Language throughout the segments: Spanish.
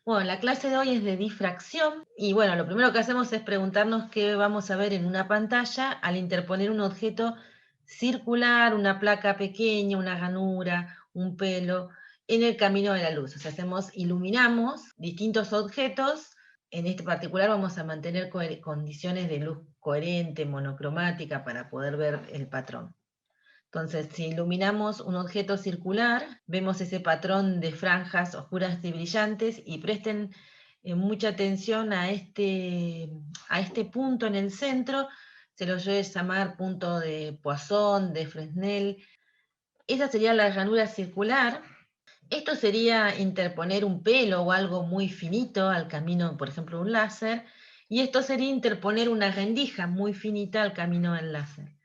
Bueno, la clase de hoy es de difracción y bueno, lo primero que hacemos es preguntarnos qué vamos a ver en una pantalla al interponer un objeto circular, una placa pequeña, una ranura, un pelo, en el camino de la luz. O sea, iluminamos distintos objetos. En este particular vamos a mantener condiciones de luz coherente, monocromática, para poder ver el patrón. Entonces, si iluminamos un objeto circular, vemos ese patrón de franjas oscuras y brillantes y presten mucha atención a este punto en el centro, se lo suele llamar punto de Poisson, de Fresnel. Esa sería la ranura circular. Esto sería interponer un pelo o algo muy finito al camino, por ejemplo, un láser, y esto sería interponer una rendija muy finita al camino del láser.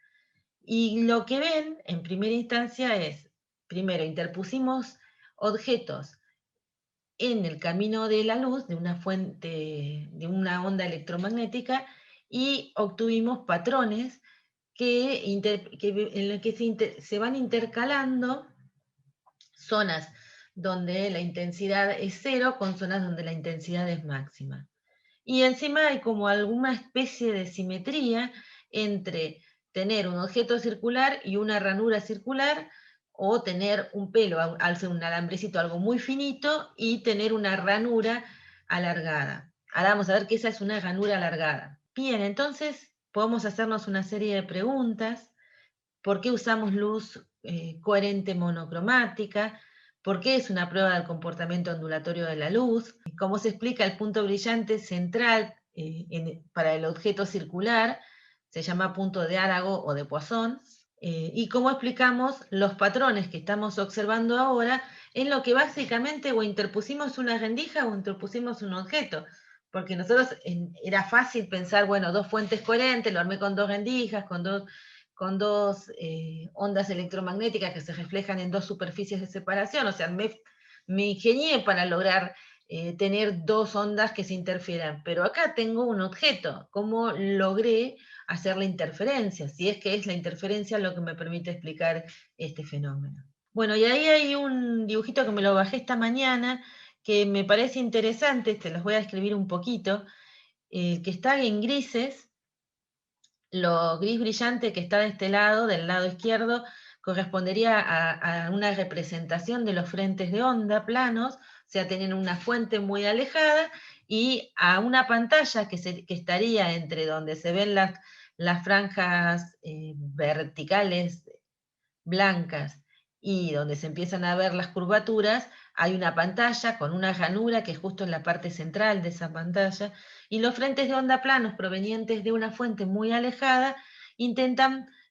Y lo que ven en primera instancia es, primero, interpusimos objetos en el camino de la luz, de una fuente, de una onda electromagnética, y obtuvimos patrones en los que se van intercalando zonas donde la intensidad es cero con zonas donde la intensidad es máxima. Y encima hay como alguna especie de simetría entre tener un objeto circular y una ranura circular, o tener un pelo, al ser un alambrecito algo muy finito, y tener una ranura alargada. Ahora vamos a ver que esa es una ranura alargada. Bien, entonces podemos hacernos una serie de preguntas. ¿Por qué usamos luz coherente monocromática? ¿Por qué es una prueba del comportamiento ondulatorio de la luz? ¿Cómo se explica el punto brillante central para el objeto circular? Se llama punto de Arago o de Poisson. Y cómo explicamos los patrones que estamos observando ahora, en lo que básicamente o interpusimos una rendija o interpusimos un objeto. Porque nosotros era fácil pensar, bueno, dos fuentes coherentes, lo armé con dos rendijas, con dos ondas electromagnéticas que se reflejan en dos superficies de separación. O sea, me ingenié para lograr tener dos ondas que se interfieran, pero acá tengo un objeto. ¿Cómo logré hacer la interferencia? Si es que es la interferencia lo que me permite explicar este fenómeno. Bueno, y ahí hay un dibujito que me lo bajé esta mañana, que me parece interesante, te los voy a escribir un poquito, que está en grises. Lo gris brillante que está de este lado, del lado izquierdo, correspondería a una representación de los frentes de onda planos, o sea, tienen una fuente muy alejada, y a una pantalla que estaría entre donde se ven las franjas verticales blancas y donde se empiezan a ver las curvaturas. Hay una pantalla con una ranura que es justo en la parte central de esa pantalla, y los frentes de onda planos provenientes de una fuente muy alejada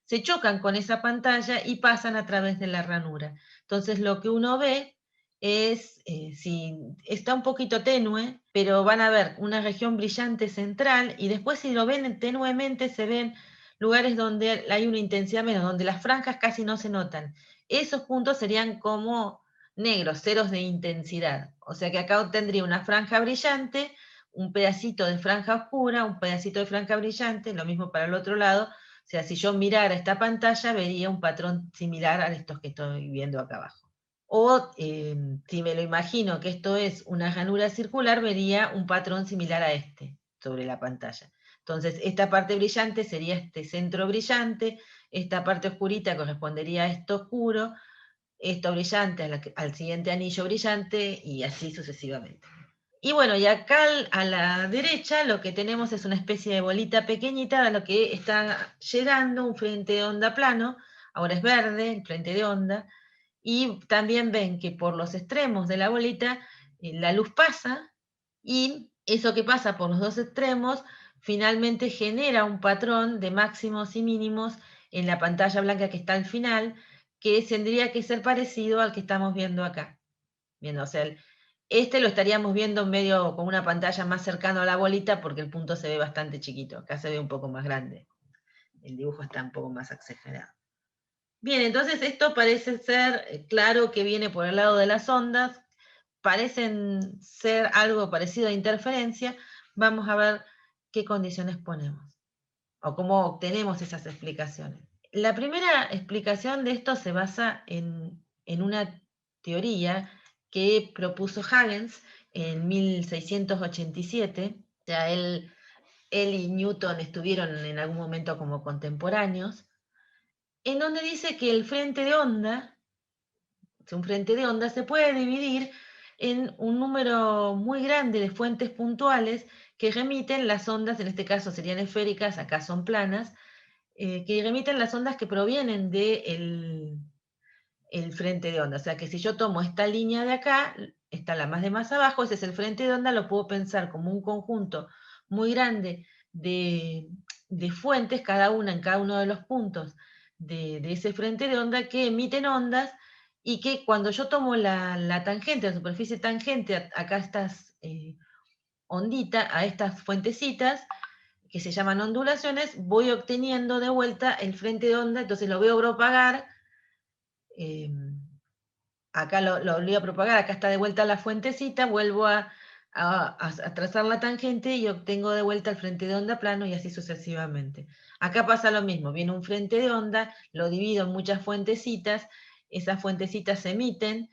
se chocan con esa pantalla y pasan a través de la ranura. Entonces lo que uno ve es, si está un poquito tenue, pero van a ver una región brillante central, y después, si lo ven tenuemente, se ven lugares donde hay una intensidad menos, donde las franjas casi no se notan. Esos puntos serían como negros, ceros de intensidad. O sea que acá tendría una franja brillante, un pedacito de franja oscura, un pedacito de franja brillante, lo mismo para el otro lado. O sea, si yo mirara esta pantalla, vería un patrón similar a estos que estoy viendo acá abajo. O si me lo imagino que esto es una ranura circular, vería un patrón similar a este sobre la pantalla. Entonces, esta parte brillante sería este centro brillante, esta parte oscurita correspondería a esto oscuro, esto brillante al siguiente anillo brillante, y así sucesivamente. Y bueno, y acá a la derecha lo que tenemos es una especie de bolita pequeñita a lo que está llegando un frente de onda plano. Ahora es verde el frente de onda, y también ven que por los extremos de la bolita la luz pasa, y eso que pasa por los dos extremos finalmente genera un patrón de máximos y mínimos en la pantalla blanca que está al final, que tendría que ser parecido al que estamos viendo acá. Bien, o sea, este lo estaríamos viendo medio con una pantalla más cercana a la bolita, porque el punto se ve bastante chiquito. Acá se ve un poco más grande. El dibujo está un poco más exagerado. Bien, entonces esto parece ser claro que viene por el lado de las ondas, parecen ser algo parecido a interferencia. Vamos a ver qué condiciones ponemos o cómo obtenemos esas explicaciones. La primera explicación de esto se basa en una teoría que propuso Huygens, en 1687, o sea, él y Newton estuvieron en algún momento como contemporáneos, en donde dice que el frente de onda, un frente de onda se puede dividir en un número muy grande de fuentes puntuales que remiten las ondas, en este caso serían esféricas, acá son planas, que remiten las ondas que provienen del el frente de onda. O sea que si yo tomo esta línea de acá, está la más de más abajo, ese es el frente de onda, lo puedo pensar como un conjunto muy grande de fuentes, cada una en cada uno de los puntos de ese frente de onda que emiten ondas y que cuando yo tomo la tangente, la superficie tangente, acá estas onditas, a estas fuentecitas, que se llaman ondulaciones, voy obteniendo de vuelta el frente de onda, entonces lo veo propagar, eh, acá lo volví a propagar, acá está de vuelta la fuentecita, vuelvo a trazar la tangente y obtengo de vuelta el frente de onda plano y así sucesivamente. Acá pasa lo mismo, viene un frente de onda, lo divido en muchas fuentecitas, esas fuentecitas se emiten,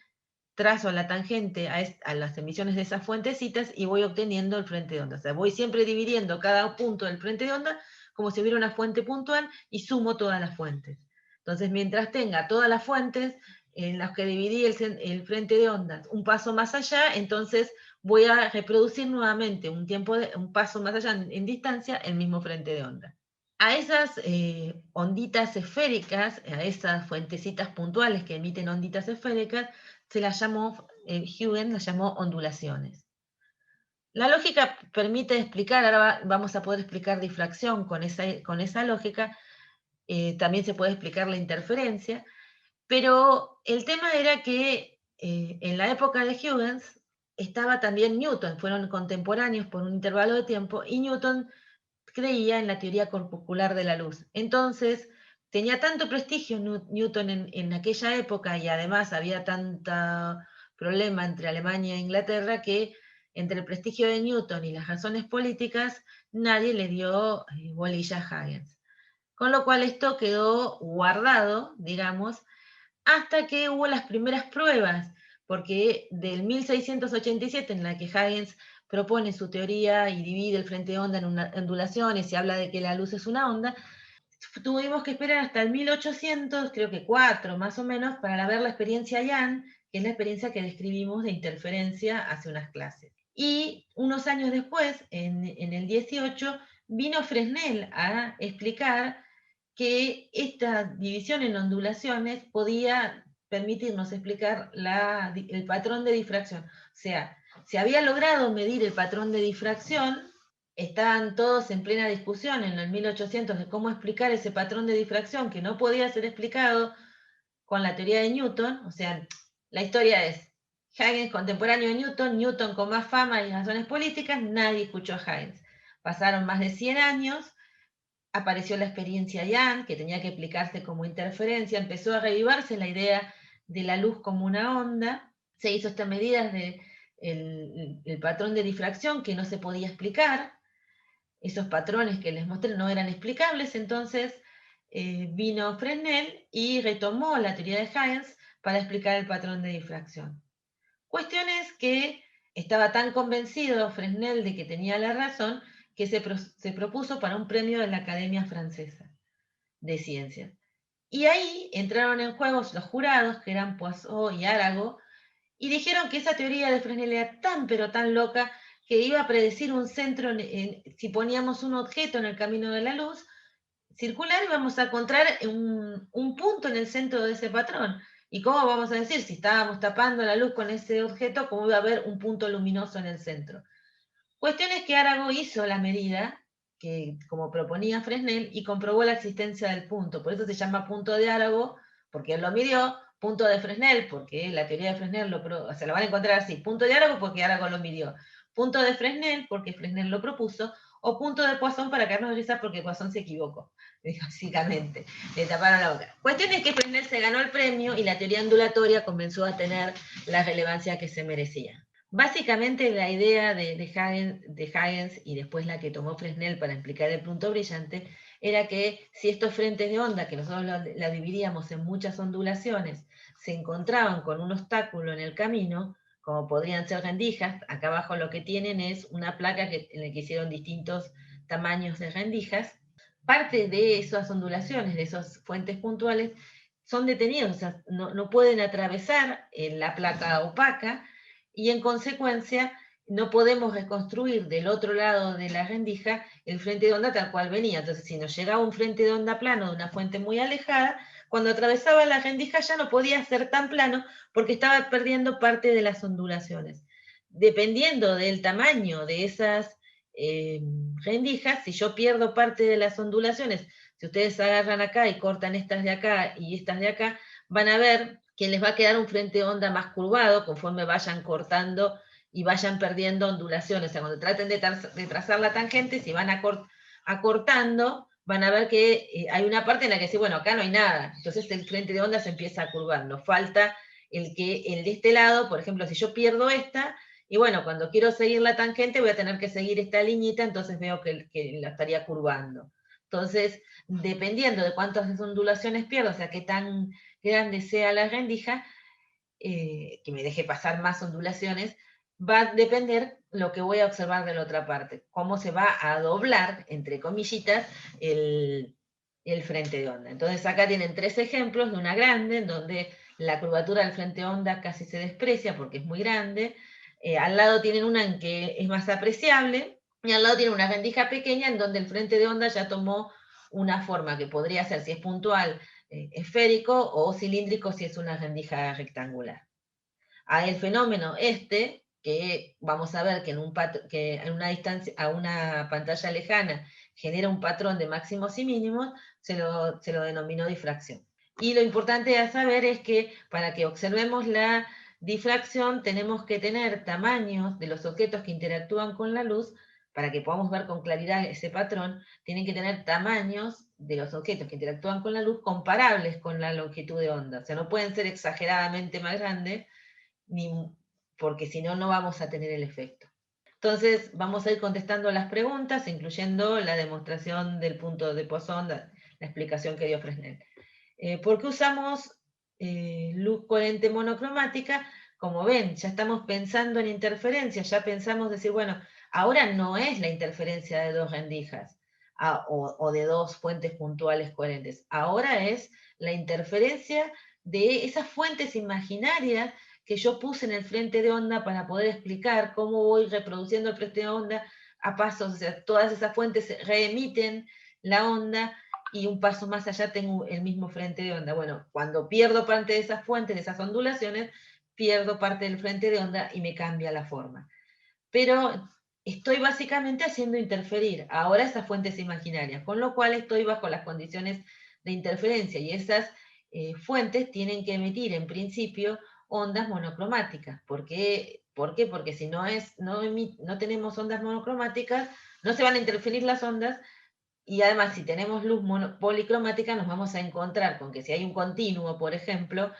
trazo la tangente a las emisiones de esas fuentecitas y voy obteniendo el frente de onda. O sea, voy siempre dividiendo cada punto del frente de onda como si hubiera una fuente puntual y sumo todas las fuentes. Entonces, mientras tenga todas las fuentes en las que dividí el frente de ondas un paso más allá, entonces voy a reproducir nuevamente un paso más allá en distancia el mismo frente de onda. A esas onditas esféricas, a esas fuentecitas puntuales que emiten onditas esféricas, se las llamó, Huygens las llamó ondulaciones. La lógica permite explicar, ahora vamos a poder explicar difracción con esa lógica, también se puede explicar la interferencia, pero el tema era que en la época de Huygens estaba también Newton, fueron contemporáneos por un intervalo de tiempo, y Newton creía en la teoría corpuscular de la luz. Entonces, tenía tanto prestigio Newton en aquella época y además había tanto problema entre Alemania e Inglaterra que entre el prestigio de Newton y las razones políticas nadie le dio bolilla a Huygens. Con lo cual esto quedó guardado, digamos, hasta que hubo las primeras pruebas, porque del 1687 en la que Huygens propone su teoría y divide el frente de onda en ondulaciones y habla de que la luz es una onda, tuvimos que esperar hasta el 1800, creo que 4 más o menos, para ver la experiencia Young, que es la experiencia que describimos de interferencia hace unas clases. Y unos años después, en el 18, vino Fresnel a explicar que esta división en ondulaciones podía permitirnos explicar el patrón de difracción. O sea, se había logrado medir el patrón de difracción, estaban todos en plena discusión en el 1800 de cómo explicar ese patrón de difracción que no podía ser explicado con la teoría de Newton. O sea, la historia es Huygens contemporáneo de Newton, Newton con más fama y razones políticas, nadie escuchó a Huygens. Pasaron más de 100 años, apareció la experiencia Young, que tenía que explicarse como interferencia, empezó a revivarse la idea de la luz como una onda, se hizo estas medidas de el patrón de difracción que no se podía explicar, esos patrones que les mostré no eran explicables, entonces vino Fresnel y retomó la teoría de Huygens para explicar el patrón de difracción. Cuestión es que estaba tan convencido Fresnel de que tenía la razón que se propuso para un premio de la Academia Francesa de Ciencias. Y ahí entraron en juego los jurados, que eran Poisson y Arago, y dijeron que esa teoría de Fresnel era tan pero tan loca que iba a predecir un centro, si poníamos un objeto en el camino de la luz circular, íbamos a encontrar un punto en el centro de ese patrón. ¿Y cómo vamos a decir? Si estábamos tapando la luz con ese objeto, ¿cómo iba a haber un punto luminoso en el centro? Cuestión es que Arago hizo la medida, que como proponía Fresnel, y comprobó la existencia del punto. Por eso se llama punto de Arago, porque él lo midió, punto de Fresnel, porque la teoría de Fresnel o sea, lo van a encontrar así, punto de Arago porque Arago lo midió, punto de Fresnel porque Fresnel lo propuso, o punto de Poisson para caernos de risa porque Poisson se equivocó, básicamente, le taparon la boca. Cuestión es que Fresnel se ganó el premio y la teoría ondulatoria comenzó a tener la relevancia que se merecía. Básicamente la idea de Huygens y después la que tomó Fresnel para explicar el punto brillante era que si estos frentes de onda, que nosotros la dividíamos en muchas ondulaciones, se encontraban con un obstáculo en el camino, como podrían ser rendijas. Acá abajo lo que tienen es una placa en la que hicieron distintos tamaños de rendijas. Parte de esas ondulaciones, de esas fuentes puntuales, son detenidos, o sea, no pueden atravesar la placa opaca, y en consecuencia no podemos reconstruir del otro lado de la rendija el frente de onda tal cual venía. Entonces, si nos llegaba un frente de onda plano de una fuente muy alejada, cuando atravesaba la rendija ya no podía ser tan plano porque estaba perdiendo parte de las ondulaciones. Dependiendo del tamaño de esas rendijas, si yo pierdo parte de las ondulaciones, si ustedes agarran acá y cortan estas de acá y estas de acá, van a ver que les va a quedar un frente de onda más curvado conforme vayan cortando y vayan perdiendo ondulaciones. O sea, cuando traten de trazar la tangente, si van acortando, van a ver que hay una parte en la que dice, bueno, acá no hay nada. Entonces el frente de onda se empieza a curvar. Nos falta el de este lado, por ejemplo, si yo pierdo esta, y bueno, cuando quiero seguir la tangente voy a tener que seguir esta liñita, entonces veo que la estaría curvando. Entonces, dependiendo de cuántas ondulaciones pierdo, o sea, qué tan grande sea la rendija, que me deje pasar más ondulaciones, va a depender lo que voy a observar de la otra parte, cómo se va a doblar, entre comillitas, el frente de onda. Entonces acá tienen 3 ejemplos de una grande, en donde la curvatura del frente de onda casi se desprecia porque es muy grande. Al lado tienen una en que es más apreciable, y al lado tienen una rendija pequeña en donde el frente de onda ya tomó una forma que podría ser, si es puntual, esférico, o cilíndrico si es una rendija rectangular. A el fenómeno que vamos a ver que que en una distancia, a una pantalla lejana, genera un patrón de máximos y mínimos, se lo denominó difracción. Y lo importante a saber es que para que observemos la difracción tenemos que tener tamaños de los objetos que interactúan con la luz. Para que podamos ver con claridad ese patrón, tienen que tener tamaños de los objetos que interactúan con la luz comparables con la longitud de onda. O sea, no pueden ser exageradamente más grandes, porque si no, no vamos a tener el efecto. Entonces, vamos a ir contestando las preguntas, incluyendo la demostración del punto de Poisson, la explicación que dio Fresnel. ¿Por qué usamos luz coherente monocromática? Como ven, ya estamos pensando en interferencia, ya pensamos decir, bueno, ahora no es la interferencia de 2 rendijas o de 2 fuentes puntuales coherentes, ahora es la interferencia de esas fuentes imaginarias que yo puse en el frente de onda para poder explicar cómo voy reproduciendo el frente de onda a pasos. O sea, todas esas fuentes reemiten la onda, y un paso más allá tengo el mismo frente de onda. Bueno, cuando pierdo parte de esas fuentes, de esas ondulaciones, pierdo parte del frente de onda y me cambia la forma. Pero estoy básicamente haciendo interferir ahora esas fuentes imaginarias, con lo cual estoy bajo las condiciones de interferencia, y esas fuentes tienen que emitir en principio ondas monocromáticas. ¿Por qué? Porque si no tenemos ondas monocromáticas, no se van a interferir las ondas. Y además, si tenemos luz policromática, nos vamos a encontrar con que si hay un continuo, por ejemplo,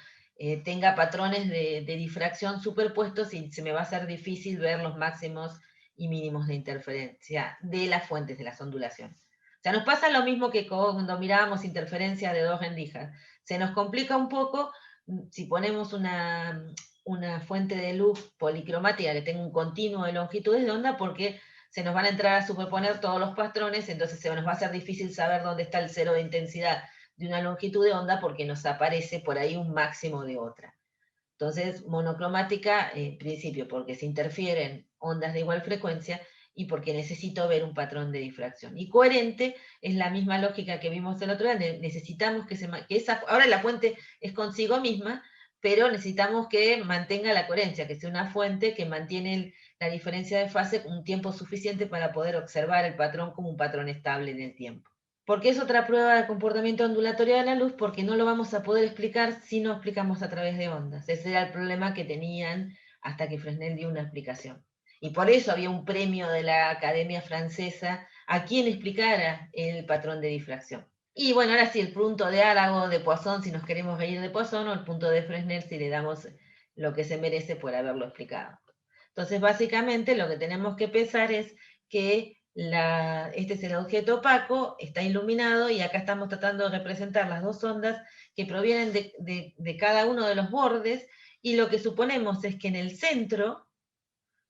tenga patrones de difracción superpuestos, y se me va a hacer difícil ver los máximos y mínimos de interferencia de las fuentes de las ondulaciones. O sea, nos pasa lo mismo que cuando mirábamos interferencia de 2 rendijas. Se nos complica un poco si ponemos una fuente de luz policromática que tenga un continuo de longitudes de onda, porque se nos van a entrar a superponer todos los patrones, entonces se nos va a hacer difícil saber dónde está el cero de intensidad de una longitud de onda, porque nos aparece por ahí un máximo de otra. Entonces, monocromática, en principio, porque se interfieren ondas de igual frecuencia y porque necesito ver un patrón de difracción. Y coherente es la misma lógica que vimos el otro día, necesitamos ahora la fuente es consigo misma, pero necesitamos que mantenga la coherencia, que sea una fuente que mantiene la diferencia de fase un tiempo suficiente para poder observar el patrón como un patrón estable en el tiempo. Porque es otra prueba de comportamiento ondulatorio de la luz, porque no lo vamos a poder explicar si no explicamos a través de ondas. Ese era el problema que tenían hasta que Fresnel dio una explicación. Y por eso había un premio de la Academia Francesa a quien explicara el patrón de difracción. Y bueno, ahora sí, el punto de Arago, de Poisson, si nos queremos reír de Poisson, o el punto de Fresnel, si le damos lo que se merece por haberlo explicado. Entonces, básicamente, lo que tenemos que pensar es que este es el objeto opaco, está iluminado, y acá estamos tratando de representar las 2 ondas que provienen de cada uno de los bordes, Y lo que suponemos es que en el centro, o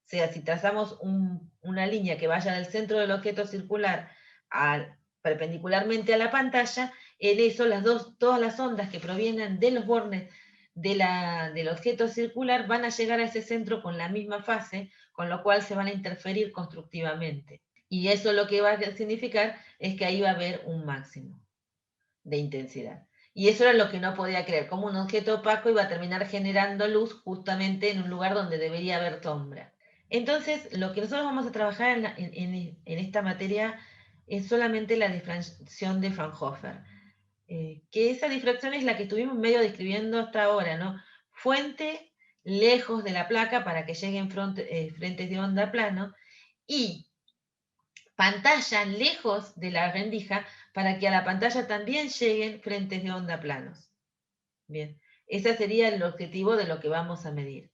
sea, si trazamos una línea que vaya del centro del objeto circular perpendicularmente a la pantalla, en eso todas las ondas que provienen de los bornes del objeto circular van a llegar a ese centro con la misma fase, con lo cual se van a interferir constructivamente. Y eso lo que va a significar es que ahí va a haber un máximo de intensidad. Y eso era lo que no podía creer, como un objeto opaco iba a terminar generando luz justamente en un lugar donde debería haber sombra. Entonces, lo que nosotros vamos a trabajar en esta materia es solamente la difracción de Fraunhofer, que esa difracción es la que estuvimos medio describiendo hasta ahora, ¿no? Fuente lejos de la placa para que lleguen frentes de onda plano, y pantalla lejos de la rendija para que a la pantalla también lleguen frentes de onda planos. Bien, ese sería el objetivo de lo que vamos a medir.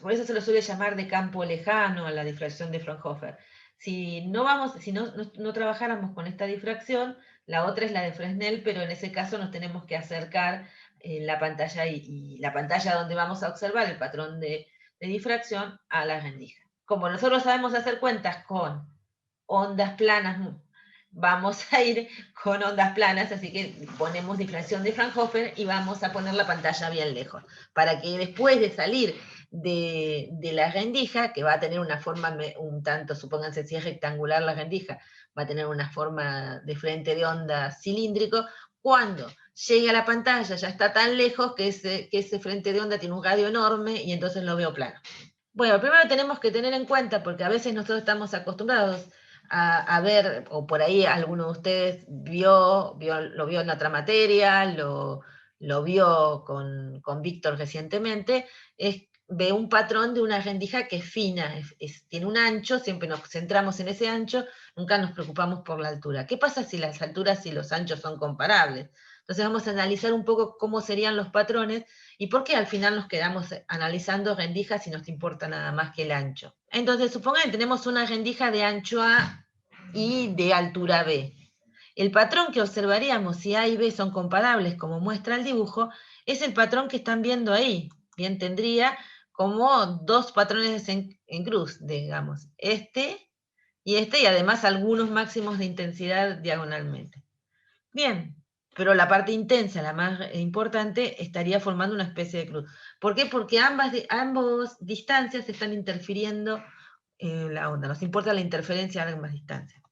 Por eso se lo suele llamar de campo lejano a la difracción de Fraunhofer. Si no trabajáramos con esta difracción, la otra es la de Fresnel, pero en ese caso nos tenemos que acercar la pantalla y la pantalla donde vamos a observar el patrón de difracción a la rendija. Como nosotros sabemos hacer cuentas con ondas planas, vamos a ir con ondas planas, así que ponemos difracción de Fraunhofer y vamos a poner la pantalla bien lejos, para que después de salir de la rendija, que va a tener una forma un tanto, supónganse si es rectangular la rendija, va a tener una forma de frente de onda cilíndrico, cuando llegue a la pantalla ya está tan lejos que ese frente de onda tiene un radio enorme y entonces lo veo plano. Bueno, primero tenemos que tener en cuenta, porque a veces nosotros estamos acostumbrados a ver, o por ahí alguno de ustedes lo vio en otra materia, lo vio con Víctor recientemente, ve un patrón de una rendija que es fina, tiene un ancho, siempre nos centramos en ese ancho, nunca nos preocupamos por la altura. ¿Qué pasa si las alturas y los anchos son comparables? Entonces vamos a analizar un poco cómo serían los patrones y por qué al final nos quedamos analizando rendijas si nos importa nada más que el ancho. Entonces, supongan que tenemos una rendija de ancho A y de altura B. El patrón que observaríamos si A y B son comparables, como muestra el dibujo, es el patrón que están viendo ahí. Bien, tendría como dos patrones en cruz, digamos, este, y además algunos máximos de intensidad diagonalmente. Bien, pero la parte intensa, la más importante, estaría formando una especie de cruz. ¿Por qué? Porque ambas distancias están interfiriendo en la onda. Nos importa la interferencia a ambas distancias.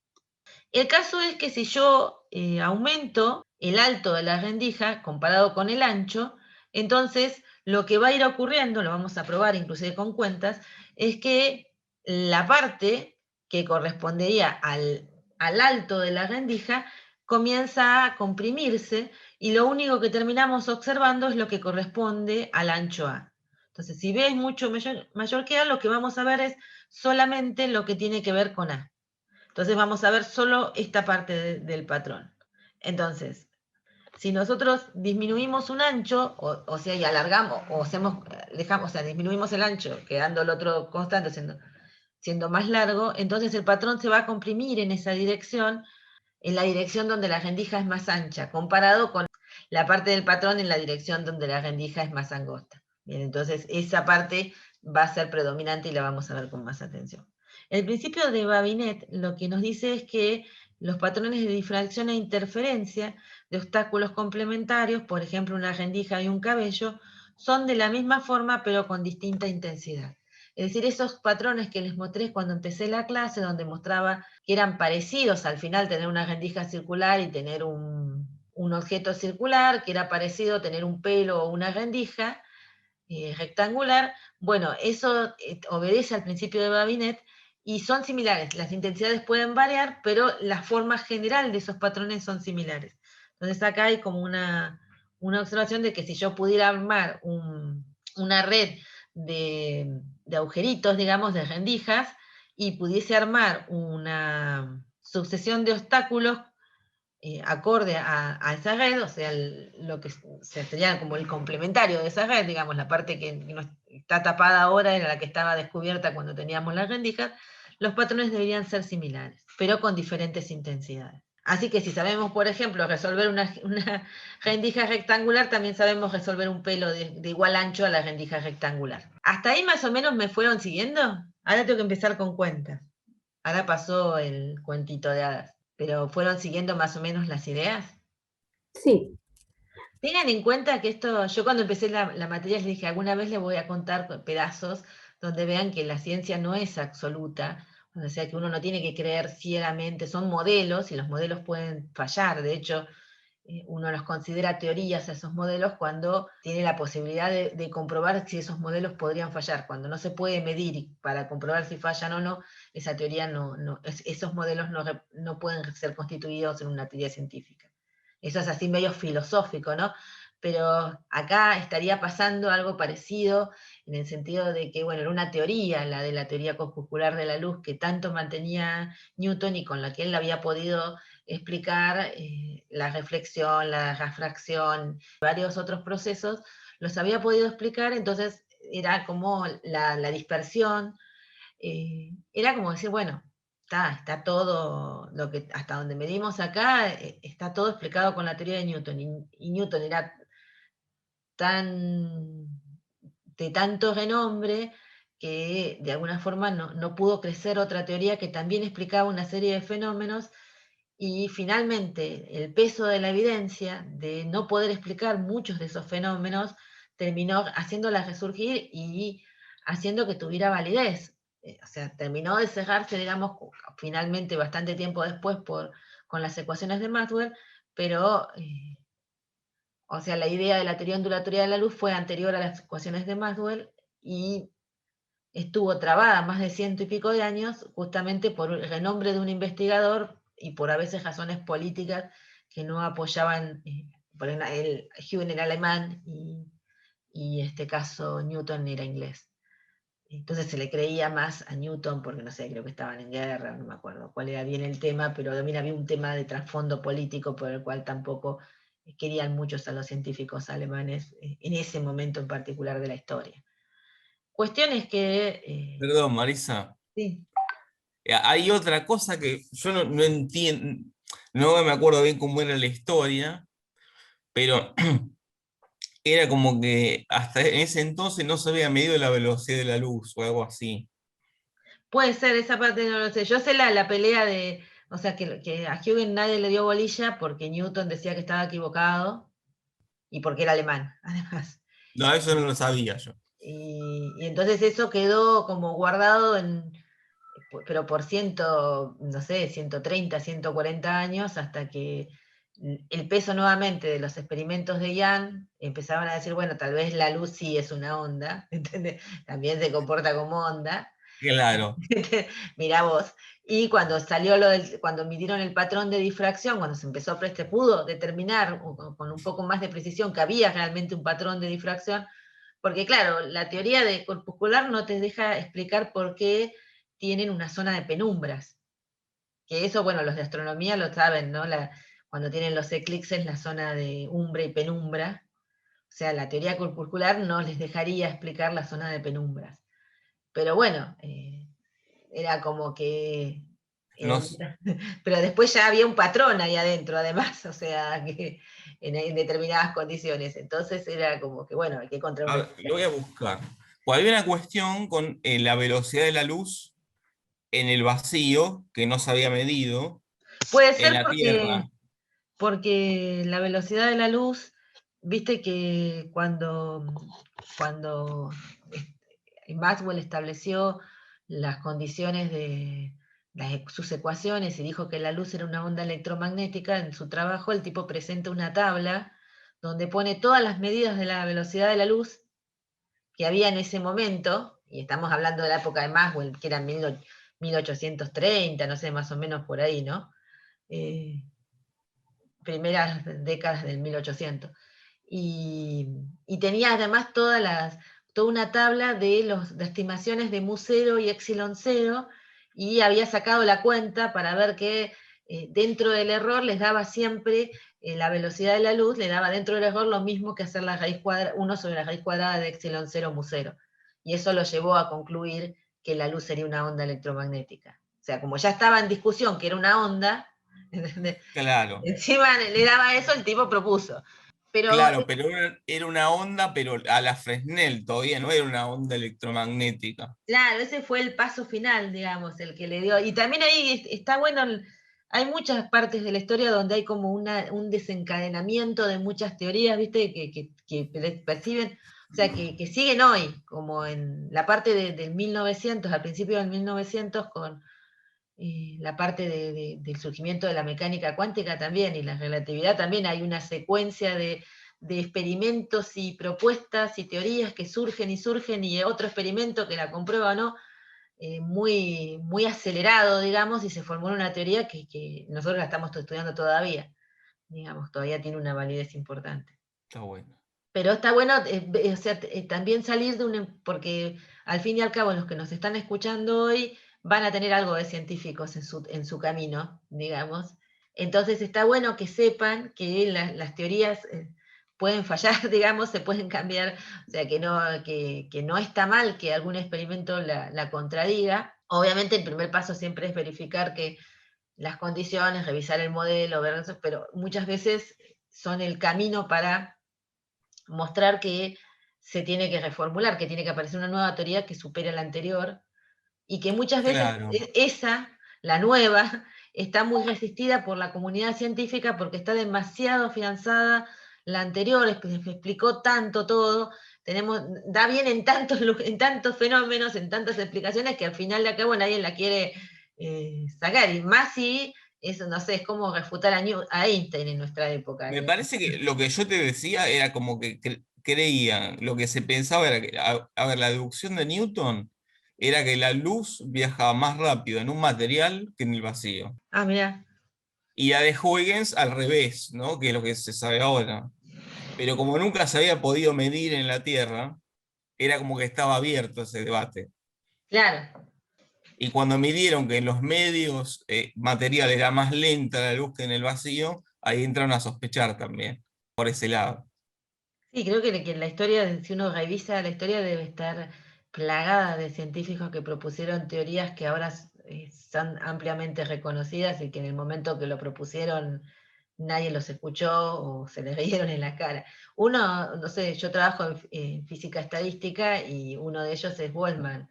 El caso es que si yo aumento el alto de la rendija comparado con el ancho, entonces lo que va a ir ocurriendo, lo vamos a probar inclusive con cuentas, es que la parte que correspondería al alto de la rendija comienza a comprimirse y lo único que terminamos observando es lo que corresponde al ancho A. Entonces, si B es mucho mayor que A, lo que vamos a ver es solamente lo que tiene que ver con A. Entonces vamos a ver solo esta parte del patrón. Entonces, si nosotros disminuimos un ancho, o sea, y alargamos, o dejamos, o sea, disminuimos el ancho, quedando el otro constante, siendo más largo, entonces el patrón se va a comprimir en esa dirección, en la dirección donde la rendija es más ancha, comparado con la parte del patrón en la dirección donde la rendija es más angosta. Bien, entonces esa parte va a ser predominante y la vamos a ver con más atención. El principio de Babinet lo que nos dice es que los patrones de difracción e interferencia de obstáculos complementarios, por ejemplo una rendija y un cabello, son de la misma forma pero con distinta intensidad. Es decir, esos patrones que les mostré cuando empecé la clase, donde mostraba que eran parecidos al final tener una rendija circular y tener un objeto circular, que era parecido tener un pelo o una rendija rectangular, bueno, eso obedece al principio de Babinet y son similares. Las intensidades pueden variar, pero la forma general de esos patrones son similares. Entonces acá hay como una observación de que si yo pudiera armar una red de agujeritos, digamos, de rendijas, y pudiese armar una sucesión de obstáculos acorde a esa red, o sea, lo que sería como el complementario de esa red, digamos, la parte que no está tapada ahora era la que estaba descubierta cuando teníamos las rendijas, los patrones deberían ser similares, pero con diferentes intensidades. Así que si sabemos, por ejemplo, resolver una rendija rectangular, también sabemos resolver un pelo de igual ancho a la rendija rectangular. ¿Hasta ahí más o menos me fueron siguiendo? Ahora tengo que empezar con cuentas. Ahora pasó el cuentito de hadas, pero ¿fueron siguiendo más o menos las ideas? Sí, Tengan en cuenta que esto, yo cuando empecé la materia les dije, alguna vez les voy a contar pedazos donde vean que la ciencia no es absoluta, o sea que uno no tiene que creer ciegamente, son modelos y los modelos pueden fallar, de hecho uno los considera teorías a esos modelos cuando tiene la posibilidad de comprobar si esos modelos podrían fallar, cuando no se puede medir para comprobar si fallan o no, esa teoría esos modelos no pueden ser constituidos en una teoría científica. Eso es así medio filosófico, ¿no? Pero acá estaría pasando algo parecido en el sentido de que, bueno, era una teoría, la de la teoría corpuscular de la luz, que tanto mantenía Newton y con la que él había podido explicar la reflexión, la refracción, varios otros procesos, los había podido explicar, entonces era como la dispersión, era como decir, bueno, está todo, lo que, hasta donde medimos acá, está todo explicado con la teoría de Newton, y Newton era tan, de tanto renombre que de alguna forma no pudo crecer otra teoría que también explicaba una serie de fenómenos y finalmente el peso de la evidencia de no poder explicar muchos de esos fenómenos terminó haciéndola resurgir y haciendo que tuviera validez. O sea, terminó de cerrarse, digamos, finalmente bastante tiempo después con las ecuaciones de Maxwell, pero o sea, la idea de la teoría ondulatoria de la luz fue anterior a las ecuaciones de Maxwell y estuvo trabada más de 100 y pico de años justamente por el renombre de un investigador y por a veces razones políticas que no apoyaban, por Huygens era alemán y este caso Newton era inglés. Entonces se le creía más a Newton porque, no sé, creo que estaban en guerra, no me acuerdo cuál era bien el tema, pero también había un tema de trasfondo político por el cual tampoco querían muchos a los científicos alemanes en ese momento en particular de la historia. Cuestiones que... Perdón, Marisa. sí. Hay otra cosa que yo no entiendo, no me acuerdo bien cómo era la historia, pero era como que hasta en ese entonces no se había medido la velocidad de la luz o algo así. Puede ser, esa parte no lo sé. Yo sé la pelea de, o sea, que a Huygens nadie le dio bolilla porque Newton decía que estaba equivocado y porque era alemán, además. No, eso no lo sabía yo. Y entonces eso quedó como guardado pero por no sé, 130, 140 años, hasta que el peso nuevamente de los experimentos de Young empezaban a decir, bueno, tal vez la luz sí es una onda, ¿entendés? También se comporta como onda. Claro. Mirá vos. Y cuando cuando midieron el patrón de difracción, cuando se empezó pudo determinar con un poco más de precisión que había realmente un patrón de difracción, porque claro, la teoría de corpuscular no te deja explicar por qué tienen una zona de penumbras. Que eso, bueno, los de astronomía lo saben, ¿no? Cuando tienen los eclipses, la zona de umbra y penumbra. O sea, la teoría corpuscular no les dejaría explicar la zona de penumbras. Pero bueno, era como que... Nos, pero después ya había un patrón ahí adentro, además, o sea, que en determinadas condiciones. Entonces era como que, bueno, hay que a contrarrestar. ver, lo voy a buscar. Pues había una cuestión con la velocidad de la luz en el vacío que no se había medido Puede en ser la Tierra. porque la velocidad de la luz, viste que cuando Maxwell estableció las condiciones de sus ecuaciones y dijo que la luz era una onda electromagnética, en su trabajo el tipo presenta una tabla donde pone todas las medidas de la velocidad de la luz que había en ese momento, y estamos hablando de la época de Maxwell, que era 1830, no sé, más o menos por ahí, ¿no? Eh, primeras décadas del 1800. Y tenía además toda una tabla de estimaciones de mu0 y epsilon 0, y había sacado la cuenta para ver que dentro del error les daba siempre la velocidad de la luz, le daba dentro del error lo mismo que hacer la raíz cuadrada, 1 sobre la raíz cuadrada de epsilon 0 mu0. Y eso lo llevó a concluir que la luz sería una onda electromagnética. O sea, como ya estaba en discusión que era una onda, Claro. Encima le daba eso, el tipo propuso. Pero Claro, pero era una onda, pero a la Fresnel todavía no era una onda electromagnética. claro, ese fue el paso final, digamos, el que le dio. Y también ahí está bueno, hay muchas partes de la historia donde hay como un desencadenamiento de muchas teorías, ¿viste? Que perciben, o sea, que siguen hoy, como en la parte del 1900, al principio del 1900, con la parte del surgimiento de la mecánica cuántica también y la relatividad también, hay una secuencia de experimentos y propuestas y teorías que surgen y surgen y otro experimento que la comprueba o no, muy, muy acelerado, digamos, y se formó una teoría que nosotros la estamos estudiando todavía, digamos, todavía tiene una validez importante. Está bueno. Pero está bueno, o sea, también salir de porque al fin y al cabo los que nos están escuchando hoy van a tener algo de científicos en su camino, digamos. Entonces está bueno que sepan que las teorías pueden fallar, digamos, se pueden cambiar, o sea, que no está mal que algún experimento la contradiga. Obviamente el primer paso siempre es verificar que las condiciones, revisar el modelo, ver eso, pero muchas veces son el camino para mostrar que se tiene que reformular, que tiene que aparecer una nueva teoría que supere la anterior y que muchas veces Claro. esa, la nueva, está muy resistida por la comunidad científica porque está demasiado afianzada la anterior, se explicó tanto todo, da bien en tantos fenómenos, en tantas explicaciones que al final de cabo nadie la quiere sacar, y más si eso, no sé, es como refutar a Einstein en nuestra época. Me parece que lo que yo te decía era como que creía, lo que se pensaba era que, a ver, la deducción de Newton era que la luz viajaba más rápido en un material que en el vacío. Ah, mira, Y la de Huygens al revés, ¿no? Que es lo que se sabe ahora. Pero como nunca se había podido medir en la Tierra, era como que estaba abierto ese debate. claro. Y cuando midieron que en los medios materiales era más lenta la luz que en el vacío, ahí entraron a sospechar también, por ese lado. Sí, creo que la historia, si uno revisa la historia, debe estar plagada de científicos que propusieron teorías que ahora son ampliamente reconocidas y que en el momento que lo propusieron nadie los escuchó o se les veieron en la cara. Uno, no sé, yo trabajo en física estadística y uno de ellos es Boltzmann,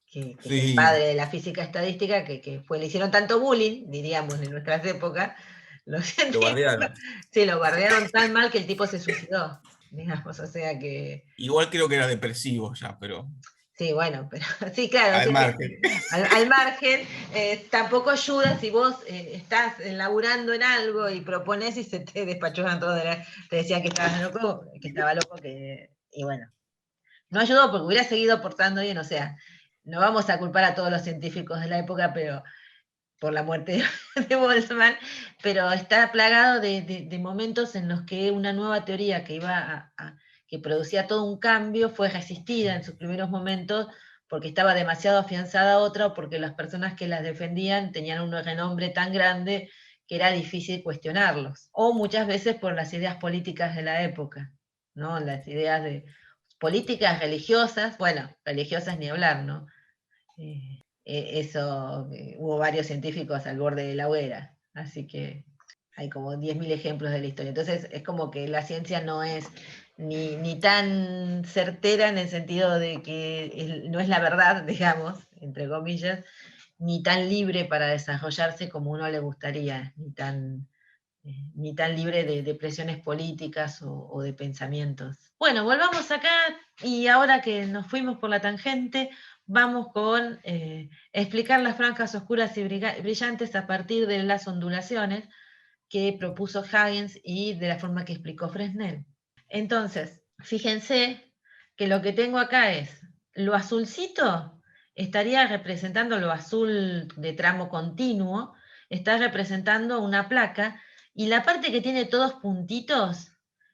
que es el Sí, padre de la física estadística, que le hicieron tanto bullying, diríamos, en nuestras épocas, los lo científicos, bardearon. sí, lo guardaron tan mal que el tipo se suicidó, digamos, o sea que, Igual creo que era depresivo ya, pero sí, bueno, pero sí, claro, o al sea, margen. al margen, tampoco ayuda si vos estás laburando en algo y propones y se te despachurran todo, te decían que estabas loco, que estaba loco, y bueno, no ayudó porque hubiera seguido portando bien, o sea, no vamos a culpar a todos los científicos de la época, pero por la muerte de Boltzmann, pero está plagado de momentos en los que una nueva teoría que producía todo un cambio fue resistida en sus primeros momentos porque estaba demasiado afianzada a otra o porque las personas que las defendían tenían un renombre tan grande que era difícil cuestionarlos, o muchas veces por las ideas políticas de la época, ¿no? Las ideas de políticas religiosas, bueno, religiosas ni hablar, ¿no? Eso, hubo varios científicos al borde de la hoguera, así que hay como 10.000 ejemplos de la historia. Entonces es como que la ciencia no es ni tan certera en el sentido de que no es la verdad, digamos, entre comillas, ni tan libre para desarrollarse como uno le gustaría, ni tan libre de presiones políticas o de pensamientos. Bueno, volvamos acá y ahora que nos fuimos por la tangente, vamos con explicar las franjas oscuras y brillantes a partir de las ondulaciones que propuso Huygens y de la forma que explicó Fresnel. Entonces, fíjense que lo que tengo acá es lo azulcito, estaría representando lo azul de tramo continuo, está representando una placa, y la parte que tiene todos puntitos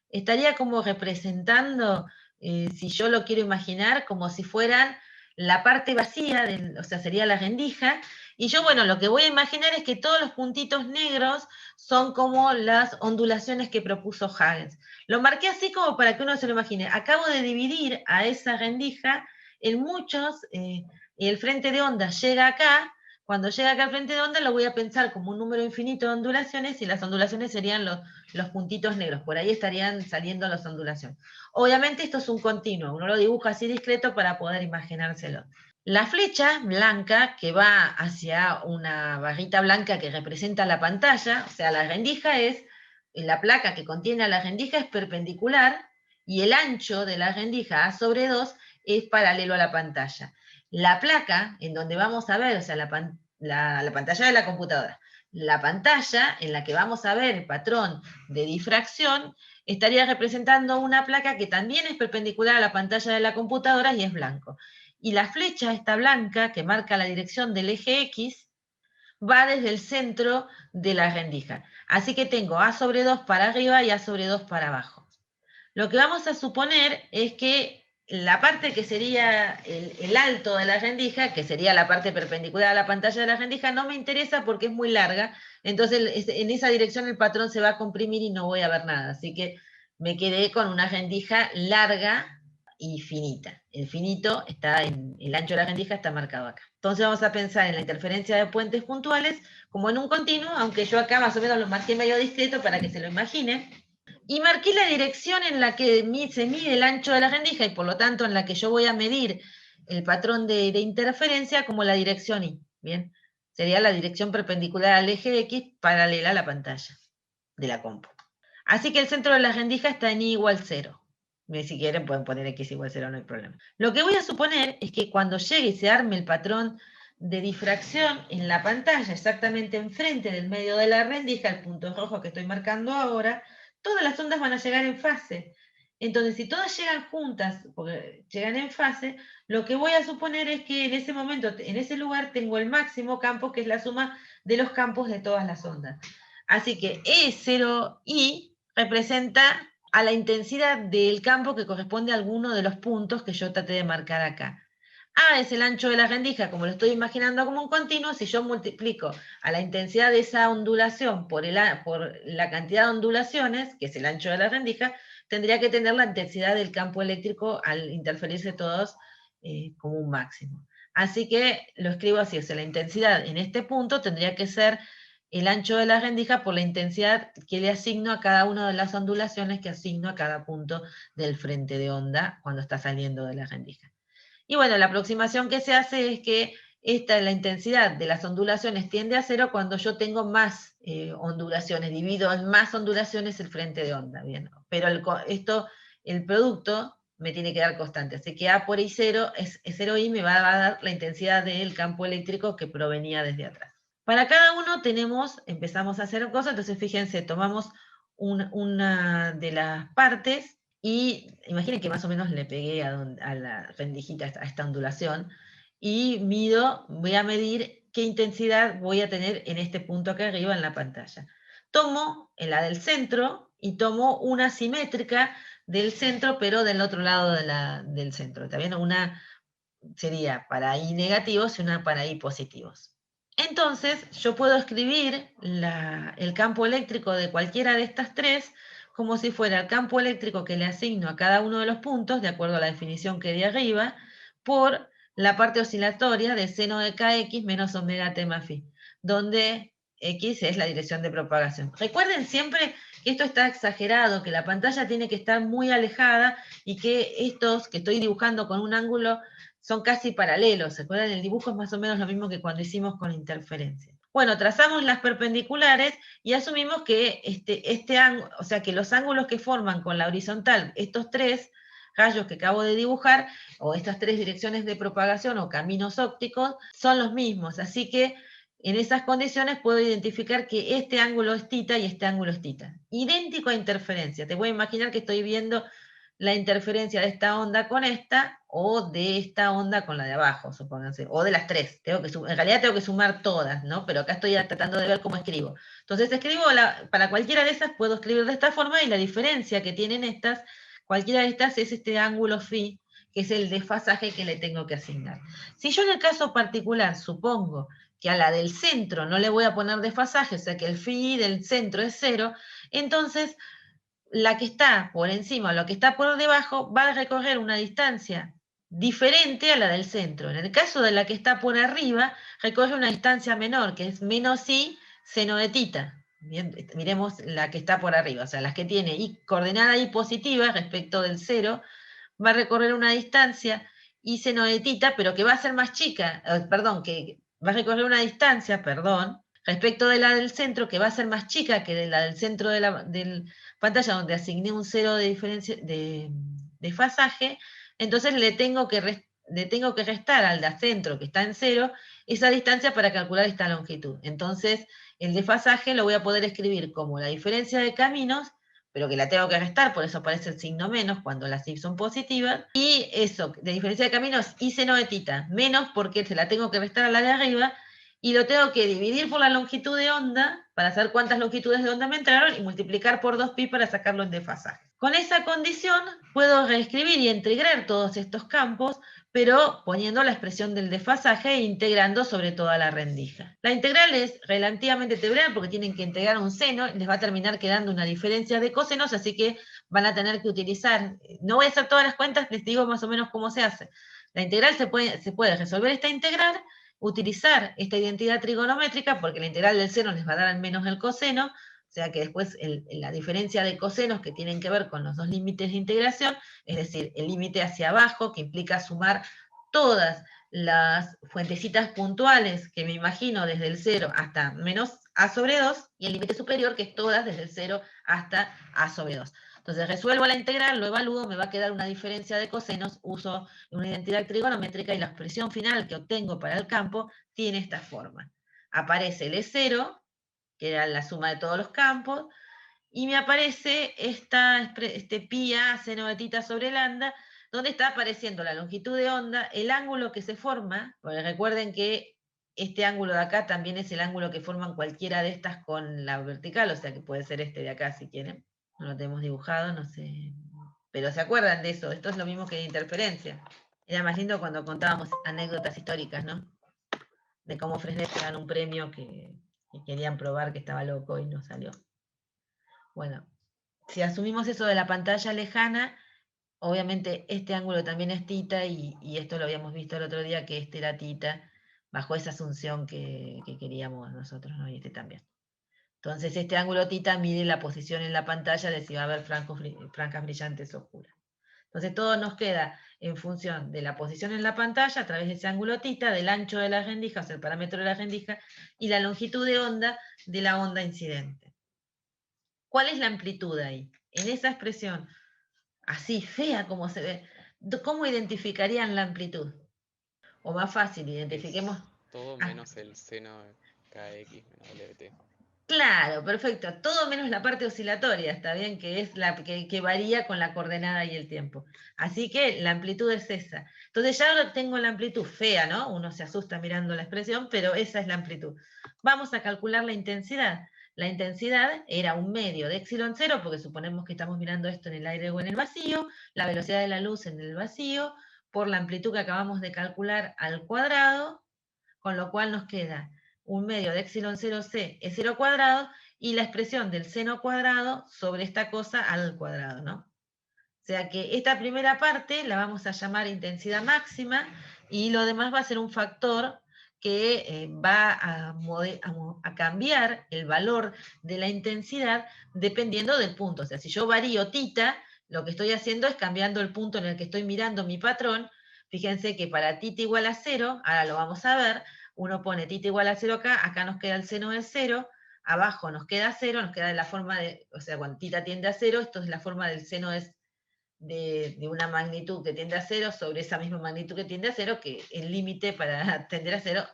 estaría como representando, si yo lo quiero imaginar, como si fueran la parte vacía, o sea, sería la rendija, y yo, bueno, lo que voy a imaginar es que todos los puntitos negros son como las ondulaciones que propuso Huygens. Lo marqué así como para que uno se lo imagine. Acabo de dividir a esa rendija en muchos, y el frente de onda llega acá. Cuando llega acá al frente de onda lo voy a pensar como un número infinito de ondulaciones y las ondulaciones serían los puntitos negros, por ahí estarían saliendo las ondulaciones. Obviamente esto es un continuo, uno lo dibuja así discreto para poder imaginárselo. La flecha blanca que va hacia una barrita blanca que representa la pantalla, o sea, la rendija es, la placa que contiene a la rendija es perpendicular y el ancho de la rendija A/2 es paralelo a la pantalla. La placa en donde vamos a ver, o sea, la pantalla de la computadora, la pantalla en la que vamos a ver el patrón de difracción estaría representando una placa que también es perpendicular a la pantalla de la computadora y es blanco. Y la flecha esta blanca que marca la dirección del eje X va desde el centro de la rendija. Así que tengo A/2 para arriba y A/2 para abajo. Lo que vamos a suponer es que la parte que sería el alto de la rendija, que sería la parte perpendicular a la pantalla de la rendija, no me interesa porque es muy larga, entonces en esa dirección el patrón se va a comprimir y no voy a ver nada. Así que me quedé con una rendija larga y finita. El finito está en el ancho de la rendija está marcado acá. Entonces vamos a pensar en la interferencia de puentes puntuales como en un continuo, aunque yo acá más o menos lo marqué medio discreto para que se lo imaginen. Y marqué la dirección en la que se mide el ancho de la rendija y por lo tanto en la que yo voy a medir el patrón de interferencia como la dirección Y. Bien, sería la dirección perpendicular al eje X paralela a la pantalla de la compu. Así que el centro de la rendija está en Y igual 0. Si quieren pueden poner X igual 0, no hay problema. Lo que voy a suponer es que cuando llegue y se arme el patrón de difracción en la pantalla, exactamente enfrente del medio de la rendija, el punto rojo que estoy marcando ahora, todas las ondas van a llegar en fase. Entonces, si todas llegan juntas, porque llegan en fase, lo que voy a suponer es que en ese momento, en ese lugar, tengo el máximo campo, que es la suma de los campos de todas las ondas. Así que E0I representa a la intensidad del campo que corresponde a alguno de los puntos que yo traté de marcar acá. A es el ancho de la rendija, como lo estoy imaginando como un continuo. Si yo multiplico a la intensidad de esa ondulación por la cantidad de ondulaciones, que es el ancho de la rendija, tendría que tener la intensidad del campo eléctrico al interferirse todos como un máximo. Así que lo escribo así, o sea, la intensidad en este punto tendría que ser el ancho de la rendija por la intensidad que le asigno a cada una de las ondulaciones que asigno a cada punto del frente de onda cuando está saliendo de la rendija. Y bueno, la aproximación que se hace es que la intensidad de las ondulaciones tiende a 0 cuando yo tengo más ondulaciones, divido en más ondulaciones el frente de onda, bien, pero el producto me tiene que dar constante, así que A por I0 es 0I, me va a dar la intensidad del campo eléctrico que provenía desde atrás. Para cada uno empezamos a hacer cosas, entonces fíjense, tomamos una de las partes y imaginen que más o menos le pegué a la rendijita, a esta ondulación, y voy a medir qué intensidad voy a tener en este punto acá arriba en la pantalla. Tomo en la del centro y tomo una simétrica del centro, pero del otro lado del centro. También una sería para I negativos y una para I positivos. Entonces, yo puedo escribir el campo eléctrico de cualquiera de estas tres como si fuera el campo eléctrico que le asigno a cada uno de los puntos, de acuerdo a la definición que di arriba, por la parte oscilatoria de seno de kx menos omega t más phi, donde x es la dirección de propagación. Recuerden siempre que esto está exagerado, que la pantalla tiene que estar muy alejada y que estos que estoy dibujando con un ángulo son casi paralelos. ¿Se acuerdan? El dibujo es más o menos lo mismo que cuando hicimos con interferencia. Bueno, trazamos las perpendiculares y asumimos que o sea, que los ángulos que forman con la horizontal estos tres rayos que acabo de dibujar, o estas tres direcciones de propagación o caminos ópticos, son los mismos. Así que en esas condiciones puedo identificar que este ángulo es θ y este ángulo es θ. Idéntico a interferencia. Te voy a imaginar que estoy viendo la interferencia de esta onda con esta, o de esta onda con la de abajo, supónganse, o de las tres. En realidad tengo que sumar todas, ¿no? Pero acá estoy tratando de ver cómo escribo. Entonces escribo, para cualquiera de esas puedo escribir de esta forma, y la diferencia que tienen estas, cualquiera de estas es este ángulo phi, que es el desfasaje que le tengo que asignar. Si yo en el caso particular supongo que a la del centro no le voy a poner desfasaje, o sea que el phi del centro es 0, entonces la que está por encima o la que está por debajo va a recorrer una distancia diferente a la del centro. En el caso de la que está por arriba, recorre una distancia menor, que es menos i seno de tita. Bien, miremos la que está por arriba, o sea, las que tiene coordenada i positiva respecto del 0, va a recorrer una distancia i seno de tita, pero que va a ser más chica, perdón, que va a recorrer una distancia, perdón, respecto de la del centro, que va a ser más chica que de la del centro de la pantalla, donde asigné un 0 de diferencia de desfasaje. Entonces le tengo que restar al de centro, que está en 0, esa distancia para calcular esta longitud. Entonces, el desfasaje lo voy a poder escribir como la diferencia de caminos, pero que la tengo que restar, por eso aparece el signo menos cuando las i son positivas. Y eso, de diferencia de caminos, i seno de tita, menos porque se la tengo que restar a la de arriba, y lo tengo que dividir por la longitud de onda para saber cuántas longitudes de onda me entraron y multiplicar por 2pi para sacarlo en desfasaje. Con esa condición puedo reescribir y integrar todos estos campos, pero poniendo la expresión del desfasaje e integrando sobre toda la rendija. La integral es relativamente trivial porque tienen que integrar un seno, les va a terminar quedando una diferencia de cosenos, así que van a tener que utilizar, no voy a hacer todas las cuentas, les digo más o menos cómo se hace. La integral se puede resolver esta integral, utilizar esta identidad trigonométrica, porque la integral del seno les va a dar al menos el coseno, o sea que después la diferencia de cosenos que tienen que ver con los dos límites de integración, es decir, el límite hacia abajo, que implica sumar todas las fuentecitas puntuales que me imagino desde el 0 hasta menos a sobre 2, y el límite superior, que es todas desde el 0 hasta a sobre 2. Entonces resuelvo la integral, lo evalúo, me va a quedar una diferencia de cosenos, uso una identidad trigonométrica y la expresión final que obtengo para el campo tiene esta forma. Aparece el E0, que era la suma de todos los campos, y me aparece este pi a seno de tita sobre lambda, donde está apareciendo la longitud de onda, el ángulo que se forma, porque recuerden que este ángulo de acá también es el ángulo que forman cualquiera de estas con la vertical, o sea que puede ser este de acá si quieren. No lo tenemos dibujado, no sé. Pero ¿se acuerdan de eso? Esto es lo mismo que de interferencia. Era más lindo cuando contábamos anécdotas históricas, ¿no? De cómo Fresnel se ganó un premio que querían probar que estaba loco y no salió. Bueno, si asumimos eso de la pantalla lejana, obviamente este ángulo también es tita y esto lo habíamos visto el otro día que este era tita, bajo esa asunción que queríamos nosotros, ¿no? Y este también. Entonces este ángulo tita mide la posición en la pantalla de si va a haber franjas brillantes o oscuras. Entonces todo nos queda en función de la posición en la pantalla a través de ese ángulo tita, del ancho de la rendija, o sea, el parámetro de la rendija, y la longitud de onda de la onda incidente. ¿Cuál es la amplitud ahí? En esa expresión, así fea como se ve, ¿cómo identificarían la amplitud? O más fácil, identifiquemos... Todo menos el seno de kx menos lt. Claro, perfecto. Todo menos la parte oscilatoria, está bien, que es la que varía con la coordenada y el tiempo. Así que la amplitud es esa. Entonces ya tengo la amplitud fea, ¿no? Uno se asusta mirando la expresión, pero esa es la amplitud. Vamos a calcular la intensidad. La intensidad era un medio de epsilon 0, porque suponemos que estamos mirando esto en el aire o en el vacío, la velocidad de la luz en el vacío, por la amplitud que acabamos de calcular al cuadrado, con lo cual nos queda un medio de epsilon 0c es 0 cuadrado, y la expresión del seno cuadrado sobre esta cosa al cuadrado, ¿no? O sea que esta primera parte la vamos a llamar intensidad máxima, y lo demás va a ser un factor que va a cambiar el valor de la intensidad dependiendo del punto. O sea, si yo varío tita, lo que estoy haciendo es cambiando el punto en el que estoy mirando mi patrón. Fíjense que para tita igual a 0, ahora lo vamos a ver, uno pone tita igual a 0 acá nos queda el seno de 0, abajo nos queda 0, nos queda de la forma de, o sea, cuando tita tiende a 0, esto es la forma del seno de una magnitud que tiende a 0 sobre esa misma magnitud que tiende a 0, que el límite para tender a 0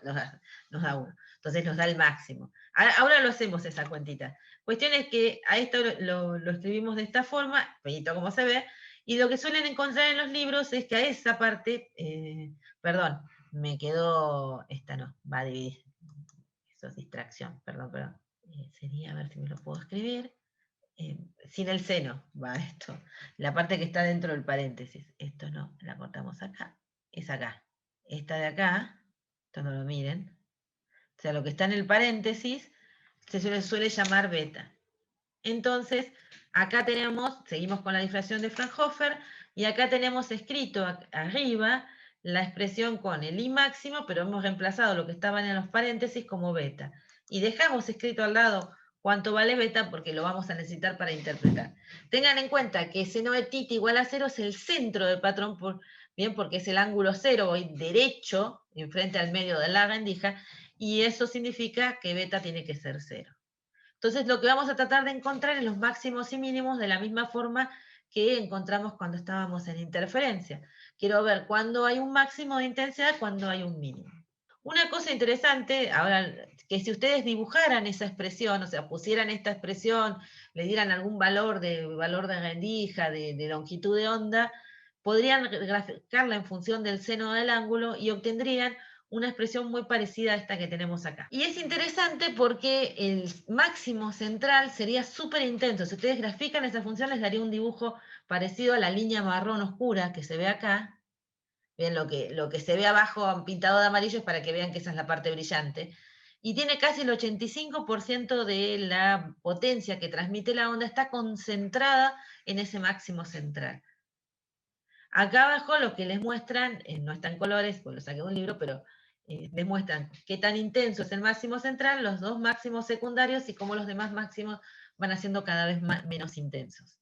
nos da 1. Entonces nos da el máximo. Ahora lo hacemos esa cuentita. Cuestión es que a esto lo escribimos de esta forma, pequeñito como se ve, y lo que suelen encontrar en los libros es que a esa parte, perdón, me quedó, esta no, va a dividir. Eso es distracción, perdón. Sería, a ver si me lo puedo escribir. Sin el seno va esto. La parte que está dentro del paréntesis. Esto no, la cortamos acá. Es acá. Esta de acá, esto no lo miren. O sea, lo que está en el paréntesis se suele llamar beta. Entonces, acá seguimos con la difracción de Fraunhofer, y acá tenemos escrito arriba la expresión con el I máximo, pero hemos reemplazado lo que estaban en los paréntesis como beta. Y dejamos escrito al lado cuánto vale beta porque lo vamos a necesitar para interpretar. Tengan en cuenta que seno de θ igual a 0 es el centro del patrón, bien, porque es el ángulo 0, hoy derecho, enfrente al medio de la rendija, y eso significa que beta tiene que ser 0. Entonces lo que vamos a tratar de encontrar es los máximos y mínimos de la misma forma que encontramos cuando estábamos en interferencia. Quiero ver cuándo hay un máximo de intensidad, cuándo hay un mínimo. Una cosa interesante, ahora, que si ustedes dibujaran esa expresión, o sea, pusieran esta expresión, le dieran algún valor de rendija, de longitud de onda, podrían graficarla en función del seno del ángulo y obtendrían una expresión muy parecida a esta que tenemos acá. Y es interesante porque el máximo central sería súper intenso. Si ustedes grafican esa función, les daría un dibujo parecido a la línea marrón oscura que se ve acá. Bien, lo que se ve abajo pintado de amarillo es para que vean que esa es la parte brillante. Y tiene casi el 85% de la potencia que transmite la onda, está concentrada en ese máximo central. Acá abajo lo que les muestran, no está en colores, pues lo saqué de un libro, pero les muestran qué tan intenso es el máximo central, los dos máximos secundarios y cómo los demás máximos van haciendo cada vez menos intensos.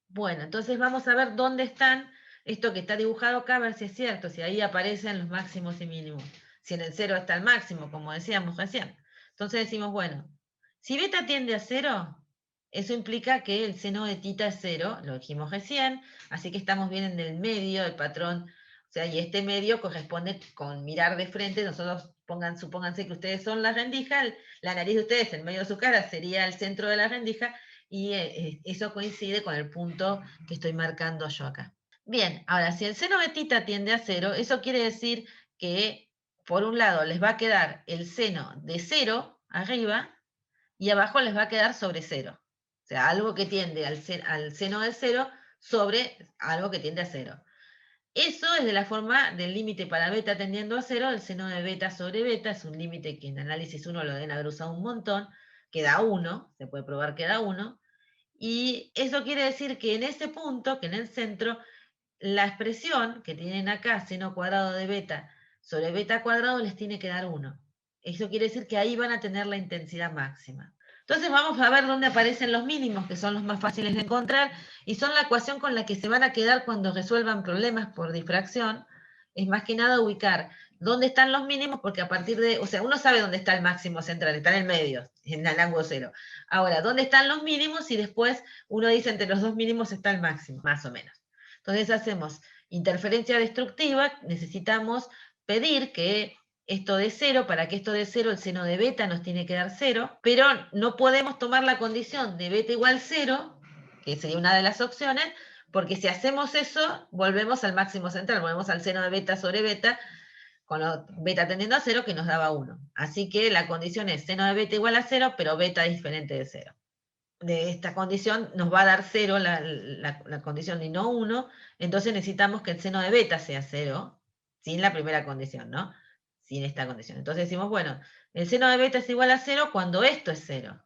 Bueno, entonces vamos a ver dónde están, esto que está dibujado acá, a ver si es cierto, si ahí aparecen los máximos y mínimos. Si en el 0 está el máximo, como decíamos recién. Entonces decimos, bueno, si beta tiende a 0, eso implica que el seno de θ es 0, lo dijimos recién, así que estamos bien en el medio del patrón, o sea, y este medio corresponde con mirar de frente, nosotros supónganse que ustedes son la rendija, la nariz de ustedes en medio de su cara sería el centro de la rendija, y eso coincide con el punto que estoy marcando yo acá. Bien, ahora, si el seno de θ tiende a 0, eso quiere decir que, por un lado, les va a quedar el seno de 0 arriba, y abajo les va a quedar sobre 0. O sea, algo que tiende al seno de 0 sobre algo que tiende a 0. Eso es de la forma del límite para beta tendiendo a 0, el seno de beta sobre beta, es un límite que en análisis 1 lo deben haber usado un montón, que da 1, se puede probar que da 1, y eso quiere decir que en ese punto, que en el centro, la expresión que tienen acá, seno cuadrado de beta sobre beta cuadrado, les tiene que dar 1. Eso quiere decir que ahí van a tener la intensidad máxima. Entonces vamos a ver dónde aparecen los mínimos, que son los más fáciles de encontrar, y son la ecuación con la que se van a quedar cuando resuelvan problemas por difracción. Es más que nada ubicar dónde están los mínimos, porque a partir de, o sea, uno sabe dónde está el máximo central, está en el medio, en el ángulo 0. Ahora, ¿dónde están los mínimos? Y después uno dice entre los dos mínimos está el máximo, más o menos. Entonces hacemos interferencia destructiva, necesitamos pedir que esto de 0, para que esto de 0, el seno de beta nos tiene que dar 0, pero no podemos tomar la condición de beta igual 0, que sería una de las opciones, porque si hacemos eso, volvemos al máximo central, volvemos al seno de beta sobre beta, con beta tendiendo a 0, que nos daba 1. Así que la condición es seno de beta igual a 0, pero beta es diferente de 0. De esta condición nos va a dar 0 la condición y no 1, entonces necesitamos que el seno de beta sea 0, sin la primera condición, ¿no? Sin esta condición. Entonces decimos, bueno, el seno de beta es igual a 0 cuando esto es 0.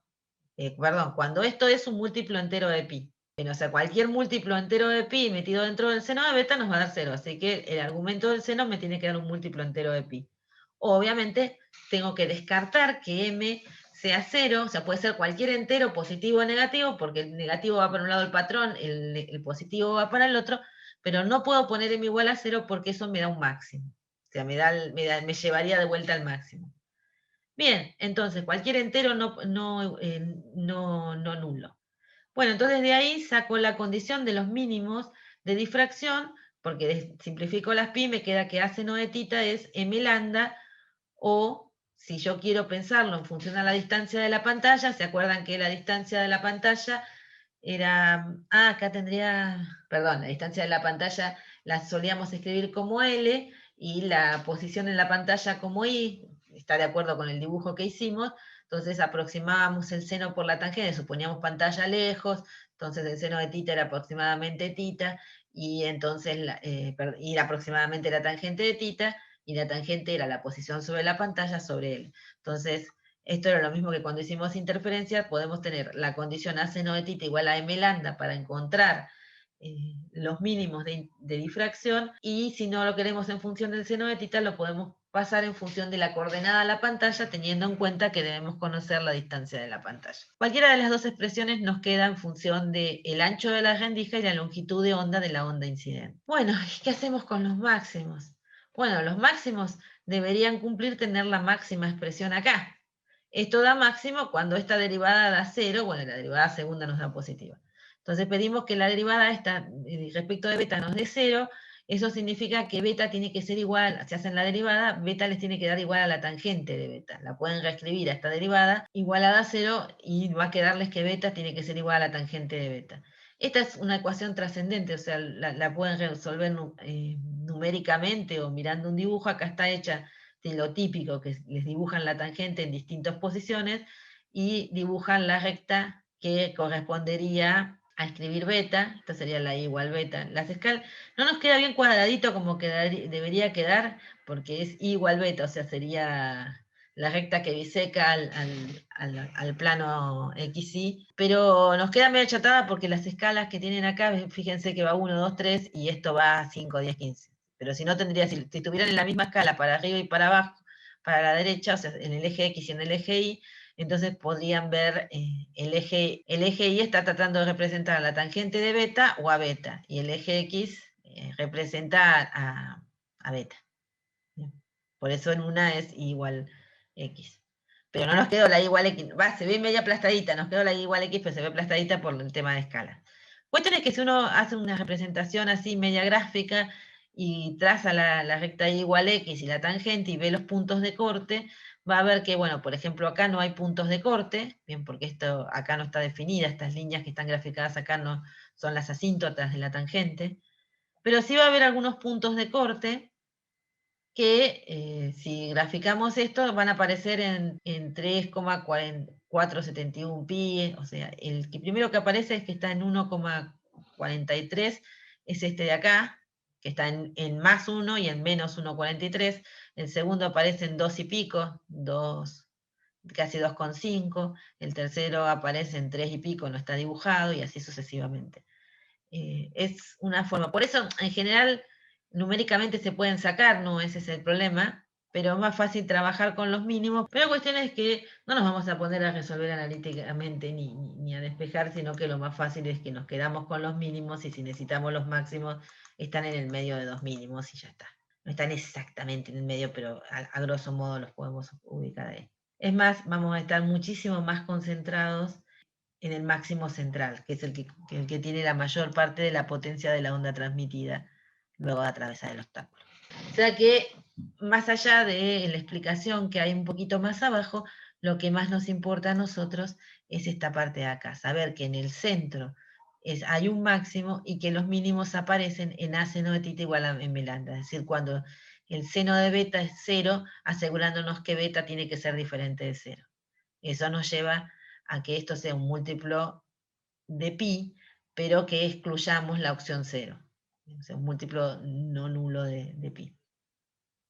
Cuando esto es un múltiplo entero de pi. O sea, cualquier múltiplo entero de pi metido dentro del seno de beta nos va a dar 0. Así que el argumento del seno me tiene que dar un múltiplo entero de pi. Obviamente, tengo que descartar que m sea 0. O sea, puede ser cualquier entero, positivo o negativo, porque el negativo va para un lado del patrón, el positivo va para el otro, pero no puedo poner m igual a 0 porque eso me da un máximo. O sea, me llevaría de vuelta al máximo. Bien, entonces cualquier entero no nulo. Bueno, entonces de ahí saco la condición de los mínimos de difracción, porque simplifico las pi, me queda que A seno de θ es m lambda, o si yo quiero pensarlo en función a la distancia de la pantalla, ¿se acuerdan que la distancia de la pantalla era, acá tendría, perdón, la distancia de la pantalla la solíamos escribir como L, y la posición en la pantalla como I, está de acuerdo con el dibujo que hicimos, entonces aproximábamos el seno por la tangente, suponíamos pantalla lejos, entonces el seno de θ era aproximadamente θ, y entonces y aproximadamente la tangente de θ, y la tangente era la posición sobre la pantalla sobre L. Entonces, Esto era lo mismo que cuando hicimos interferencia, podemos tener la condición a seno de θ igual a m lambda para encontrar los mínimos de difracción, y si no lo queremos en función del seno de θ, lo podemos pasar en función de la coordenada a la pantalla, teniendo en cuenta que debemos conocer la distancia de la pantalla. Cualquiera de las dos expresiones nos queda en función del ancho de la rendija y la longitud de onda de la onda incidente. Bueno, ¿y qué hacemos con los máximos? Bueno, los máximos deberían cumplir tener la máxima expresión acá. Esto da máximo cuando esta derivada da 0, bueno, la derivada segunda nos da positiva. Entonces pedimos que la derivada esta respecto de beta nos dé 0, eso significa que beta tiene que ser igual, si hacen la derivada, beta les tiene que dar igual a la tangente de beta. La pueden reescribir a esta derivada igualada a 0 y va a quedarles que beta tiene que ser igual a la tangente de beta. Esta es una ecuación trascendente, o sea, la pueden resolver numéricamente o mirando un dibujo. Acá está hecha de lo típico, que les dibujan la tangente en distintas posiciones y dibujan la recta que correspondería a escribir beta. Esta sería la I igual beta. Las escalas no nos queda bien cuadradito como debería quedar, porque es I igual beta, o sea, sería la recta que biseca al plano XY, pero nos queda medio achatada porque las escalas que tienen acá, fíjense que va 1, 2, 3 y esto va 5, 10, 15. Pero si no tendría, si estuvieran en la misma escala para arriba y para abajo, para la derecha, o sea, en el eje X y en el eje Y, entonces podrían ver el eje Y está tratando de representar a la tangente de beta o a beta, y el eje X representa a beta. Bien. Por eso en una es I igual X. Pero no nos quedó la I igual X, se ve media aplastadita, nos quedó la I igual X, pero se ve aplastadita por el tema de escala. Cuestión es que si uno hace una representación así media gráfica y traza la recta Y igual X y la tangente y ve los puntos de corte, va a ver que, bueno, por ejemplo, acá no hay puntos de corte, bien, porque esto acá no está definida, estas líneas que están graficadas acá no son las asíntotas de la tangente, pero sí va a haber algunos puntos de corte que si graficamos esto van a aparecer en 3,471 pi, o sea, el que primero que aparece es que está en 1,43, es este de acá, que está en más 1 y en menos 1,43, el segundo aparece en 2 y pico, 2, casi 2,5, el tercero aparece en 3 y pico, no está dibujado, y así sucesivamente. Es una forma, por eso en general numéricamente se pueden sacar, no ese es el problema, pero es más fácil trabajar con los mínimos. Pero la cuestión es que no nos vamos a poner a resolver analíticamente ni a despejar, sino que lo más fácil es que nos quedamos con los mínimos, y si necesitamos los máximos están en el medio de dos mínimos y ya está. No están exactamente en el medio, pero a grosso modo los podemos ubicar ahí. Es más, vamos a estar muchísimo más concentrados en el máximo central, que es el que tiene la mayor parte de la potencia de la onda transmitida luego de atravesar el obstáculo. O sea que, más allá de la explicación que hay un poquito más abajo, lo que más nos importa a nosotros es esta parte de acá, saber que en el centro hay un máximo y que los mínimos aparecen en A seno de θ igual a m lambda, es decir, cuando el seno de beta es 0, asegurándonos que beta tiene que ser diferente de 0. Eso nos lleva a que esto sea un múltiplo de pi, pero que excluyamos la opción 0. O sea, un múltiplo no nulo de pi.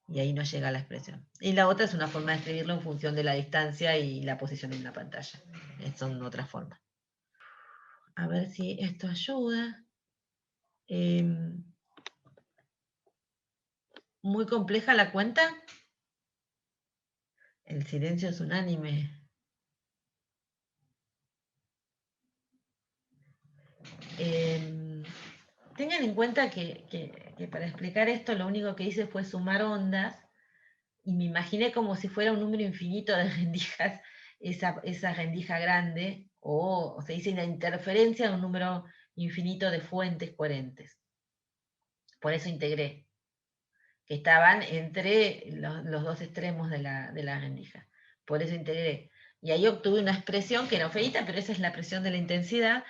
Y ahí nos llega la expresión. Y la otra es una forma de escribirlo en función de la distancia y la posición en la pantalla. Son otras formas. A ver si esto ayuda. Muy compleja la cuenta. El silencio es unánime. Tengan en cuenta que para explicar esto lo único que hice fue sumar ondas, y me imaginé como si fuera un número infinito de rendijas, esa rendija grande, o se dice la interferencia de un número infinito de fuentes coherentes. Por eso integré, que estaban entre los dos extremos de la rendija. Por eso integré. Y ahí obtuve una expresión que era feita, pero esa es la presión de la intensidad.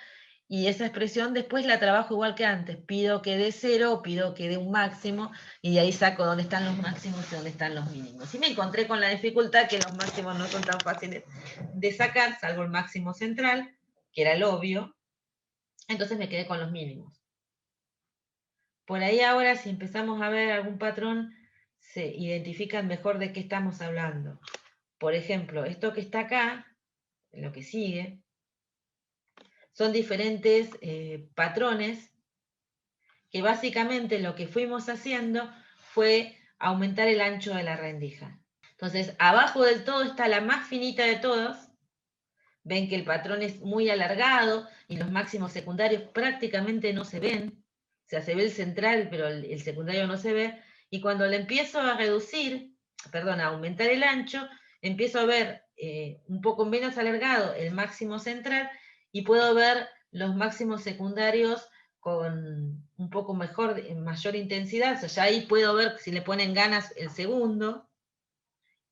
Y esa expresión después la trabajo igual que antes. Pido que dé 0, pido que dé un máximo, y de ahí saco dónde están los máximos y dónde están los mínimos. Y me encontré con la dificultad que los máximos no son tan fáciles de sacar, salvo el máximo central, que era el obvio. Entonces me quedé con los mínimos. Por ahí ahora, si empezamos a ver algún patrón, se identifican mejor de qué estamos hablando. por ejemplo, esto que está acá, lo que sigue, son diferentes patrones que básicamente lo que fuimos haciendo fue aumentar el ancho de la rendija. Entonces, abajo del todo está la más finita de todos. Ven que el patrón es muy alargado y los máximos secundarios prácticamente no se ven. O sea, se ve el central, pero el secundario no se ve. Y cuando le empiezo a reducir, perdón, a aumentar el ancho, empiezo a ver un poco menos alargado el máximo central y puedo ver los máximos secundarios con un poco mayor intensidad. O sea, ya ahí puedo ver si le ponen ganas el segundo.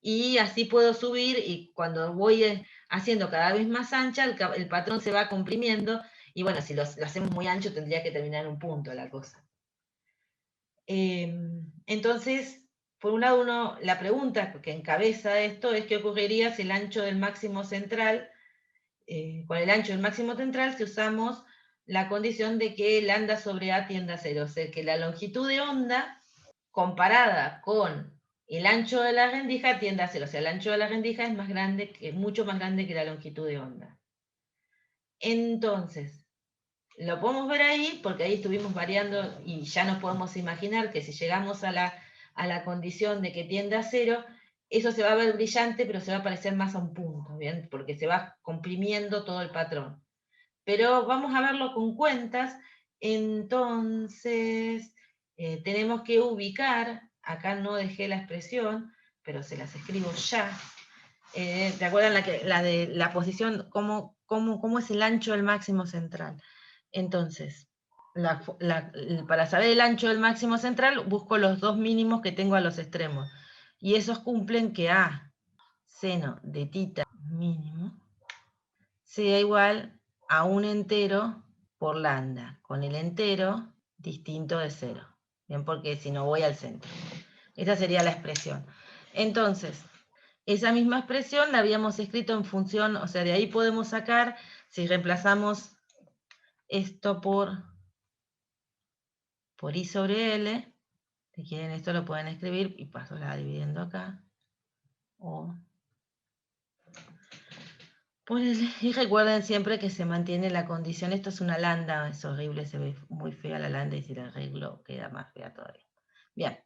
Y así puedo subir y cuando voy haciendo cada vez más ancha, el patrón se va comprimiendo y bueno, si lo hacemos muy ancho tendría que terminar en un punto la cosa. Entonces, por un lado la pregunta que encabeza esto es qué ocurriría si el ancho del máximo central, con el ancho del máximo central si usamos la condición de que lambda sobre A tiende a 0, o sea que la longitud de onda comparada con el ancho de la rendija tiende a 0, o sea, el ancho de la rendija es mucho más grande que la longitud de onda. Entonces, lo podemos ver ahí, porque ahí estuvimos variando y ya nos podemos imaginar que si llegamos a la condición de que tiende a 0, eso se va a ver brillante, pero se va a parecer más a un punto, ¿bien? Porque se va comprimiendo todo el patrón. Pero vamos a verlo con cuentas, entonces tenemos que ubicar, acá no dejé la expresión, pero se las escribo ya. ¿Te acuerdan la de la posición, cómo es el ancho del máximo central? Entonces, para saber el ancho del máximo central, busco los dos mínimos que tengo a los extremos. Y esos cumplen que A, seno de tita mínimo, sea igual a un entero por lambda, con el entero distinto de 0. Bien, porque si no voy al centro. Esa sería la expresión. Entonces, esa misma expresión la habíamos escrito en función, o sea, de ahí podemos sacar, si reemplazamos esto por I sobre L, si quieren esto lo pueden escribir y paso la dividiendo acá, o y recuerden siempre que se mantiene la condición, esto es una lambda, es horrible, se ve muy fea la lambda y si la arreglo queda más fea todavía. Bien,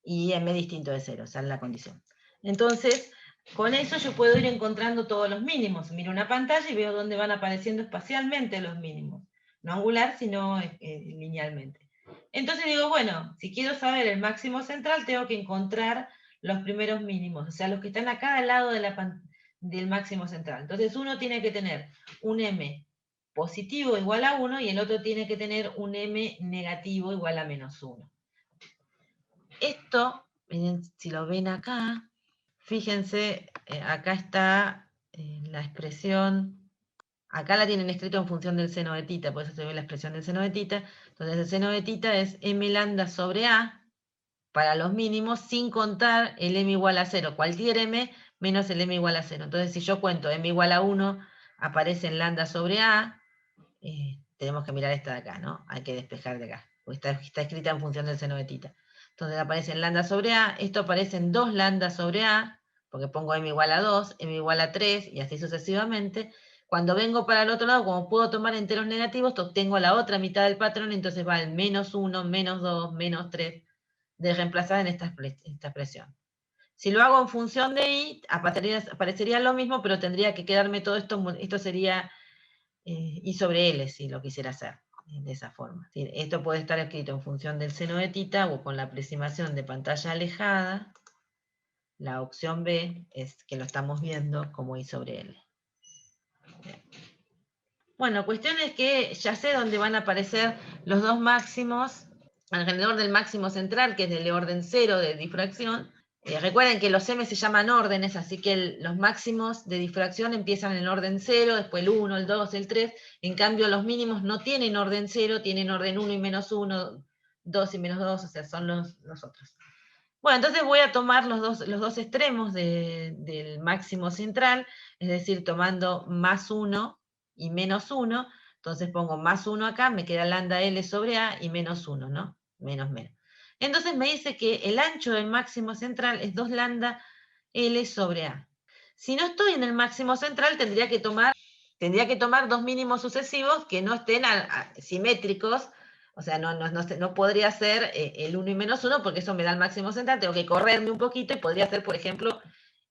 y m distinto de 0, o sea, la condición. Entonces, con eso yo puedo ir encontrando todos los mínimos. Miro una pantalla y veo dónde van apareciendo espacialmente los mínimos. No angular, sino linealmente. Entonces digo, bueno, si quiero saber el máximo central, tengo que encontrar los primeros mínimos, o sea, los que están a cada lado de la pantalla del máximo central. Entonces uno tiene que tener un m positivo igual a 1 y el otro tiene que tener un m negativo igual a menos 1. Esto, si lo ven acá, fíjense, acá está la expresión, acá la tienen escrito en función del seno de tita, por eso se ve la expresión del seno de tita. Entonces el seno de tita es m lambda sobre a para los mínimos sin contar el m igual a 0. Cualquier m menos el m igual a 0. Entonces, si yo cuento m igual a 1, aparece en lambda sobre a, tenemos que mirar esta de acá, ¿no? Hay que despejar de acá, porque está escrita en función del seno de tita. Entonces aparece en lambda sobre a, esto aparece en 2 lambda sobre a, porque pongo m igual a 2, m igual a 3, y así sucesivamente. Cuando vengo para el otro lado, como puedo tomar enteros negativos, obtengo la otra mitad del patrón, entonces va el menos 1, menos 2, menos 3, de reemplazar en esta expresión. Si lo hago en función de i, aparecería lo mismo, pero tendría que quedarme todo esto sería i sobre L, si lo quisiera hacer de esa forma. Esto puede estar escrito en función del seno de tita o con la aproximación de pantalla alejada. La opción B es que lo estamos viendo como i sobre L. Bien. Bueno, cuestión es que ya sé dónde van a aparecer los dos máximos alrededor del máximo central, que es del orden 0 de difracción. Recuerden que los m se llaman órdenes, así que los máximos de difracción empiezan en orden 0, después el 1, el 2, el 3. En cambio, los mínimos no tienen orden 0, tienen orden 1 y menos 1, 2 y menos 2, o sea, son los otros. Bueno, entonces voy a tomar los dos extremos del máximo central, es decir, tomando más 1 y menos 1, entonces pongo más 1 acá, me queda lambda L sobre A y menos 1, ¿no? Menos. Entonces me dice que el ancho del máximo central es 2 lambda L sobre A. Si no estoy en el máximo central, tendría que tomar dos mínimos sucesivos que no estén simétricos, o sea, no podría ser el 1 y menos 1, porque eso me da el máximo central, tengo que correrme un poquito y podría ser, por ejemplo,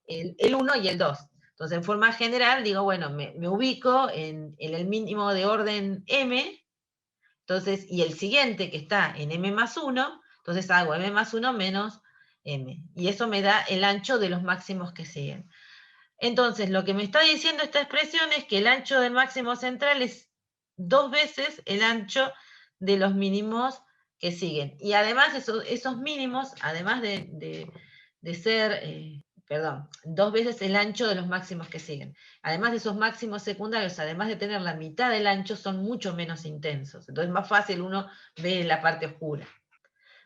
el 1 y el 2. Entonces, en forma general, digo, bueno, me ubico en el mínimo de orden m, entonces, y el siguiente que está en m más 1, entonces hago m más 1 menos m, y eso me da el ancho de los máximos que siguen. Entonces, lo que me está diciendo esta expresión es que el ancho del máximo central es 2 veces el ancho de los mínimos que siguen. Y además, esos mínimos, además de ser, 2 veces el ancho de los máximos que siguen. Además de esos máximos secundarios, además de tener la mitad del ancho, son mucho menos intensos. Entonces, más fácil uno ve la parte oscura.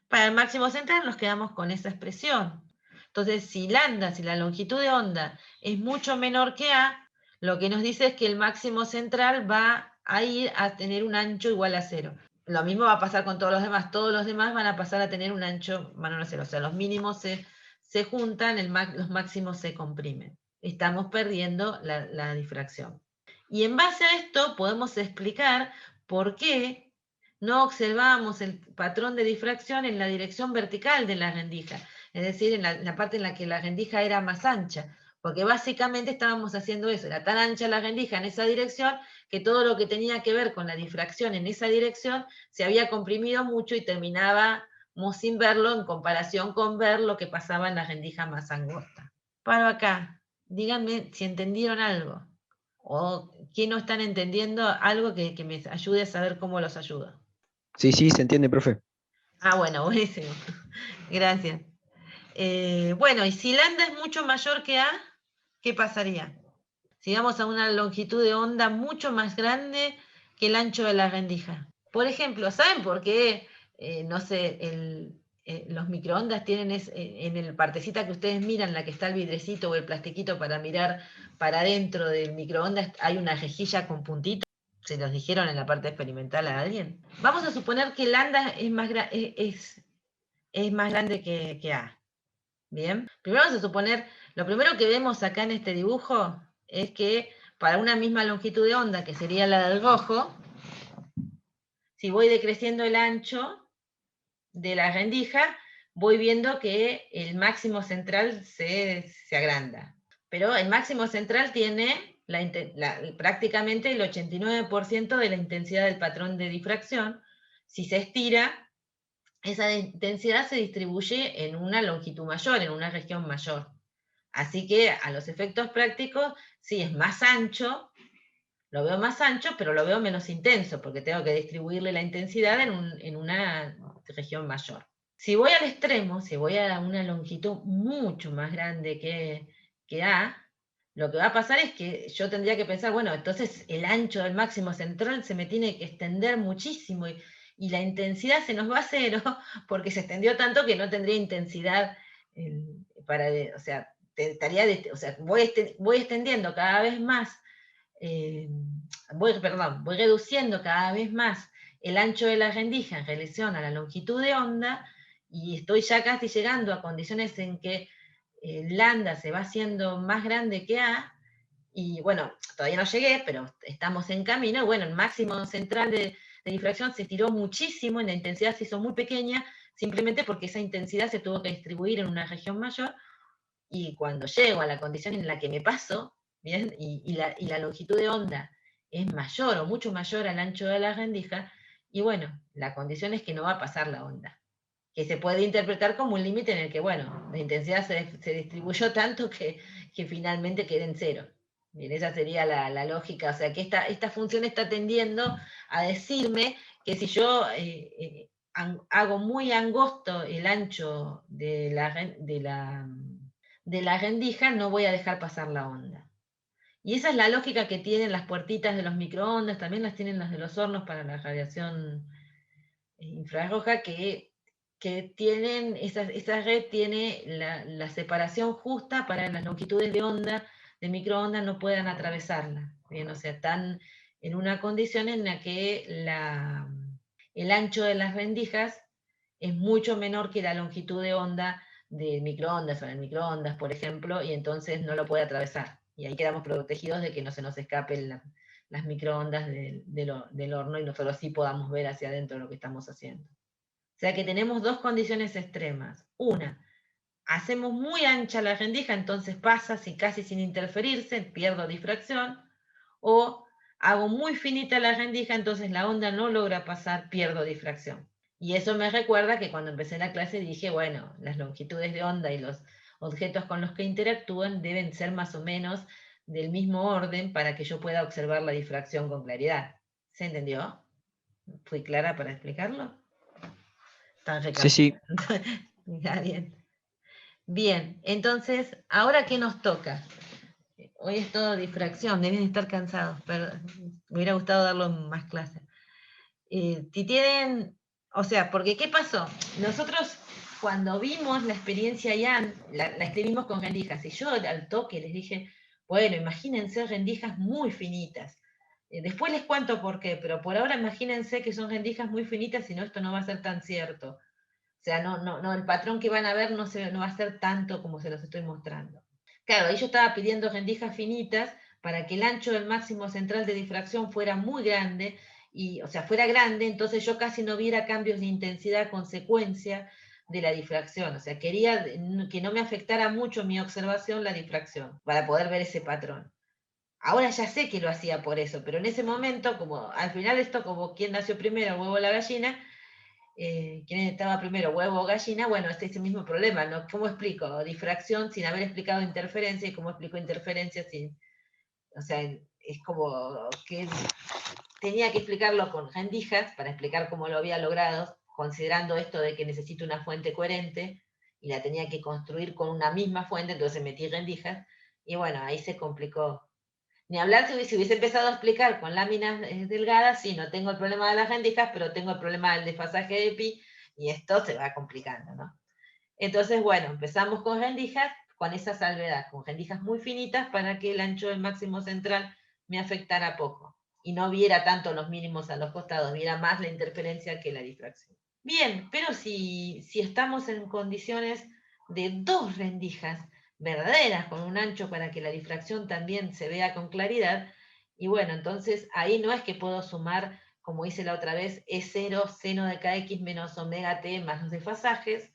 Para el máximo central nos quedamos con esa expresión. Entonces, si lambda, si la longitud de onda es mucho menor que A, lo que nos dice es que el máximo central va a ir a tener un ancho igual a 0. Lo mismo va a pasar con todos los demás van a pasar a tener un ancho menor a 0. O sea, los mínimos se juntan, los máximos se comprimen. Estamos perdiendo la difracción. Y en base a esto podemos explicar por qué no observábamos el patrón de difracción en la dirección vertical de la rendija, es decir, en la parte en la que la rendija era más ancha, porque básicamente estábamos haciendo eso, era tan ancha la rendija en esa dirección que todo lo que tenía que ver con la difracción en esa dirección se había comprimido mucho y terminábamos sin verlo en comparación con ver lo que pasaba en la rendija más angosta. Paro acá, díganme si entendieron algo, o que no están entendiendo algo que me ayude a saber cómo los ayudo. Sí, sí, se entiende, profe. Ah, bueno, buenísimo. Gracias. Bueno, y si lambda es mucho mayor que A, ¿qué pasaría? Si vamos a una longitud de onda mucho más grande que el ancho de la rendija. Por ejemplo, ¿saben por qué, no sé, los microondas tienen en el partecita que ustedes miran, la que está el vidrecito o el plastiquito para mirar para adentro del microondas, hay una rejilla con puntitos? ¿Se los dijeron en la parte experimental a alguien? Vamos a suponer que lambda es más grande que A. Bien, primero vamos a suponer, lo primero que vemos acá en este dibujo es que para una misma longitud de onda, que sería la del rojo, si voy decreciendo el ancho de la rendija, voy viendo que el máximo central se agranda. Pero el máximo central tiene prácticamente el 89% de la intensidad del patrón de difracción. Si se estira, esa intensidad se distribuye en una longitud mayor, en una región mayor. Así que a los efectos prácticos, sí, es más ancho, lo veo más ancho, pero lo veo menos intenso, porque tengo que distribuirle la intensidad en una región mayor. Si voy al extremo, si voy a una longitud mucho más grande que A, lo que va a pasar es que yo tendría que pensar, bueno, entonces el ancho del máximo central se me tiene que extender muchísimo y la intensidad se nos va a cero porque se extendió tanto que no tendría intensidad o sea, voy extendiendo cada vez más, voy reduciendo cada vez más el ancho de la rendija en relación a la longitud de onda, y estoy ya casi llegando a condiciones en que lambda se va haciendo más grande que A, y bueno, todavía no llegué, pero estamos en camino. Bueno, el máximo central de difracción se estiró muchísimo y la intensidad se hizo muy pequeña, simplemente porque esa intensidad se tuvo que distribuir en una región mayor, y cuando llego a la condición en la que me paso, ¿bien? Y la longitud de onda es mayor o mucho mayor al ancho de la rendija, y bueno, la condición es que no va a pasar la onda, que se puede interpretar como un límite en el que, bueno, la intensidad se distribuyó tanto que finalmente quede en cero. Bien, esa sería la lógica, o sea que esta función está tendiendo a decirme que si yo hago muy angosto el ancho de la rendija, no voy a dejar pasar la onda. Y esa es la lógica que tienen las puertitas de los microondas, también las tienen las de los hornos para la radiación infrarroja, que tienen, esa red tiene la separación justa para las longitudes de onda de microondas no puedan atravesarla. Bien, o sea, están en una condición en la que el ancho de las rendijas es mucho menor que la longitud de onda de microondas o en el microondas, por ejemplo, y entonces no lo puede atravesar. Y ahí quedamos protegidos de que no se nos escapen las microondas del horno y nosotros sí podamos ver hacia adentro lo que estamos haciendo. O sea que tenemos dos condiciones extremas. Una, hacemos muy ancha la rendija, entonces pasa casi sin interferirse, pierdo difracción, o hago muy finita la rendija, entonces la onda no logra pasar, pierdo difracción. Y eso me recuerda que cuando empecé la clase dije, bueno, las longitudes de onda y los objetos con los que interactúan deben ser más o menos del mismo orden para que yo pueda observar la difracción con claridad. ¿Se entendió? ¿Fui clara para explicarlo? Sí, sí. Ya, bien. Bien, entonces, ¿ahora qué nos toca? Hoy es todo difracción, deben estar cansados, pero me hubiera gustado darlo en más clases. Si tienen, o sea, porque ¿qué pasó? Nosotros cuando vimos la experiencia IAN, la escribimos con rendijas, y yo al toque les dije, bueno, imagínense rendijas muy finitas. Después les cuento por qué, pero por ahora imagínense que son rendijas muy finitas, si no, esto no va a ser tan cierto. O sea, no, el patrón que van a ver no va a ser tanto como se los estoy mostrando. Claro, ahí yo estaba pidiendo rendijas finitas para que el ancho del máximo central de difracción fuera muy grande, o sea, fuera grande, entonces yo casi no viera cambios de intensidad a consecuencia de la difracción. O sea, quería que no me afectara mucho mi observación la difracción, para poder ver ese patrón. Ahora ya sé que lo hacía por eso, pero en ese momento, como al final esto, como quién nació primero, el huevo o la gallina, ¿quién estaba primero, huevo o gallina? Bueno, este es el mismo problema, ¿no? ¿Cómo explico difracción sin haber explicado interferencia y cómo explico interferencia sin, o sea, es como que tenía que explicarlo con rendijas para explicar cómo lo había logrado, considerando esto de que necesito una fuente coherente y la tenía que construir con una misma fuente, entonces metí rendijas y bueno, ahí se complicó. Ni hablar si hubiese empezado a explicar con láminas delgadas, sí, no tengo el problema de las rendijas, pero tengo el problema del desfasaje de pi, y esto se va complicando, ¿no? Entonces, bueno, empezamos con rendijas, con esa salvedad, con rendijas muy finitas para que el ancho del máximo central me afectara poco, y no viera tanto los mínimos a los costados, viera más la interferencia que la difracción. Bien, pero si estamos en condiciones de dos rendijas, verdaderas, con un ancho para que la difracción también se vea con claridad, y bueno, entonces ahí no es que puedo sumar, como hice la otra vez, E0 seno de kx menos omega t más los desfasajes,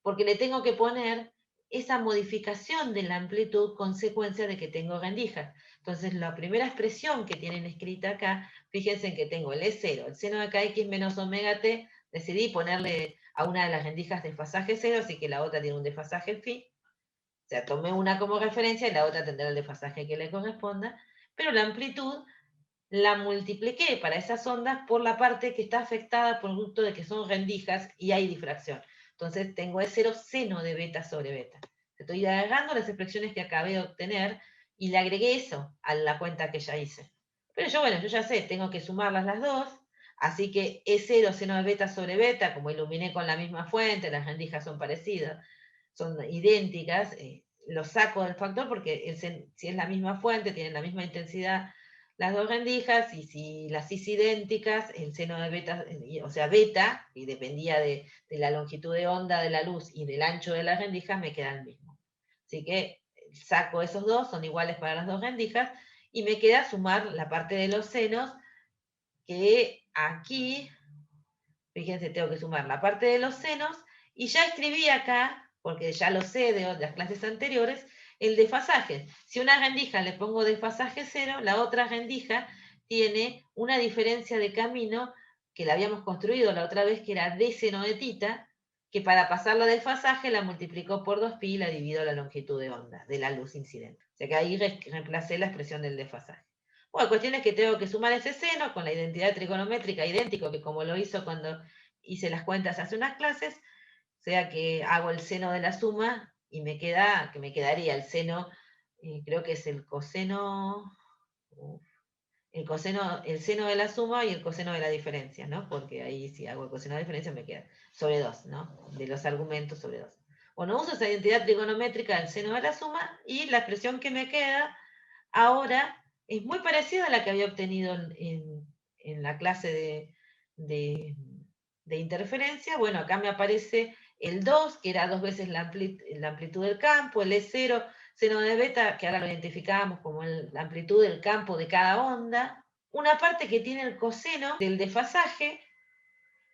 porque le tengo que poner esa modificación de la amplitud consecuencia de que tengo rendijas. Entonces, la primera expresión que tienen escrita acá, fíjense que tengo el E0, el seno de kx menos omega t, decidí ponerle a una de las rendijas desfasaje 0, así que la otra tiene un desfasaje phi. O sea, tomé una como referencia y la otra tendrá el desfasaje que le corresponda, pero la amplitud la multipliqué para esas ondas por la parte que está afectada por el producto de que son rendijas y hay difracción. Entonces tengo E0 seno de beta sobre beta. Estoy agarrando las expresiones que acabé de obtener y le agregué eso a la cuenta que ya hice. Pero yo, bueno, yo ya sé, tengo que sumarlas las dos, así que E0 seno de beta sobre beta, como iluminé con la misma fuente, las rendijas son parecidas, son idénticas, lo saco del factor porque si es la misma fuente, tienen la misma intensidad las dos rendijas, y si las hice idénticas, el seno de beta, o sea, beta, y dependía de la longitud de onda de la luz y del ancho de las rendijas, me queda el mismo. Así que saco esos dos, son iguales para las dos rendijas, y me queda sumar la parte de los senos, que aquí, fíjense, tengo que sumar la parte de los senos, y ya escribí acá, porque ya lo sé de las clases anteriores, el desfasaje. Si una rendija le pongo desfasaje 0, la otra rendija tiene una diferencia de camino que la habíamos construido la otra vez, que era d seno de tita, que para pasarla a desfasaje la multiplicó por 2pi y la dividió la longitud de onda de la luz incidente. O sea que ahí reemplacé la expresión del desfasaje. Bueno, cuestión es que tengo que sumar ese seno con la identidad trigonométrica idéntico que como lo hizo cuando hice las cuentas hace unas clases, o sea que hago el seno de la suma y me quedaría el seno, creo que es el coseno, el seno de la suma y el coseno de la diferencia, ¿no? Porque ahí si hago el coseno de la diferencia me queda sobre 2, ¿no? De los argumentos sobre 2. Bueno, uso esa identidad trigonométrica del seno de la suma y la expresión que me queda ahora es muy parecida a la que había obtenido en la clase de interferencia. Bueno, acá me aparece el 2, que era 2 veces la amplitud del campo, el E0, seno de beta, que ahora lo identificábamos como la amplitud del campo de cada onda, una parte que tiene el coseno del desfasaje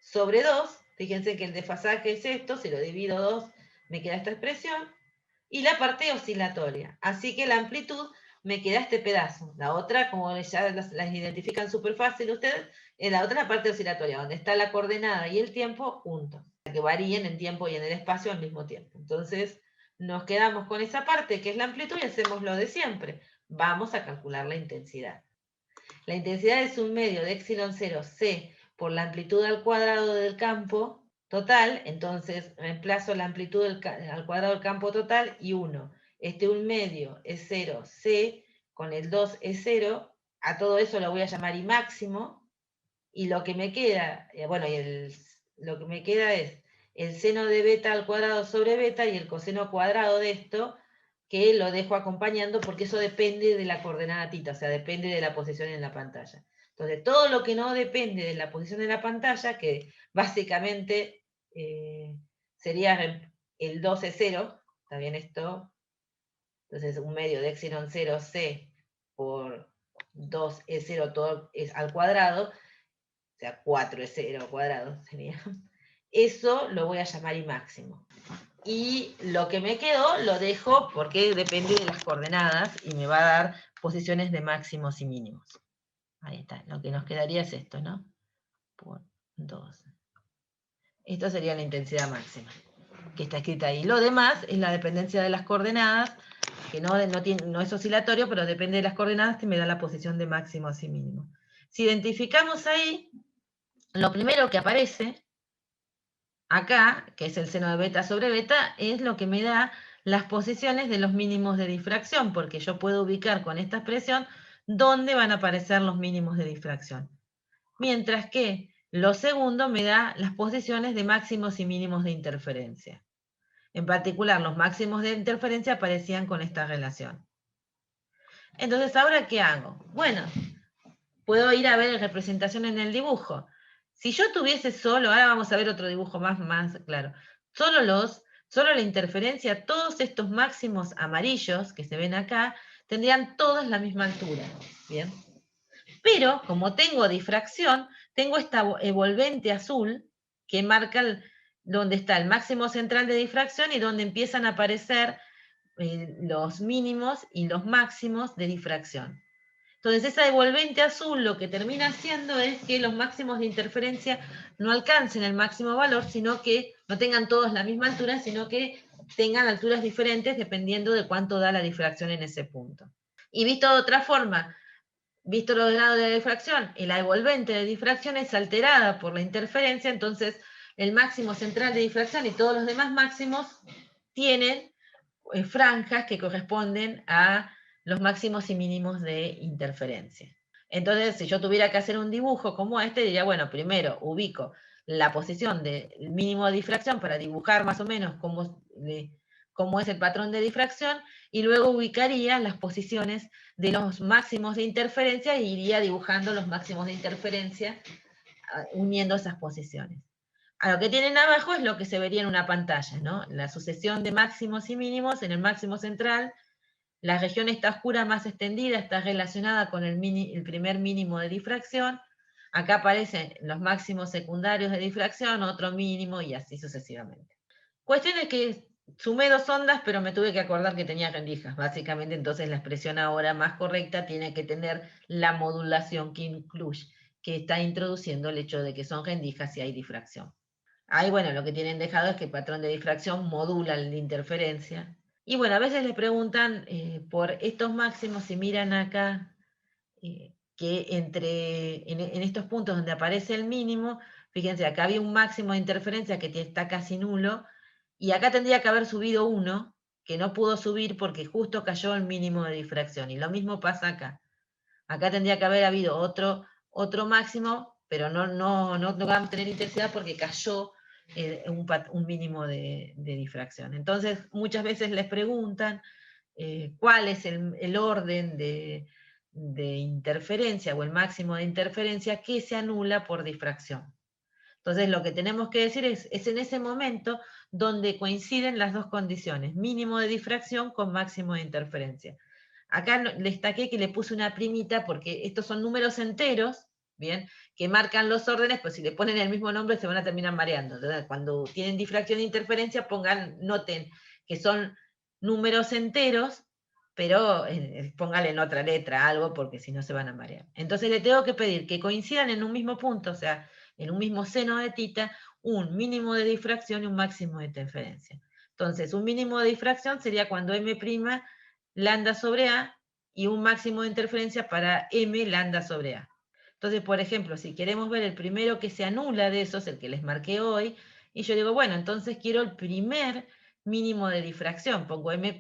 sobre 2, fíjense que el desfasaje es esto, si lo divido 2 me queda esta expresión, y la parte oscilatoria, así que la amplitud me queda este pedazo, la otra, como ya las identifican súper fácil ustedes, en la otra la parte oscilatoria, donde está la coordenada y el tiempo juntos, que varíen en tiempo y en el espacio al mismo tiempo. Entonces, nos quedamos con esa parte que es la amplitud y hacemos lo de siempre. Vamos a calcular la intensidad. La intensidad es un medio de epsilon 0 c por la amplitud al cuadrado del campo total, entonces reemplazo la amplitud al cuadrado del campo total y 1. Este 1 medio es 0 c, con el 2 es 0, a todo eso lo voy a llamar I máximo, y lo que me queda, bueno, lo que me queda es el seno de beta al cuadrado sobre beta y el coseno cuadrado de esto, que lo dejo acompañando porque eso depende de la coordenada tita, o sea, depende de la posición en la pantalla. Entonces, todo lo que no depende de la posición de la pantalla, que básicamente sería el 2 es 0, ¿está bien esto? Entonces, un medio de epsilon 0c por 2 es 0 todo es al cuadrado, o sea, 4 es 0 cuadrado sería. Eso lo voy a llamar I máximo. Y lo que me quedó lo dejo porque depende de las coordenadas y me va a dar posiciones de máximos y mínimos. Ahí está, lo que nos quedaría es esto, ¿no? Por 2. Esto sería la intensidad máxima, que está escrita ahí. Lo demás es la dependencia de las coordenadas, que no es oscilatorio, pero depende de las coordenadas que me da la posición de máximos y mínimos. Si identificamos ahí, lo primero que aparece acá, que es el seno de beta sobre beta, es lo que me da las posiciones de los mínimos de difracción, porque yo puedo ubicar con esta expresión dónde van a aparecer los mínimos de difracción. Mientras que lo segundo me da las posiciones de máximos y mínimos de interferencia. En particular, los máximos de interferencia aparecían con esta relación. Entonces, ¿ahora qué hago? Bueno, puedo ir a ver la representación en el dibujo. Si yo tuviese solo, ahora vamos a ver otro dibujo más claro, solo la interferencia, todos estos máximos amarillos que se ven acá, tendrían todas la misma altura, ¿bien? Pero, como tengo difracción, tengo esta envolvente azul que marca donde está el máximo central de difracción y donde empiezan a aparecer los mínimos y los máximos de difracción. Entonces esa envolvente azul lo que termina haciendo es que los máximos de interferencia no alcancen el máximo valor, sino que no tengan todos la misma altura, sino que tengan alturas diferentes dependiendo de cuánto da la difracción en ese punto. Y visto de otra forma, visto los grados de difracción, y la envolvente de difracción es alterada por la interferencia, entonces el máximo central de difracción y todos los demás máximos tienen franjas que corresponden a los máximos y mínimos de interferencia. Entonces, si yo tuviera que hacer un dibujo como este, diría, bueno, primero ubico la posición del mínimo de difracción para dibujar más o menos cómo es el patrón de difracción, y luego ubicaría las posiciones de los máximos de interferencia e iría dibujando los máximos de interferencia uniendo esas posiciones. A lo que tienen abajo es lo que se vería en una pantalla, ¿no? La sucesión de máximos y mínimos en el máximo central. La región esta oscura más extendida está relacionada con el primer mínimo de difracción. Acá aparecen los máximos secundarios de difracción, otro mínimo y así sucesivamente. Cuestión es que sumé 2 ondas, pero me tuve que acordar que tenía rendijas. Básicamente, entonces la expresión ahora más correcta tiene que tener la modulación que incluye, que está introduciendo el hecho de que son rendijas y hay difracción. Ahí, bueno, lo que tienen dejado es que el patrón de difracción modula la interferencia. Y bueno, a veces le preguntan por estos máximos, si miran acá, que en estos puntos donde aparece el mínimo, fíjense, acá había un máximo de interferencia que está casi nulo, y acá tendría que haber subido 1, que no pudo subir porque justo cayó el mínimo de difracción. Y lo mismo pasa acá. Acá tendría que haber habido otro máximo, pero no vamos a tener intensidad porque cayó un mínimo de difracción. Entonces, muchas veces les preguntan cuál es el orden de interferencia o el máximo de interferencia que se anula por difracción. Entonces lo que tenemos que decir es en ese momento donde coinciden las dos condiciones, mínimo de difracción con máximo de interferencia. Acá le destaqué que le puse una primita porque estos son números enteros, ¿bien? Que marcan los órdenes, pues si le ponen el mismo nombre se van a terminar mareando. Entonces, cuando tienen difracción e interferencia, noten que son números enteros, pero póngale en otra letra algo, porque si no se van a marear. Entonces le tengo que pedir que coincidan en un mismo punto, o sea, en un mismo seno de tita, un mínimo de difracción y un máximo de interferencia. Entonces, un mínimo de difracción sería cuando m' lambda sobre A, y un máximo de interferencia para m lambda sobre A. Entonces, por ejemplo, si queremos ver el primero que se anula de esos, el que les marqué hoy, y yo digo, bueno, entonces quiero el primer mínimo de difracción, pongo m'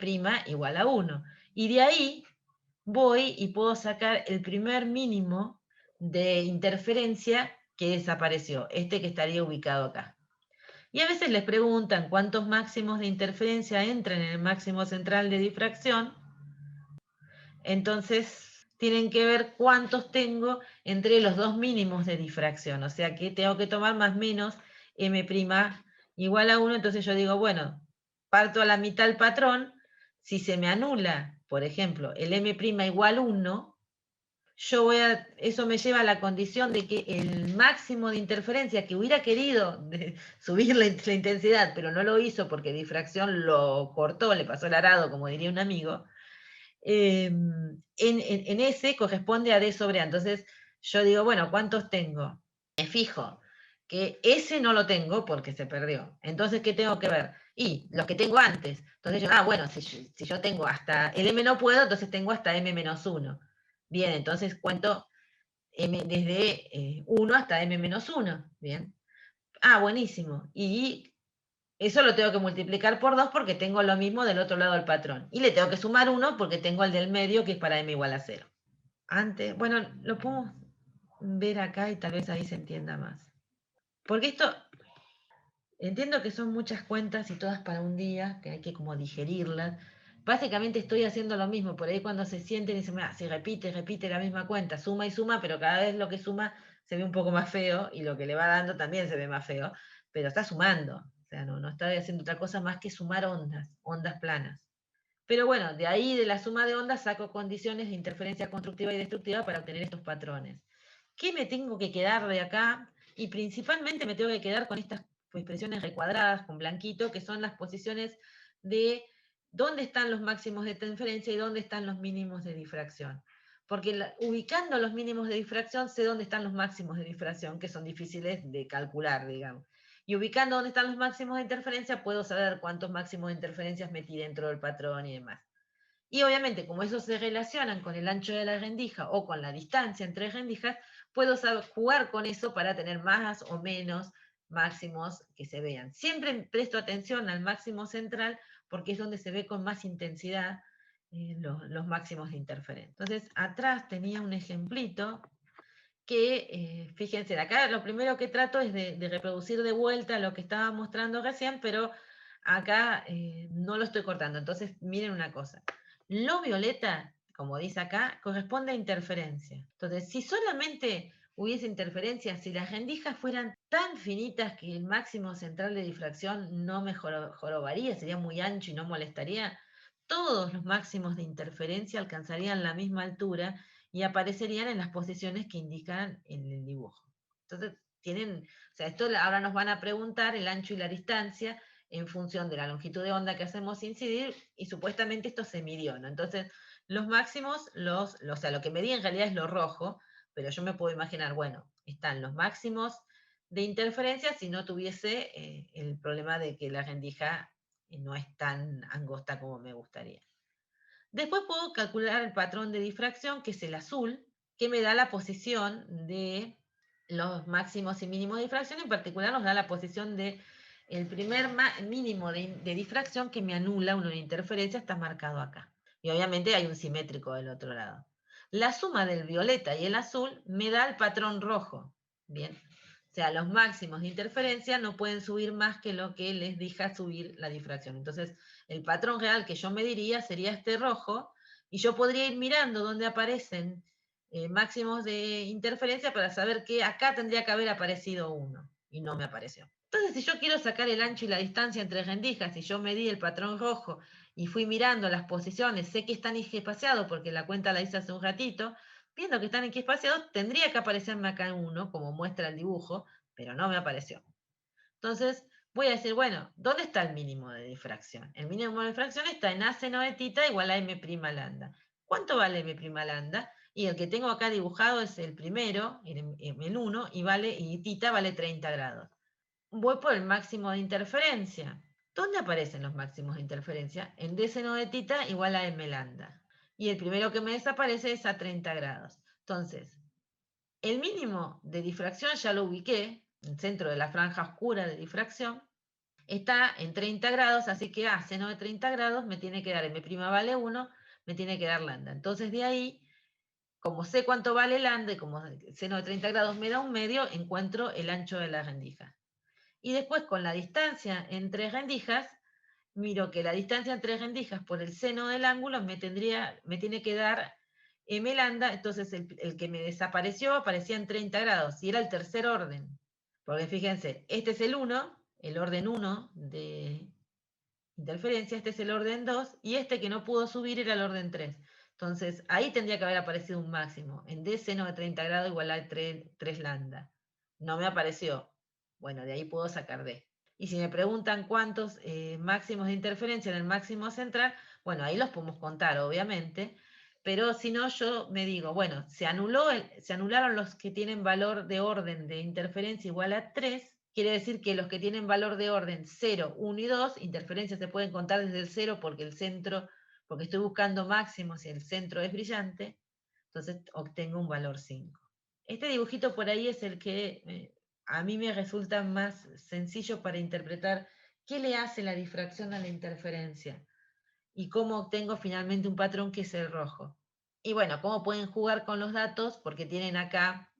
igual a 1. Y de ahí voy y puedo sacar el primer mínimo de interferencia que desapareció, este que estaría ubicado acá. Y a veces les preguntan cuántos máximos de interferencia entran en el máximo central de difracción. Entonces tienen que ver cuántos tengo entre los dos mínimos de difracción. O sea que tengo que tomar más o menos m' igual a 1. Entonces yo digo, bueno, parto a la mitad el patrón. Si se me anula, por ejemplo, el m' igual 1, eso me lleva a la condición de que el máximo de interferencia que hubiera querido subir la intensidad, pero no lo hizo porque difracción lo cortó, le pasó el arado, como diría un amigo, en ese corresponde a D sobre A. Entonces yo digo, bueno, ¿cuántos tengo? Me fijo que ese no lo tengo porque se perdió. Entonces, ¿qué tengo que ver? Y los que tengo antes. Entonces yo, bueno, si yo tengo hasta el M no puedo, entonces tengo hasta M-1. Bien, entonces cuento desde 1 hasta M-1. Bien. Buenísimo. Y eso lo tengo que multiplicar por 2 porque tengo lo mismo del otro lado del patrón. Y le tengo que sumar 1 porque tengo el del medio que es para m igual a 0. Antes, bueno, lo podemos ver acá y tal vez ahí se entienda más. Porque esto, entiendo que son muchas cuentas y todas para un día, que hay que como digerirlas. Básicamente estoy haciendo lo mismo, por ahí cuando se sienten y dicen, se repite la misma cuenta, suma y suma, pero cada vez lo que suma se ve un poco más feo y lo que le va dando también se ve más feo, pero está sumando, o sea, no está haciendo otra cosa más que sumar ondas planas. Pero bueno, de ahí de la suma de ondas saco condiciones de interferencia constructiva y destructiva para obtener estos patrones. ¿Qué me tengo que quedar de acá? Y principalmente me tengo que quedar con estas expresiones recuadradas con blanquito, que son las posiciones de dónde están los máximos de interferencia y dónde están los mínimos de difracción. Porque ubicando los mínimos de difracción sé dónde están los máximos de difracción, que son difíciles de calcular, digamos. Y ubicando dónde están los máximos de interferencia, puedo saber cuántos máximos de interferencias metí dentro del patrón y demás. Y obviamente, como esos se relacionan con el ancho de la rendija o con la distancia entre rendijas, puedo jugar con eso para tener más o menos máximos que se vean. Siempre presto atención al máximo central porque es donde se ve con más intensidad los máximos de interferencia. Entonces, atrás tenía un ejemplito que, fíjense, acá lo primero que trato es de reproducir de vuelta lo que estaba mostrando recién, pero acá no lo estoy cortando. Entonces, miren una cosa. Lo violeta, como dice acá, corresponde a interferencia. Entonces, si solamente hubiese interferencia, si las rendijas fueran tan finitas que el máximo central de difracción no me jorobaría, sería muy ancho y no molestaría, todos los máximos de interferencia alcanzarían la misma altura y aparecerían en las posiciones que indican en el dibujo. Entonces, esto ahora nos van a preguntar el ancho y la distancia en función de la longitud de onda que hacemos incidir, y supuestamente esto se midió, ¿no? Entonces, los máximos, o sea, lo que medí en realidad es lo rojo, pero yo me puedo imaginar, bueno, están los máximos de interferencia si no tuviese el problema de que la rendija no es tan angosta como me gustaría. Después puedo calcular el patrón de difracción, que es el azul, que me da la posición de los máximos y mínimos de difracción. En particular nos da la posición de el primer mínimo de difracción que me anula una interferencia, está marcado acá. Y obviamente hay un simétrico del otro lado. La suma del violeta y el azul me da el patrón rojo. Bien. O sea, los máximos de interferencia no pueden subir más que lo que les deja subir la difracción. Entonces, el patrón real que yo mediría sería este rojo, y yo podría ir mirando dónde aparecen máximos de interferencia para saber que acá tendría que haber aparecido uno. y no me apareció. Entonces, si yo quiero sacar el ancho y la distancia entre rendijas, y yo medí el patrón rojo y fui mirando las posiciones, sé que están espaciados porque la cuenta la hice hace un ratito, viendo que están espaciados, tendría que aparecerme acá en 1, como muestra el dibujo, pero no me apareció. Entonces, voy a decir, bueno, ¿dónde está el mínimo de difracción? El mínimo de difracción está en A seno de tita igual a M' lambda. ¿Cuánto vale M' lambda? Y el que tengo acá dibujado es el primero, el 1, y tita vale 30 grados. Voy por el máximo de interferencia. ¿Dónde aparecen los máximos de interferencia? En D seno de tita igual a M lambda. Y el primero que me desaparece es a 30 grados. Entonces, el mínimo de difracción ya lo ubiqué, en el centro de la franja oscura de difracción, está en 30 grados, así que a seno de 30 grados me tiene que dar M' vale 1, me tiene que dar lambda. Entonces de ahí, como sé cuánto vale lambda y como seno de 30 grados me da 1/2, encuentro el ancho de la rendija. Y después con la distancia entre rendijas, miro que la distancia entre rendijas por el seno del ángulo me tiene que dar M lambda, entonces el que me desapareció aparecía en 30 grados, y era el tercer orden. Porque fíjense, este es el 1, el orden 1 de interferencia, este es el orden 2, y este que no pudo subir era el orden 3. Entonces, ahí tendría que haber aparecido un máximo, en D seno de 30 grados igual a 3 lambda. No me apareció. Bueno, de ahí puedo sacar D. Y si me preguntan cuántos máximos de interferencia en el máximo central, bueno, ahí los podemos contar, obviamente, pero si no, yo me digo, bueno, se anularon los que tienen valor de orden de interferencia igual a 3, quiere decir que los que tienen valor de orden 0, 1 y 2, interferencias se pueden contar desde el 0 porque porque estoy buscando máximos y el centro es brillante, entonces obtengo un valor 5. Este dibujito por ahí es el que a mí me resulta más sencillo para interpretar qué le hace la difracción a la interferencia y cómo obtengo finalmente un patrón que es el rojo. Y bueno, cómo pueden jugar con los datos, porque tienen acá,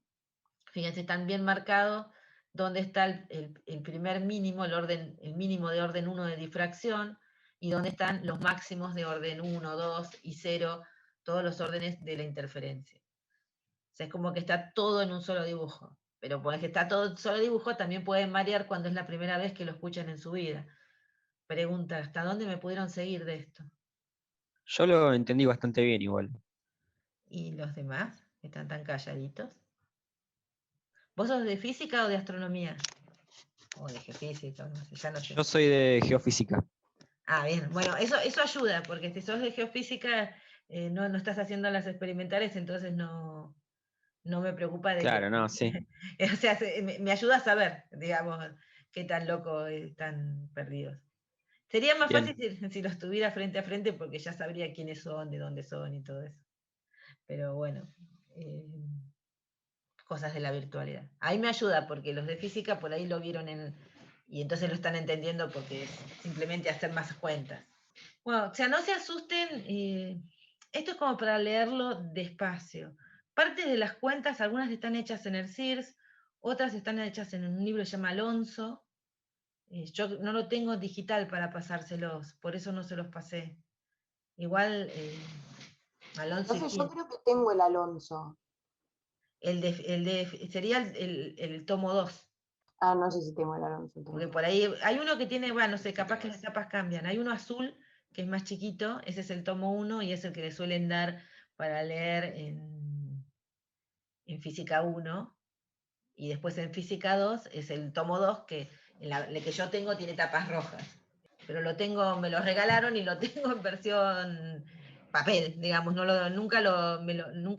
fíjense, están bien marcados dónde está el primer mínimo, el mínimo de orden 1 de difracción, y dónde están los máximos de orden 1, 2 y 0, todos los órdenes de la interferencia. O sea, es como que está todo en un solo dibujo. Pero pues que está todo en un solo dibujo, también pueden marear cuando es la primera vez que lo escuchan en su vida. Pregunta, ¿hasta dónde me pudieron seguir de esto? Yo lo entendí bastante bien igual. ¿Y los demás? Que están tan calladitos. ¿Vos sos de física o de astronomía? O de geofísica, no sé, ya no sé. Yo soy de geofísica. Ah, bien. Bueno, eso ayuda, porque si sos de geofísica, no estás haciendo las experimentales, entonces no me preocupa de Claro, que... no, sí. O sea, me ayuda a saber, digamos, qué tan locos están perdidos. Sería más Bien. fácil si los tuviera frente a frente, porque ya sabría quiénes son, de dónde son y todo eso. Pero bueno, cosas de la virtualidad. Ahí me ayuda, porque los de física por ahí lo vieron y entonces lo están entendiendo porque es simplemente hacer más cuentas. Bueno, o sea, no se asusten, esto es como para leerlo despacio. Parte de las cuentas, algunas están hechas en el CIRS, otras están hechas en un libro que se llama Alonso. Yo no lo tengo digital para pasárselos, por eso no se los pasé. Igual, Alonso Entonces y yo creo que tengo el Alonso. sería el tomo 2. Ah, no sé si tengo el Alonso. Porque por ahí hay uno que tiene, bueno, no sé, capaz que las tapas cambian. Hay uno azul que es más chiquito, ese es el tomo 1 y es el que le suelen dar para leer en física 1. Y después en física 2 es el tomo 2 que el que yo tengo tiene tapas rojas. Pero me lo regalaron y lo tengo en versión papel, digamos, nunca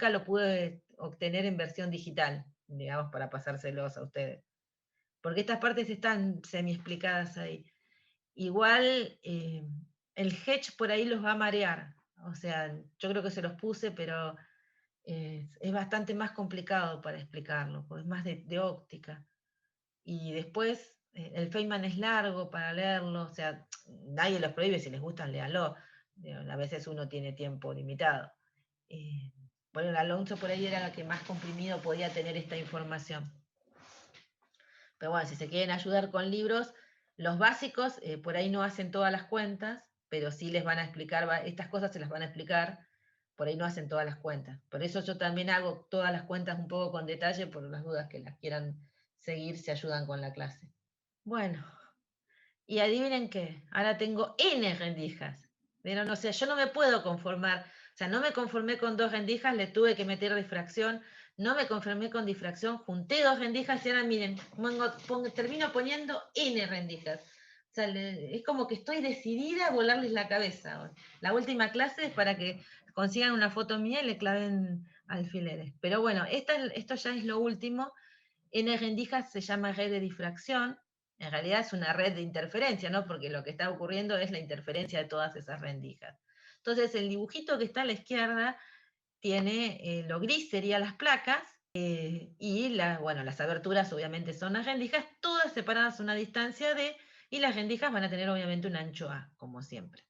lo pude obtener en versión digital, digamos, para pasárselos a ustedes. Porque estas partes están semi explicadas ahí. Igual el hedge por ahí los va a marear. O sea, yo creo que se los puse, pero es bastante más complicado para explicarlo, porque es más de óptica. Y después el Feynman es largo para leerlo, o sea, nadie los prohíbe, si les gustan, léanlo. A veces uno tiene tiempo limitado. Bueno, el Alonso por ahí era el que más comprimido podía tener esta información. Pero bueno, si se quieren ayudar con libros, los básicos por ahí no hacen todas las cuentas, pero sí les van a explicar, estas cosas se las van a explicar, por ahí no hacen todas las cuentas. Por eso yo también hago todas las cuentas un poco con detalle, por las dudas que las quieran seguir si ayudan con la clase. Bueno, y adivinen qué, ahora tengo n rendijas. Pero no sé, yo no me puedo conformar, o sea, no me conformé con 2 rendijas, le tuve que meter difracción, no me conformé con difracción, junté 2 rendijas y ahora miren, termino poniendo n rendijas. O sea, es como que estoy decidida a volarles la cabeza. La última clase es para que consigan una foto mía y le claven alfileres. Pero bueno, esto ya es lo último. N rendijas se llama red de difracción. En realidad es una red de interferencia, ¿no? Porque lo que está ocurriendo es la interferencia de todas esas rendijas. Entonces, el dibujito que está a la izquierda tiene lo gris serían las placas, y las aberturas obviamente son las rendijas, todas separadas a una distancia D, y las rendijas van a tener obviamente un ancho A, como siempre.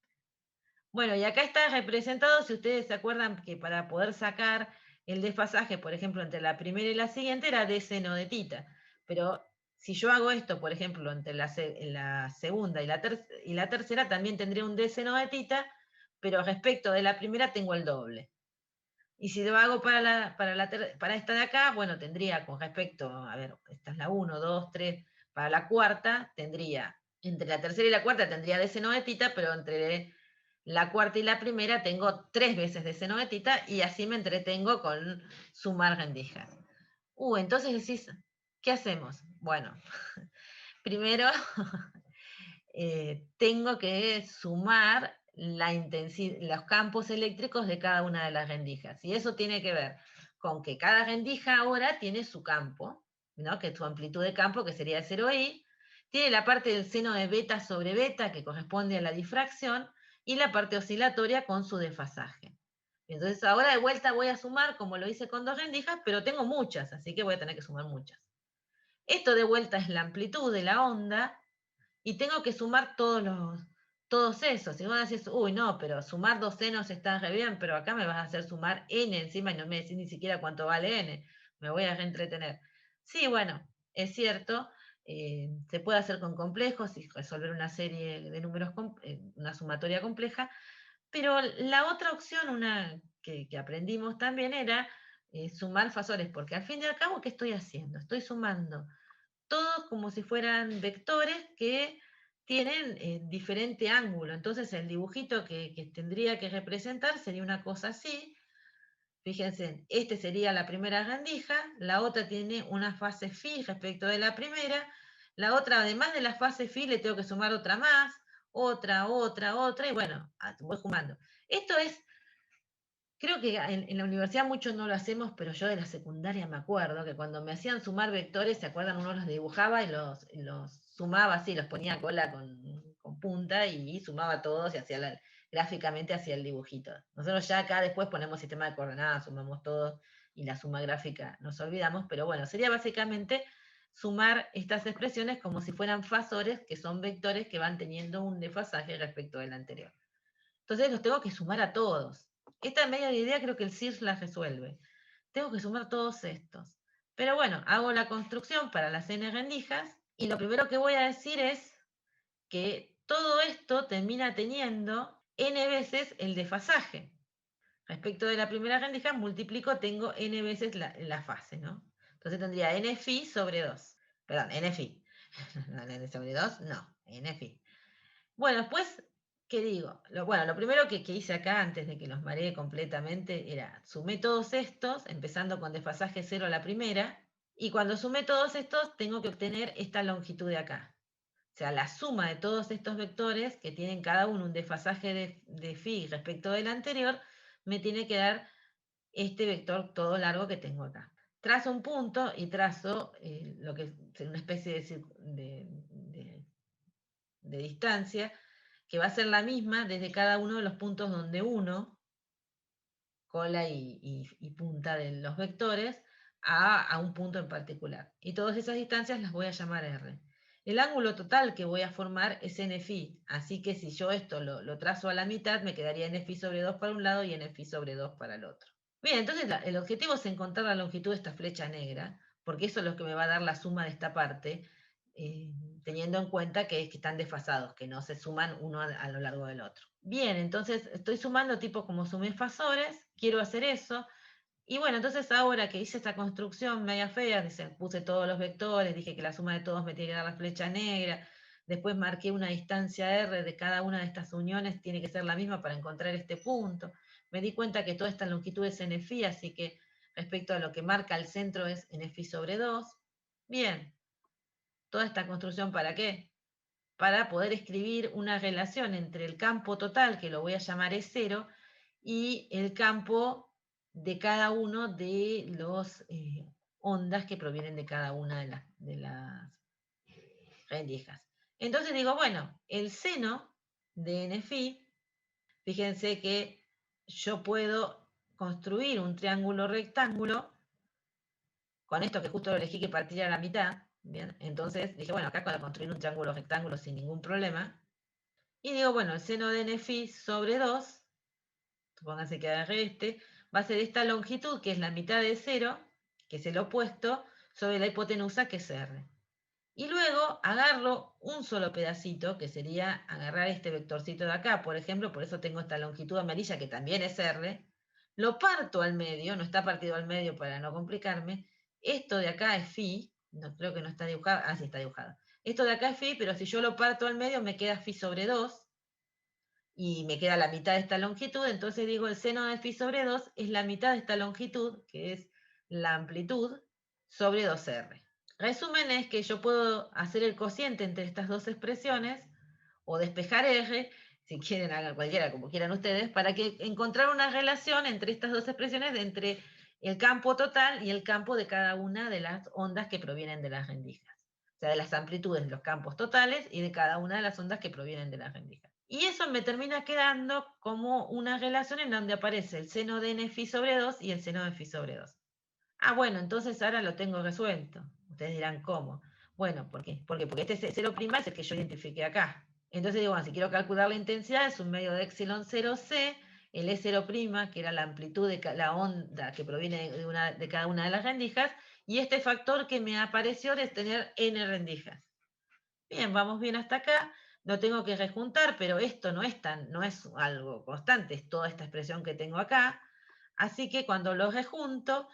Bueno, y acá está representado, si ustedes se acuerdan que para poder sacar el desfasaje, por ejemplo, entre la primera y la siguiente, era D seno de tita. Pero si yo hago esto, por ejemplo, entre la segunda y la tercera, también tendría un D seno de tita, pero respecto de la primera tengo el doble. Y si lo hago para esta de acá, bueno, tendría con respecto, a ver, esta es la 1, 2, 3, para la cuarta tendría, entre la tercera y la cuarta tendría D seno de tita, pero entre la cuarta y la primera tengo 3 veces D seno de tita, y así me entretengo con sumar rendijas. Entonces decís, ¿qué hacemos? Bueno, primero tengo que sumar los campos eléctricos de cada una de las rendijas. Y eso tiene que ver con que cada rendija ahora tiene su campo, ¿no? Que es su amplitud de campo, que sería 0i, tiene la parte del seno de beta sobre beta, que corresponde a la difracción, y la parte oscilatoria con su desfasaje. Entonces ahora de vuelta voy a sumar, como lo hice con 2 rendijas, pero tengo muchas, así que voy a tener que sumar muchas. Esto de vuelta es la amplitud de la onda, y tengo que sumar todos esos. Y vos decís, uy, no, pero sumar 2 senos está re bien, pero acá me vas a hacer sumar n encima y no me decís ni siquiera cuánto vale n. Me voy a reentretener. Sí, bueno, es cierto, se puede hacer con complejos y resolver una serie de números, una sumatoria compleja, pero la otra opción, una que aprendimos también, era sumar fasores, porque al fin y al cabo, ¿qué estoy haciendo? Estoy sumando todos como si fueran vectores que tienen diferente ángulo. Entonces el dibujito que tendría que representar sería una cosa así. Fíjense, este sería la primera rendija, la otra tiene una fase phi respecto de la primera, la otra, además de la fase phi, le tengo que sumar otra más, otra, y bueno, voy sumando. Esto es, creo que en la universidad muchos no lo hacemos, pero yo de la secundaria me acuerdo que cuando me hacían sumar vectores, ¿se acuerdan? Uno los dibujaba y los sumaba así, los ponía cola con punta y sumaba todos y gráficamente hacía el dibujito. Nosotros ya acá después ponemos sistema de coordenadas, sumamos todos y la suma gráfica nos olvidamos, pero bueno, sería básicamente sumar estas expresiones como si fueran fasores, que son vectores que van teniendo un desfasaje respecto del anterior. Entonces los tengo que sumar a todos. Esta media idea creo que el CIRS la resuelve. Tengo que sumar todos estos. Pero bueno, hago la construcción para las n rendijas y lo primero que voy a decir es que todo esto termina teniendo n veces el desfasaje. Respecto de la primera rendija, multiplico, tengo n veces la fase, ¿no? Entonces tendría n phi sobre 2. Perdón, n phi. No, n sobre 2, no, n phi. Bueno, después, ¿qué digo? Lo primero que hice acá, antes de que los mareé completamente, era sumé todos estos, empezando con desfasaje 0 a la primera, y cuando sumé todos estos, tengo que obtener esta longitud de acá. O sea, la suma de todos estos vectores, que tienen cada uno un desfasaje de phi respecto del anterior, me tiene que dar este vector todo largo que tengo acá. Trazo un punto y trazo lo que es una especie de distancia, que va a ser la misma desde cada uno de los puntos donde uno, cola y punta de los vectores, a un punto en particular. Y todas esas distancias las voy a llamar R. El ángulo total que voy a formar es n phi, así que si yo esto lo trazo a la mitad, me quedaría n phi sobre 2 para un lado y n phi sobre 2 para el otro. Bien, entonces el objetivo es encontrar la longitud de esta flecha negra, porque eso es lo que me va a dar la suma de esta parte, teniendo en cuenta que están desfasados, que no se suman uno a lo largo del otro. Bien, entonces estoy sumando tipo como sumé fasores, quiero hacer eso, Y bueno, entonces ahora que hice esta construcción media fea, puse todos los vectores, dije que la suma de todos me tiene que dar la flecha negra, después marqué una distancia R de cada una de estas uniones, tiene que ser la misma para encontrar este punto. Me di cuenta que toda esta longitud es NFi, así que respecto a lo que marca el centro es NFi sobre 2. Bien, toda esta construcción ¿para qué? Para poder escribir una relación entre el campo total, que lo voy a llamar E0, y el campo de cada uno de los ondas que provienen de cada una de las rendijas. Entonces digo, bueno, el seno de NFi, fíjense que yo puedo construir un triángulo rectángulo con esto que justo lo elegí que partiera a la mitad. Bien, entonces dije, bueno, acá puedo construir un triángulo rectángulo sin ningún problema. Y digo, bueno, el seno de NFi sobre 2, supónganse que agarré este, va a ser esta longitud, que es la mitad de 0, que es el opuesto, sobre la hipotenusa, que es R. Y luego agarro un solo pedacito, que sería agarrar este vectorcito de acá, por ejemplo, por eso tengo esta longitud amarilla, que también es R, lo parto al medio, no está partido al medio para no complicarme, esto de acá es Phi, no, creo que no está dibujado, sí está dibujado. Esto de acá es Phi, pero si yo lo parto al medio me queda Phi sobre 2, y me queda la mitad de esta longitud, entonces digo el seno de Phi sobre 2 es la mitad de esta longitud, que es la amplitud, sobre 2R. Resumen es que yo puedo hacer el cociente entre estas dos expresiones, o despejar R, si quieren hagan cualquiera, como quieran ustedes, para que encontrar una relación entre estas dos expresiones, entre el campo total y el campo de cada una de las ondas que provienen de las rendijas. O sea, de las amplitudes de los campos totales y de cada una de las ondas que provienen de las rendijas. Y eso me termina quedando como una relación en donde aparece el seno de NFi sobre 2 y el seno de Phi sobre 2. Ah, bueno, entonces ahora lo tengo resuelto. Ustedes dirán, ¿cómo? Bueno, ¿por qué? Porque este 0' es el que yo identifiqué acá. Entonces digo, bueno, si quiero calcular la intensidad, es un medio de epsilon 0c, el E0', que era la amplitud de la onda que proviene de cada una de las rendijas, y este factor que me apareció de tener n rendijas. Bien, vamos bien hasta acá. Lo tengo que rejuntar, pero esto no es algo constante, es toda esta expresión que tengo acá. Así que cuando lo rejunto,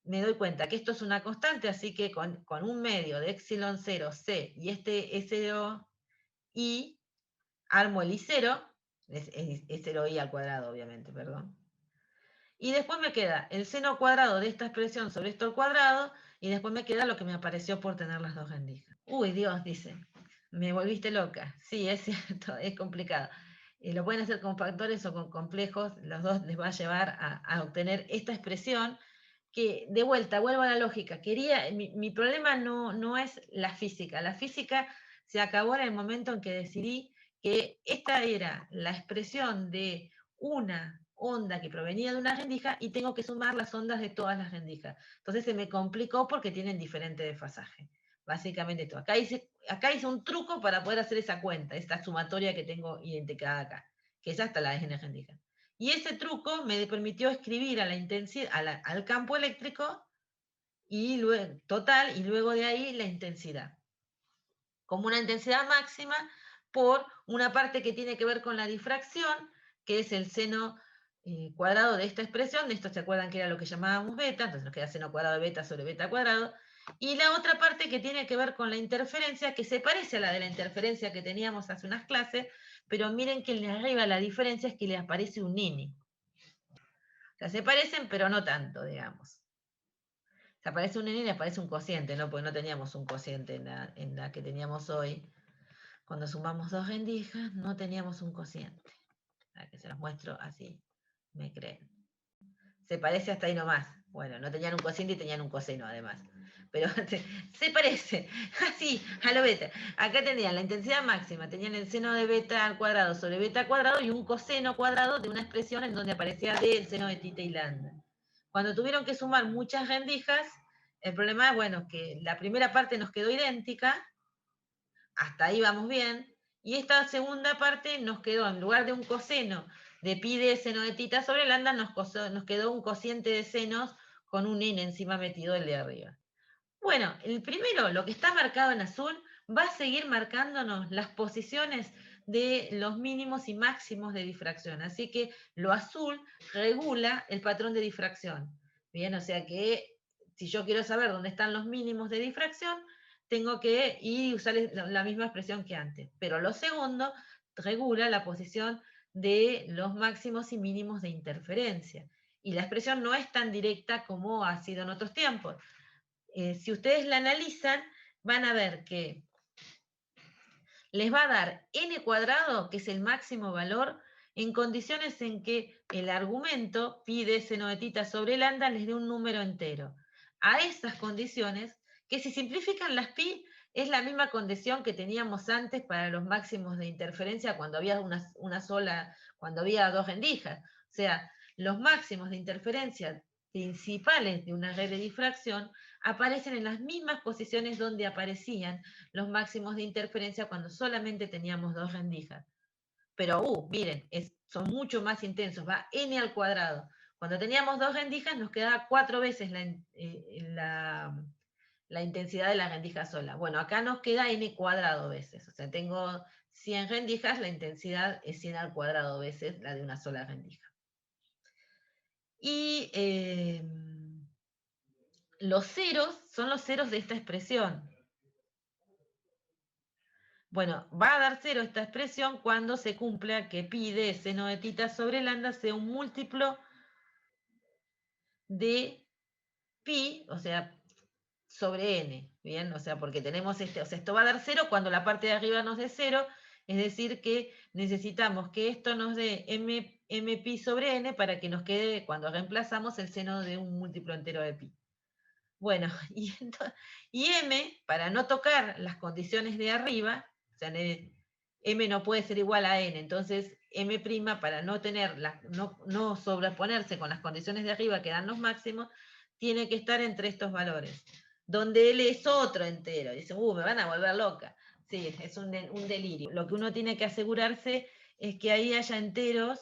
me doy cuenta que esto es una constante, así que con un medio de epsilon 0c y este E0i, armo el I0, es 0i al cuadrado, obviamente, perdón. Y después me queda el seno cuadrado de esta expresión sobre esto al cuadrado, y después me queda lo que me apareció por tener las dos rendijas. Uy, Dios, dice, me volviste loca. Sí, es cierto, es complicado. Lo pueden hacer con factores o con complejos, los dos les va a llevar a obtener esta expresión, que de vuelta, vuelvo a la lógica, mi problema no es la física se acabó en el momento en que decidí que esta era la expresión de una onda que provenía de una rendija y tengo que sumar las ondas de todas las rendijas. Entonces se me complicó porque tienen diferente desfasaje. Básicamente esto. Acá hice un truco para poder hacer esa cuenta, esta sumatoria que tengo identificada acá, que es hasta la n rendija. Y ese truco me permitió escribir a la intensidad, al campo eléctrico y luego, total, y luego de ahí la intensidad. Como una intensidad máxima por una parte que tiene que ver con la difracción, que es el seno cuadrado de esta expresión. De esto se acuerdan que era lo que llamábamos beta, entonces nos queda seno cuadrado de beta sobre beta cuadrado. Y la otra parte que tiene que ver con la interferencia, que se parece a la de la interferencia que teníamos hace unas clases, pero miren que en arriba la diferencia es que le aparece un nini. O sea, se parecen, pero no tanto, digamos. Se aparece un nini y le aparece un cociente, ¿no? Porque no teníamos un cociente en la que teníamos hoy. Cuando sumamos dos rendijas, no teníamos un cociente. Para que se los muestro así, me creen. Se parece hasta ahí nomás. Bueno, no tenían un cociente y tenían un coseno además. Pero se parece, así, a lo beta. Acá tenían la intensidad máxima, tenían el seno de beta al cuadrado sobre beta cuadrado y un coseno cuadrado de una expresión en donde aparecía D el seno de tita y lambda. Cuando tuvieron que sumar muchas rendijas, el problema es, bueno, que la primera parte nos quedó idéntica, hasta ahí vamos bien, y esta segunda parte nos quedó, en lugar de un coseno de pi de seno de tita sobre lambda, nos quedó un cociente de senos con un n encima metido el de arriba. Bueno, el primero, lo que está marcado en azul, va a seguir marcándonos las posiciones de los mínimos y máximos de difracción. Así que lo azul regula el patrón de difracción. Bien, o sea que si yo quiero saber dónde están los mínimos de difracción, tengo que ir y usar la misma expresión que antes. Pero lo segundo regula la posición de los máximos y mínimos de interferencia. Y la expresión no es tan directa como ha sido en otros tiempos. Si ustedes la analizan, van a ver que les va a dar n cuadrado, que es el máximo valor, en condiciones en que el argumento pi de seno de tita sobre lambda les dé un número entero. A esas condiciones, que si simplifican las pi, es la misma condición que teníamos antes para los máximos de interferencia cuando había una sola, cuando había dos rendijas. O sea, los máximos de interferencia principales de una red de difracción aparecen en las mismas posiciones donde aparecían los máximos de interferencia cuando solamente teníamos dos rendijas. Pero, miren, son mucho más intensos, va n al cuadrado. Cuando teníamos dos rendijas nos quedaba 4 veces la intensidad de la rendija sola. Bueno, acá nos queda n cuadrado veces. O sea, tengo 100 rendijas, la intensidad es 100 al cuadrado veces la de una sola rendija. Y los ceros son los ceros de esta expresión. Bueno, va a dar cero esta expresión cuando se cumpla que pi de seno de tita sobre lambda sea un múltiplo de pi, o sea, sobre n, ¿bien? O sea, porque tenemos o sea, esto va a dar cero cuando la parte de arriba nos dé cero, es decir, que necesitamos que esto nos dé m pi sobre n para que nos quede, cuando reemplazamos, el seno de un múltiplo entero de pi. Bueno, y m, para no tocar las condiciones de arriba, o sea, m no puede ser igual a n, entonces m', para no tener no sobreponerse con las condiciones de arriba que dan los máximos, tiene que estar entre estos valores, donde L es otro entero. Dicen, me van a volver loca. Sí, es un delirio. Lo que uno tiene que asegurarse es que ahí haya enteros,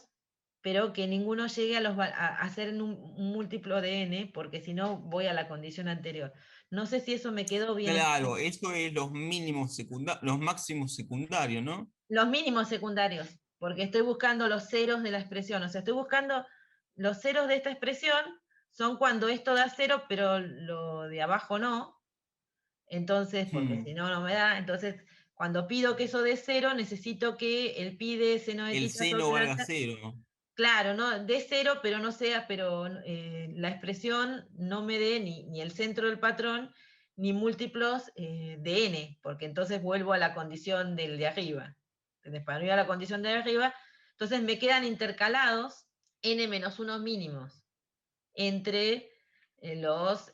pero que ninguno llegue a hacer un múltiplo de n, porque si no voy a la condición anterior. No sé si eso me quedó bien. Claro, eso es los mínimos secundarios, los máximos secundarios, ¿no? Los mínimos secundarios, porque estoy buscando los ceros de la expresión. O sea, estoy buscando los ceros de esta expresión, son cuando esto da cero, pero lo de abajo no. Entonces, porque si no, no me da. Entonces, cuando pido que eso dé cero, necesito que el pi de seno de El tita seno sobre valga lambda, cero. claro, no, dé cero, pero no sea, pero la expresión no me dé ni el centro del patrón, ni múltiplos de n, porque entonces vuelvo a la condición del de arriba. ¿Entendés? Para no ir a la condición de arriba, entonces me quedan intercalados n-1 mínimos entre los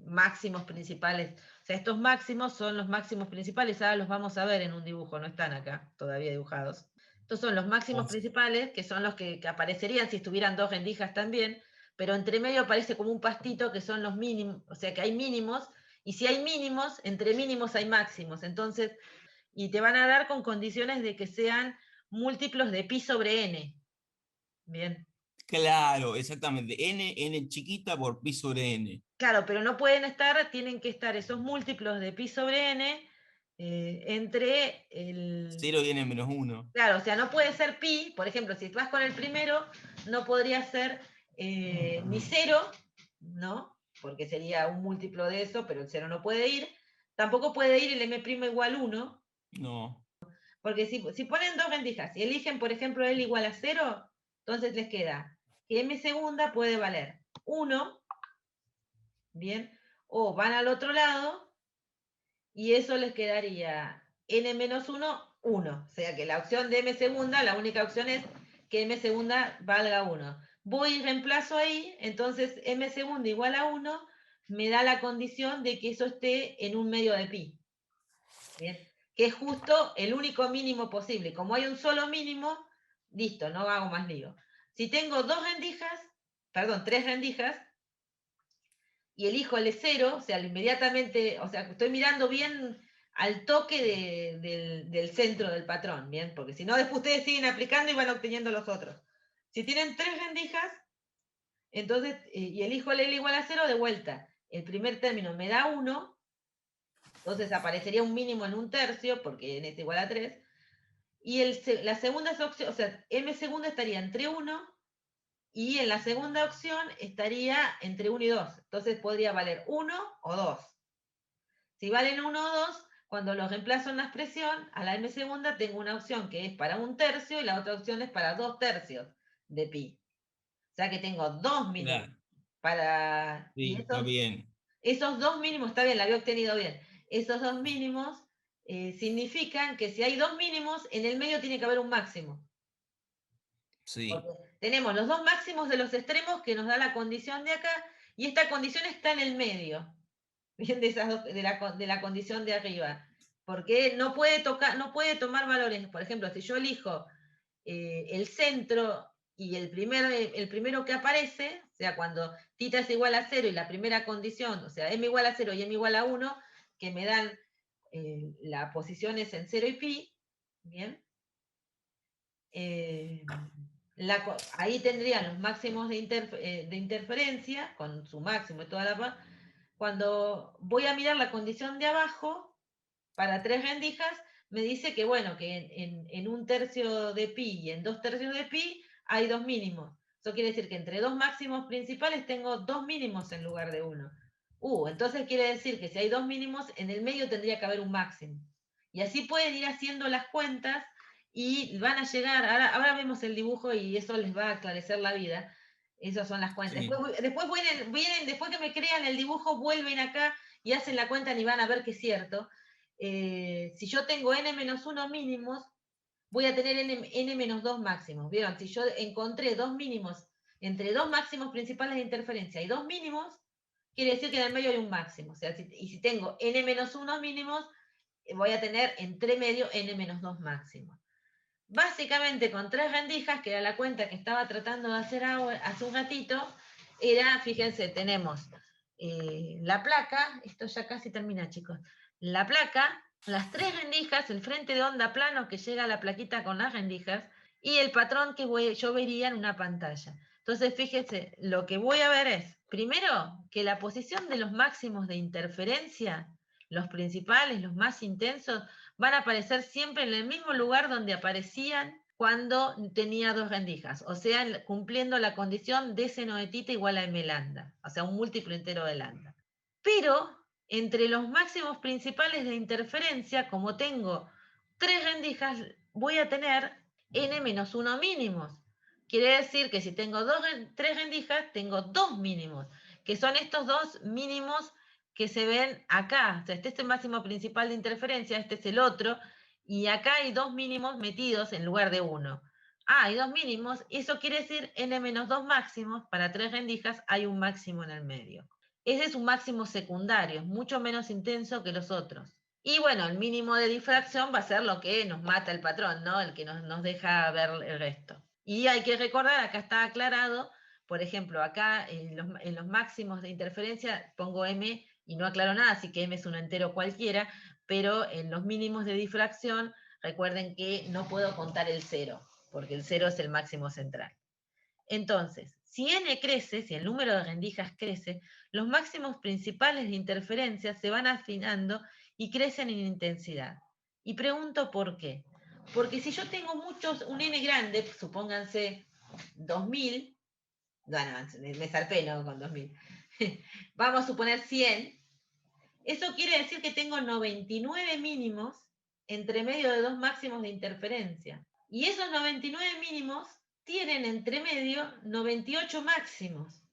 máximos principales. O sea, estos máximos son los máximos principales, ahora los vamos a ver en un dibujo, no están acá todavía dibujados. Estos son los máximos principales, que son los que aparecerían si estuvieran dos rendijas también, pero entre medio aparece como un pastito que son los mínimos, o sea que hay mínimos, y si hay mínimos, entre mínimos hay máximos, entonces, y te van a dar con condiciones de que sean múltiplos de pi sobre n. Bien. Claro, exactamente. N chiquita por pi sobre n. Claro, pero no pueden estar, tienen que estar esos múltiplos de pi sobre n entre el... 0 y n-1. Claro, o sea, no puede ser pi, por ejemplo, si vas con el primero, no podría ser ni 0, ¿no? Porque sería un múltiplo de eso, pero el 0 no puede ir. Tampoco puede ir el m' igual 1, No. porque si ponen dos rendijas y eligen, por ejemplo, L igual a 0, entonces les queda que m segunda puede valer 1, ¿bien? O van al otro lado y eso les quedaría n-1, 1. O sea que la opción de m segunda, la única opción es que m segunda valga 1. Voy y reemplazo ahí, entonces m segunda igual a 1 me da la condición de que eso esté en un medio de pi. ¿Bien? Que es justo el único mínimo posible. Como hay un solo mínimo, listo, no hago más lío. Si tengo tres rendijas, y elijo el 0, o sea, inmediatamente, o sea, estoy mirando bien al toque del centro del patrón, ¿bien? Porque si no, después ustedes siguen aplicando y van obteniendo los otros. Si tienen tres rendijas, entonces, y elijo el L igual a 0, de vuelta, el primer término me da 1, entonces aparecería un mínimo en un tercio, porque n es igual a 3, y la segunda opción, o sea, m segunda estaría entre 1 Y en la segunda opción estaría entre 1 y 2. Entonces podría valer 1 o 2. Si valen 1 o 2, cuando los reemplazo en la expresión, a la m segunda tengo una opción que es para 1/3 y la otra opción es para 2/3 de pi. O sea que tengo 2 mínimos. Claro. Y Sí, está bien. esos 2 mínimos, está bien, la había obtenido bien. Esos 2 mínimos significan que si hay 2 mínimos, en el medio tiene que haber un máximo. Sí, Porque tenemos los 2 máximos de los extremos que nos da la condición de acá, y esta condición está en el medio, bien, de la condición de arriba. Porque no puede tomar valores. Por ejemplo, si yo elijo el centro y el primero que aparece, o sea, cuando θ es igual a 0 y la primera condición, o sea, m igual a 0 y m igual a 1, que me dan las posiciones en 0 y pi, ¿bien? Ahí tendrían los máximos de interferencia, con su máximo y toda la... Cuando voy a mirar la condición de abajo, para 3 rendijas, me dice que, bueno, que en 1/3 de pi y en 2/3 de pi hay 2 mínimos. Eso quiere decir que entre 2 máximos principales tengo 2 mínimos en lugar de 1. Entonces quiere decir que si hay 2 mínimos, en el medio tendría que haber un máximo. Y así pueden ir haciendo las cuentas y van a llegar, ahora vemos el dibujo y eso les va a aclarecer la vida. Esas son las cuentas. sí. Después que me crean el dibujo, vuelven acá y hacen la cuenta y van a ver que es cierto. Si yo tengo n-1 mínimos, voy a tener n-2 máximos. ¿Vieron? Si yo encontré 2 mínimos entre 2 máximos principales de interferencia y 2 mínimos, quiere decir que en el medio hay un máximo. O sea, y si tengo n-1 mínimos, voy a tener entre medio n-2 máximos. Básicamente con 3 rendijas, que era la cuenta que estaba tratando de hacer hace un ratito, era, fíjense, tenemos la placa, esto ya casi termina, chicos, la placa, las 3 rendijas, el frente de onda plano que llega a la plaquita con las rendijas, y el patrón que yo vería en una pantalla. Entonces, fíjense, lo que voy a ver es, primero, que la posición de los máximos de interferencia, los principales, los más intensos, van a aparecer siempre en el mismo lugar donde aparecían cuando tenía 2 rendijas, o sea, cumpliendo la condición de seno de θ igual a m lambda, o sea, un múltiplo entero de lambda. Pero entre los máximos principales de interferencia, como tengo 3 rendijas, voy a tener n-1 mínimos. Quiere decir que si tengo 3 rendijas, tengo 2 mínimos, que son estos 2 mínimos que se ven acá. O sea, este es el máximo principal de interferencia, este es el otro, y acá hay 2 mínimos metidos en lugar de 1. Hay 2 mínimos, y eso quiere decir n-2 máximos, para 3 rendijas hay un máximo en el medio. Ese es un máximo secundario, mucho menos intenso que los otros. Y bueno, el mínimo de difracción va a ser lo que nos mata el patrón, ¿no? El que nos deja ver el resto. Y hay que recordar, acá está aclarado, por ejemplo, acá en los máximos de interferencia pongo m y no aclaro nada, así que m es un entero cualquiera, pero en los mínimos de difracción, recuerden que no puedo contar el 0, porque el 0 es el máximo central. Entonces, si n crece, si el número de rendijas crece, los máximos principales de interferencia se van afinando y crecen en intensidad. Y pregunto por qué. Porque si yo tengo un n grande, supónganse 2000, bueno, me zarpé, ¿no? Con 2000. Vamos a suponer 100. Eso quiere decir que tengo 99 mínimos entre medio de 2 máximos de interferencia. Y esos 99 mínimos tienen entre medio 98 máximos.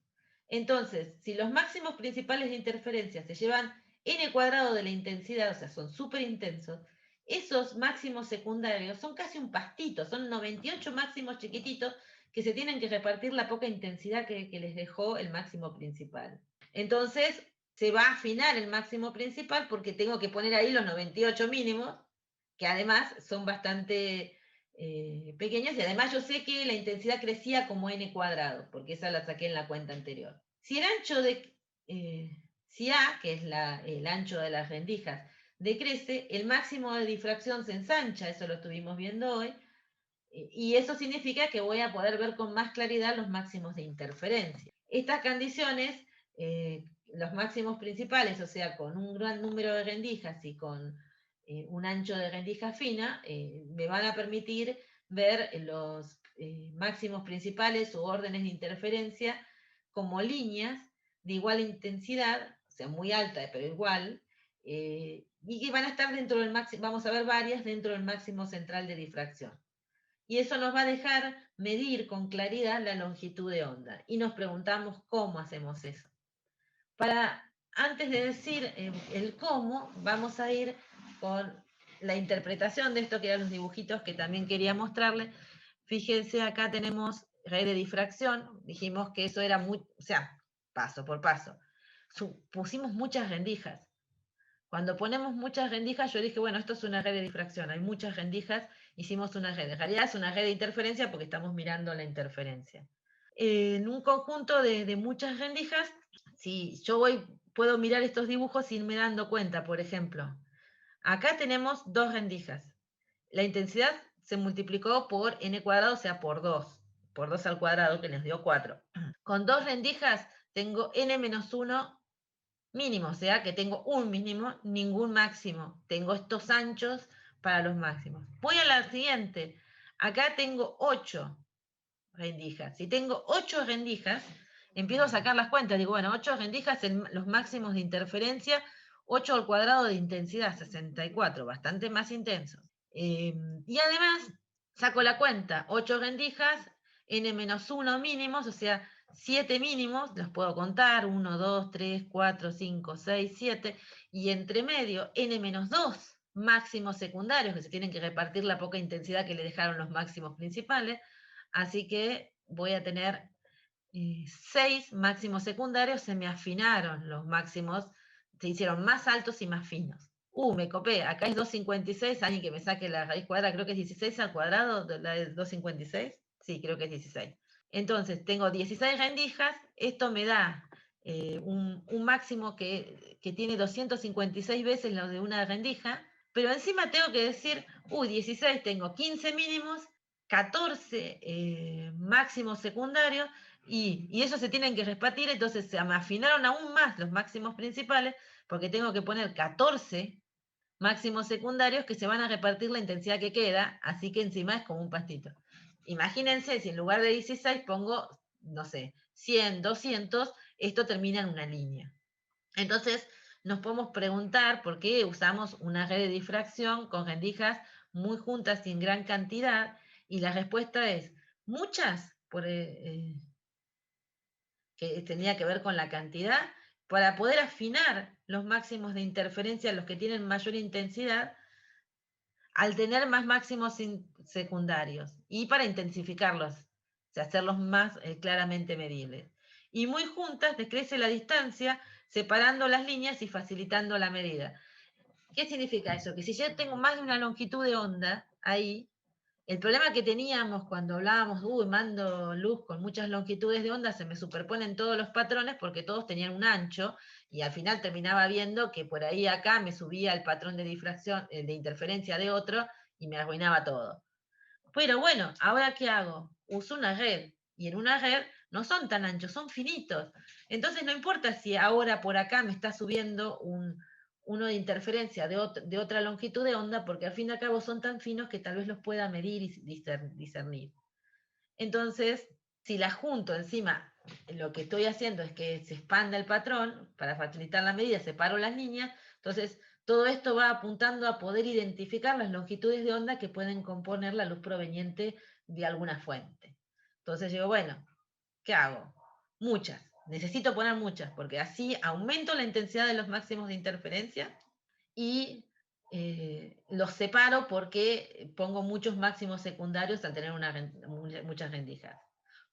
Entonces, si los máximos principales de interferencia se llevan n² de la intensidad, o sea, son súper intensos, esos máximos secundarios son casi un pastito, son 98 máximos chiquititos que se tienen que repartir la poca intensidad que les dejó el máximo principal. Entonces, se va a afinar el máximo principal porque tengo que poner ahí los 98 mínimos, que además son bastante pequeños, y además yo sé que la intensidad crecía como n², porque esa la saqué en la cuenta anterior. Si el ancho de... si A, que es el ancho de las rendijas, decrece, el máximo de difracción se ensancha, eso lo estuvimos viendo hoy, y eso significa que voy a poder ver con más claridad los máximos de interferencia. Estas condiciones, los máximos principales, o sea, con un gran número de rendijas y con un ancho de rendija fina, me van a permitir ver máximos principales o órdenes de interferencia como líneas de igual intensidad, o sea, muy alta, pero igual, y que van a estar dentro del máximo, vamos a ver varias dentro del máximo central de difracción. Y eso nos va a dejar medir con claridad la longitud de onda. Y nos preguntamos cómo hacemos eso. Antes de decir el cómo, vamos a ir con la interpretación de esto, que eran los dibujitos que también quería mostrarles. Fíjense, acá tenemos red de difracción, dijimos que eso era muy, o sea, paso por paso. Pusimos muchas rendijas. Cuando ponemos muchas rendijas, yo dije, bueno, esto es una red de difracción, hay muchas rendijas, hicimos una red. En realidad es una red de interferencia porque estamos mirando la interferencia. En un conjunto de muchas rendijas, si yo puedo mirar estos dibujos sin me dando cuenta, por ejemplo. Acá tenemos 2 rendijas. La intensidad se multiplicó por n cuadrado, o sea, por 2 al cuadrado, que nos dio 4. Con 2 rendijas tengo n menos 1 mínimo, o sea que tengo un mínimo, ningún máximo. Tengo estos anchos para los máximos. Voy a la siguiente. Acá tengo 8 rendijas. Si tengo 8 rendijas, empiezo a sacar las cuentas. Digo, bueno, 8 rendijas en los máximos de interferencia, 8 al cuadrado de intensidad, 64, bastante más intenso. Y además, saco la cuenta, 8 rendijas, n-1 mínimos, o sea, 7 mínimos, los puedo contar, 1, 2, 3, 4, 5, 6, 7, y entre medio, n-2 máximos secundarios, que se tienen que repartir la poca intensidad que le dejaron los máximos principales, así que voy a tener 6 máximos secundarios, se me afinaron los máximos, se hicieron más altos y más finos. Me copé, acá es 256, alguien que me saque la raíz cuadrada, creo que es 16 al cuadrado, la de 256, sí, creo que es 16. Entonces, tengo 16 rendijas, esto me da un máximo que tiene 256 veces lo de una rendija, pero encima tengo que decir, 16, tengo 15 mínimos, 14 máximos secundarios, y eso se tienen que repartir, entonces se me afinaron aún más los máximos principales, porque tengo que poner 14 máximos secundarios que se van a repartir la intensidad que queda, así que encima es como un pastito. Imagínense si en lugar de 16 pongo, no sé, 100, 200, esto termina en una línea. Entonces nos podemos preguntar por qué usamos una red de difracción con rendijas muy juntas y en gran cantidad, y la respuesta es muchas, que tenía que ver con la cantidad, para poder afinar los máximos de interferencia, los que tienen mayor intensidad, al tener más máximos secundarios, y para intensificarlos, o sea, hacerlos más claramente medibles. Y muy juntas decrece la distancia, separando las líneas y facilitando la medida. ¿Qué significa eso? Que si yo tengo más de una longitud de onda ahí, el problema que teníamos cuando hablábamos, mando luz con muchas longitudes de onda, se me superponen todos los patrones porque todos tenían un ancho, y al final terminaba viendo que por ahí acá me subía el patrón de difracción, de interferencia de otro, y me arruinaba todo. Pero bueno, ¿ahora qué hago? Uso una red, y en una red no son tan anchos, son finitos. Entonces no importa si ahora por acá me está subiendo uno de interferencia de otra longitud de onda, porque al fin y al cabo son tan finos que tal vez los pueda medir y discernir. Entonces, si las junto encima, lo que estoy haciendo es que se expanda el patrón, para facilitar la medida, separo las líneas, entonces todo esto va apuntando a poder identificar las longitudes de onda que pueden componer la luz proveniente de alguna fuente. Entonces digo, bueno, ¿qué hago? Muchas. Necesito poner muchas, porque así aumento la intensidad de los máximos de interferencia y los separo porque pongo muchos máximos secundarios al tener muchas rendijas.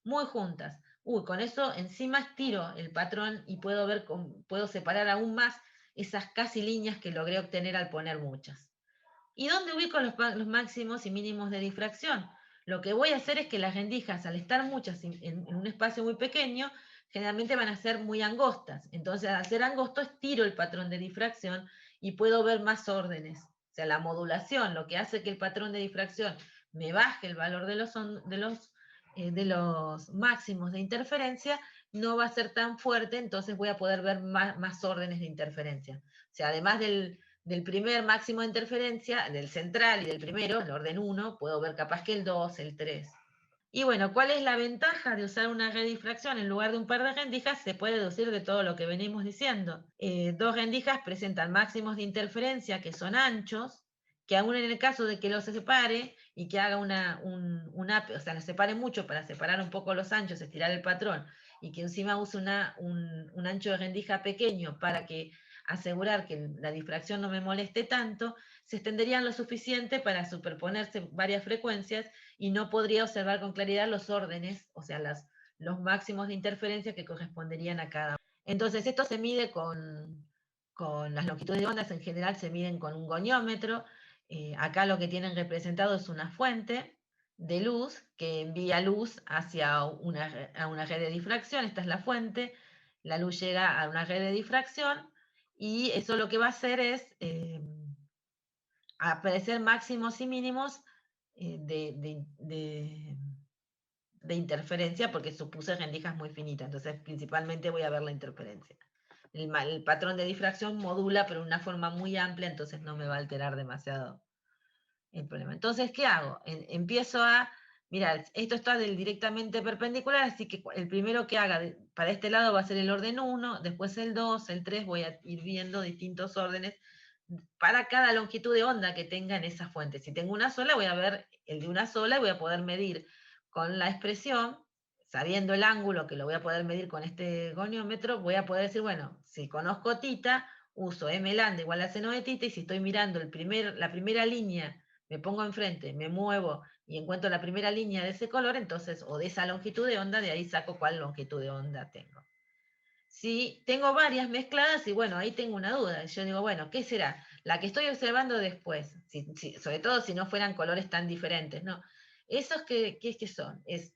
Muy juntas. Con eso encima estiro el patrón y puedo separar aún más esas casi líneas que logré obtener al poner muchas. ¿Y dónde ubico los máximos y mínimos de difracción? Lo que voy a hacer es que las rendijas, al estar muchas en un espacio muy pequeño, generalmente van a ser muy angostas. Entonces, al ser angosto, estiro el patrón de difracción y puedo ver más órdenes. O sea, la modulación, lo que hace que el patrón de difracción me baje el valor de los máximos de interferencia, no va a ser tan fuerte, entonces voy a poder ver más órdenes de interferencia. O sea, además del primer máximo de interferencia, del central y del primero, el orden 1, puedo ver capaz que el 2, el 3. Y bueno, ¿cuál es la ventaja de usar una redifracción en lugar de un par de rendijas? Se puede deducir de todo lo que venimos diciendo. Dos rendijas presentan máximos de interferencia que son anchos, que aún en el caso de que los separe y que haga o sea, los separe mucho para separar un poco los anchos, estirar el patrón, y que encima use un ancho de rendija pequeño para que asegurar que la difracción no me moleste tanto, se extenderían lo suficiente para superponerse varias frecuencias y no podría observar con claridad los órdenes, o sea, los máximos de interferencia que corresponderían a cada uno. Entonces, esto se mide con las longitudes de ondas, en general se miden con un goniómetro. Acá lo que tienen representado es una fuente de luz que envía luz hacia a una red de difracción. Esta es la fuente, la luz llega a una red de difracción y eso lo que va a hacer es aparecer máximos y mínimos de interferencia, porque supuse rendijas muy finitas, entonces principalmente voy a ver la interferencia. El patrón de difracción modula, pero de una forma muy amplia, entonces no me va a alterar demasiado el problema. Entonces, ¿qué hago? Empiezo a, mirar, esto está directamente perpendicular, así que el primero que haga para este lado va a ser el orden 1, después el 2, el 3, voy a ir viendo distintos órdenes para cada longitud de onda que tenga en esa fuente. Si tengo una sola, voy a ver el de una sola y voy a poder medir con la expresión, sabiendo el ángulo que lo voy a poder medir con este goniómetro, voy a poder decir, bueno, si conozco tita, uso m lambda igual a seno de tita, y si estoy mirando la primera línea, me pongo enfrente, me muevo y encuentro la primera línea de ese color, entonces, o de esa longitud de onda, de ahí saco cuál longitud de onda tengo. Si tengo varias mezcladas, y bueno, ahí tengo una duda. Yo digo, bueno, ¿qué será? La que estoy observando después, sobre todo si no fueran colores tan diferentes, ¿no? ¿Esos qué son? Es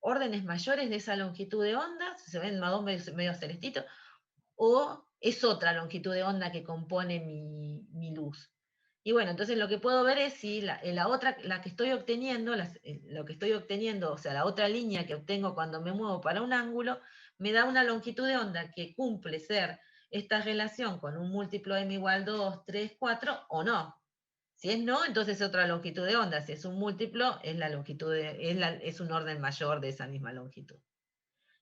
órdenes mayores de esa longitud de onda, se ven más o menos medio celestitos, o es otra longitud de onda que compone mi luz. Y bueno, entonces lo que puedo ver es si la que estoy obteniendo, lo que estoy obteniendo, o sea, la otra línea que obtengo cuando me muevo para un ángulo, me da una longitud de onda que cumple ser esta relación con un múltiplo m igual 2, 3, 4, o no. Si es no, entonces es otra longitud de onda. Si es un múltiplo, es la longitud es un orden mayor de esa misma longitud.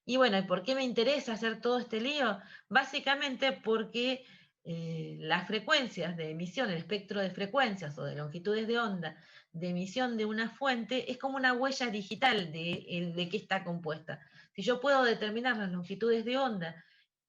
Y bueno, ¿y por qué me interesa hacer todo este lío? Básicamente porque las frecuencias de emisión, el espectro de frecuencias o de longitudes de onda de emisión de una fuente es como una huella digital de qué está compuesta. Si yo puedo determinar las longitudes de onda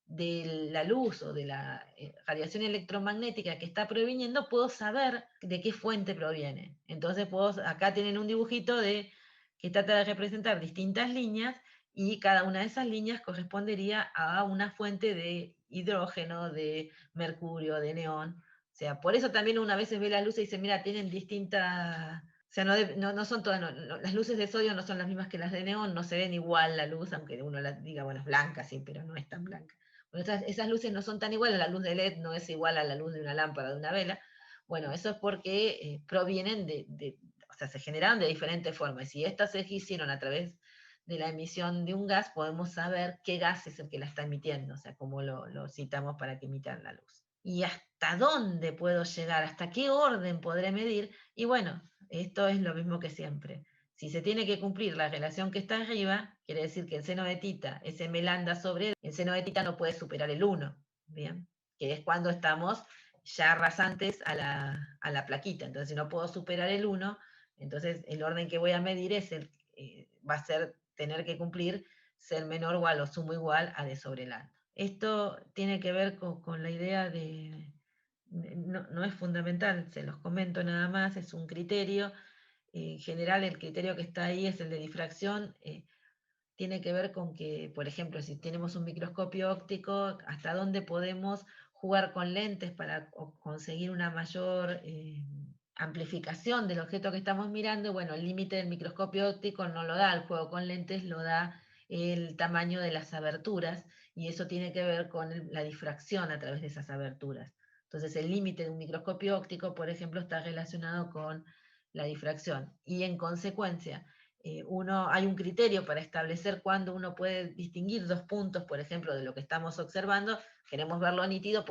de la luz o de la radiación electromagnética que está proviniendo, puedo saber de qué fuente proviene. Entonces, acá tienen un dibujito que trata de representar distintas líneas, y cada una de esas líneas correspondería a una fuente de hidrógeno, de mercurio, de neón. O sea, por eso también una vez ve la luz y dice, mira, tienen distintas... O sea, no son todas, las luces de sodio no son las mismas que las de neón, no se ven igual la luz, aunque uno diga, bueno, es blanca, sí, pero no es tan blanca. Bueno, esas luces no son tan iguales, la luz de LED no es igual a la luz de una lámpara, de una vela. Bueno, eso es porque provienen o sea, se generaron de diferentes formas. Y si estas se hicieron a través de la emisión de un gas, podemos saber qué gas es el que la está emitiendo, o sea, cómo lo citamos para que emitan la luz. ¿Y hasta dónde puedo llegar? ¿Hasta qué orden podré medir? Y bueno, esto es lo mismo que siempre. Si se tiene que cumplir la relación que está arriba, quiere decir que el seno de tita es m lambda sobre el seno de tita no puede superar el 1, ¿bien? Que es cuando estamos ya rasantes a la plaquita. Entonces, si no puedo superar el 1, entonces el orden que voy a medir va a ser tener que cumplir ser menor o igual o sumo igual a d sobre lambda. Esto tiene que ver con la idea no es fundamental, se los comento nada más, es un criterio. En general, el criterio que está ahí es el de difracción. Tiene que ver con que, por ejemplo, si tenemos un microscopio óptico, hasta dónde podemos jugar con lentes para conseguir una mayor amplificación del objeto que estamos mirando. Bueno, el límite del microscopio óptico no lo da el juego con lentes, lo da el tamaño de las aberturas, y eso tiene que ver con la difracción a través de esas aberturas. Entonces, el límite de un microscopio óptico, por ejemplo, está relacionado con la difracción, y en consecuencia, hay un criterio para establecer cuándo uno puede distinguir dos puntos, por ejemplo, de lo que estamos observando. Queremos verlo nítido,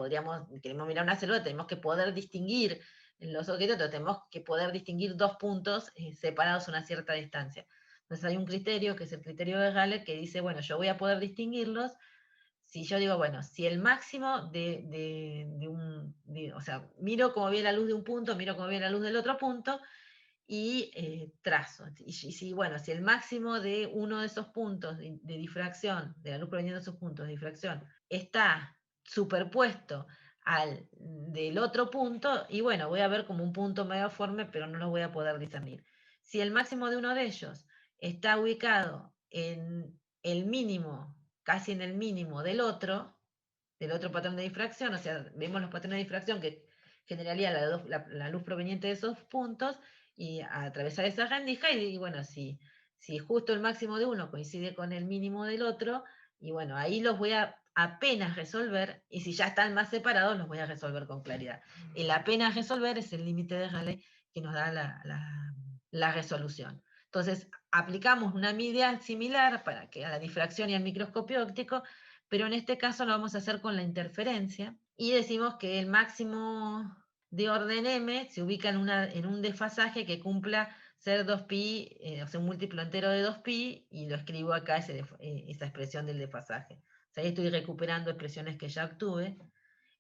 queremos mirar una célula, tenemos que poder distinguir los objetos, tenemos que poder distinguir dos puntos separados a una cierta distancia. Entonces hay un criterio, que es el criterio de Rayleigh, que dice, bueno, yo voy a poder distinguirlos si yo digo, bueno, si el máximo o sea, miro cómo viene la luz de un punto, miro cómo viene la luz del otro punto, y trazo. Y si, bueno, si el máximo de uno de esos puntos de difracción, de la luz proveniendo de esos puntos de difracción, está superpuesto al del otro punto, y bueno, voy a ver como un punto megaforme, pero no lo voy a poder discernir. Si el máximo de uno de ellos está ubicado en el mínimo, casi en el mínimo del otro patrón de difracción, o sea, vemos los patrones de difracción que generaría la luz proveniente de esos puntos, y a atravesar esa rendija, y bueno, si justo el máximo de uno coincide con el mínimo del otro, y bueno, ahí los voy a apenas resolver, y si ya están más separados, los voy a resolver con claridad. El apenas resolver es el límite de Rayleigh que nos da la resolución. Entonces, aplicamos una medida similar para que a la difracción y al microscopio óptico, pero en este caso lo vamos a hacer con la interferencia, y decimos que el máximo de orden m se ubica en un desfasaje que cumpla ser 2pi, o sea, un múltiplo entero de 2pi, y lo escribo acá esa expresión del desfasaje. O sea, ahí estoy recuperando expresiones que ya obtuve.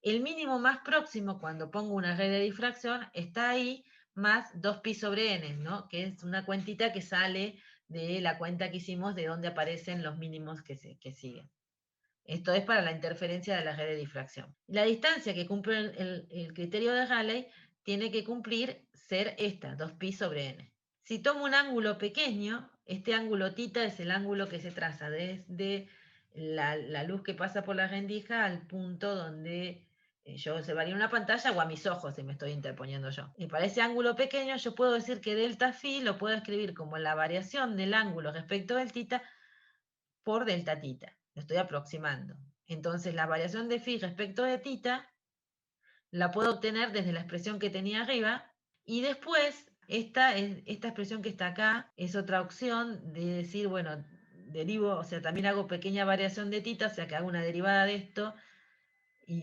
El mínimo más próximo, cuando pongo una red de difracción, está ahí, más 2pi sobre n, ¿no? Que es una cuentita que sale de la cuenta que hicimos de dónde aparecen los mínimos que siguen. Esto es para la interferencia de la red de difracción. La distancia que cumple el criterio de Rayleigh tiene que cumplir ser esta, 2pi sobre n. Si tomo un ángulo pequeño, este ángulo θ es el ángulo que se traza desde la luz que pasa por la rendija al punto donde yo observaría una pantalla, o a mis ojos, si me estoy interponiendo yo. Y para ese ángulo pequeño yo puedo decir que delta phi lo puedo escribir como la variación del ángulo respecto del θ por delta θ. Lo estoy aproximando. Entonces la variación de phi respecto de θ la puedo obtener desde la expresión que tenía arriba, y después esta expresión que está acá es otra opción de decir, bueno, derivo, o sea, también hago pequeña variación de θ, o sea que hago una derivada de esto,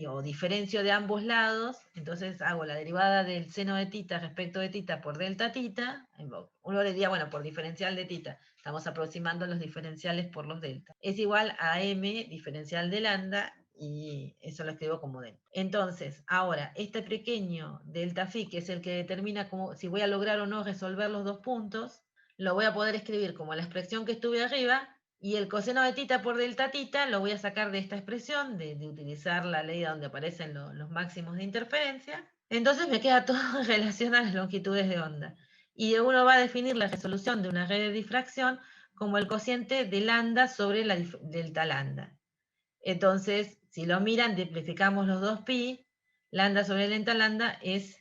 o diferencio de ambos lados, entonces hago la derivada del seno de θ respecto de θ por delta θ, uno le diría, bueno, por diferencial de θ, estamos aproximando los diferenciales por los delta, es igual a m diferencial de lambda, y eso lo escribo como delta. Entonces, ahora, este pequeño delta phi, que es el que determina si voy a lograr o no resolver los dos puntos, lo voy a poder escribir como la expresión que estuve arriba, y el coseno de θ por delta θ lo voy a sacar de esta expresión, de utilizar la ley donde aparecen los máximos de interferencia. Entonces me queda todo en relación a las longitudes de onda. Y uno va a definir la resolución de una red de difracción como el cociente de lambda sobre la delta lambda. Entonces, si lo miran, simplificamos los 2pi, lambda sobre delta lambda es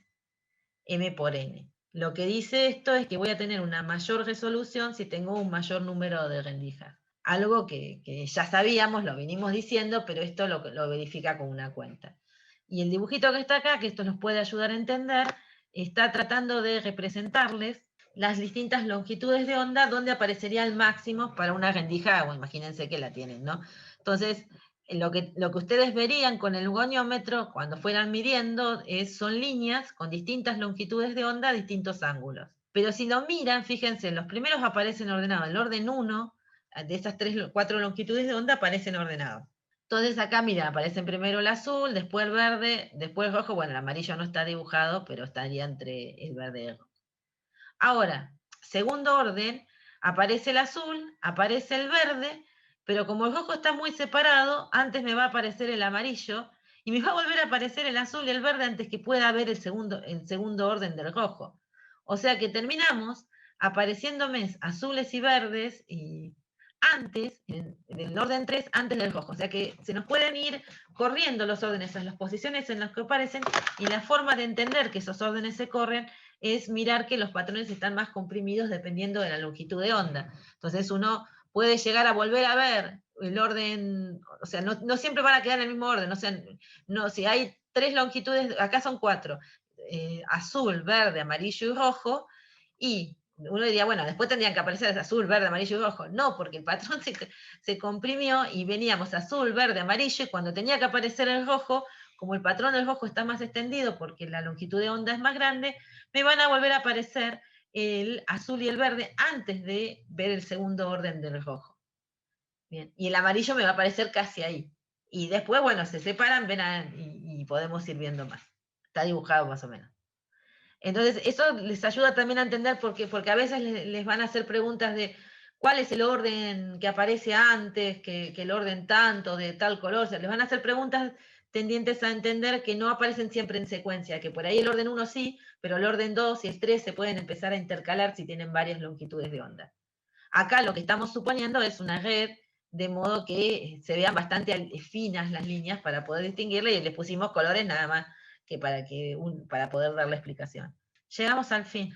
m por n. Lo que dice esto es que voy a tener una mayor resolución si tengo un mayor número de rendijas. Algo que ya sabíamos, lo venimos diciendo, pero esto lo verifica con una cuenta. Y el dibujito que está acá, que esto nos puede ayudar a entender, está tratando de representarles las distintas longitudes de onda donde aparecería el máximo para una rendija, o imagínense que la tienen, ¿no? Entonces, lo que ustedes verían con el goniómetro cuando fueran midiendo son líneas con distintas longitudes de onda a distintos ángulos. Pero si lo miran, fíjense, los primeros aparecen ordenados. El orden 1, de esas 4 longitudes de onda, aparecen ordenados. Entonces acá, mira, aparecen primero el azul, después el verde, después el rojo. Bueno, el amarillo no está dibujado, pero estaría entre el verde y el rojo. Ahora, segundo orden, aparece el azul, aparece el verde, pero como el rojo está muy separado, antes me va a aparecer el amarillo, y me va a volver a aparecer el azul y el verde antes que pueda haber el segundo orden del rojo. O sea que terminamos apareciéndome azules y verdes y antes, en el orden 3, antes del rojo. O sea que se nos pueden ir corriendo los órdenes a las posiciones en las que aparecen, y la forma de entender que esos órdenes se corren es mirar que los patrones están más comprimidos dependiendo de la longitud de onda. Entonces uno puede llegar a volver a ver el orden, o sea, no siempre van a quedar en el mismo orden, o sea, no, si hay 3 longitudes, acá son 4, azul, verde, amarillo y rojo, y uno diría, bueno, después tendrían que aparecer azul, verde, amarillo y rojo. No, porque el patrón se comprimió y veníamos azul, verde, amarillo, y cuando tenía que aparecer el rojo, como el patrón del rojo está más extendido porque la longitud de onda es más grande, me van a volver a aparecer el azul y el verde antes de ver el segundo orden del rojo. Bien. Y el amarillo me va a aparecer casi ahí. Y después, bueno, se separan, y podemos ir viendo más. Está dibujado más o menos. Entonces, eso les ayuda también a entender porque a veces les van a hacer preguntas de cuál es el orden que aparece antes, que el orden tanto, de tal color. O sea, les van a hacer preguntas tendientes a entender que no aparecen siempre en secuencia, que por ahí el orden 1 sí, pero el orden 2 y el 3 se pueden empezar a intercalar si tienen varias longitudes de onda. Acá lo que estamos suponiendo es una red, de modo que se vean bastante finas las líneas para poder distinguirle, y les pusimos colores nada más que para poder dar la explicación. Llegamos al fin.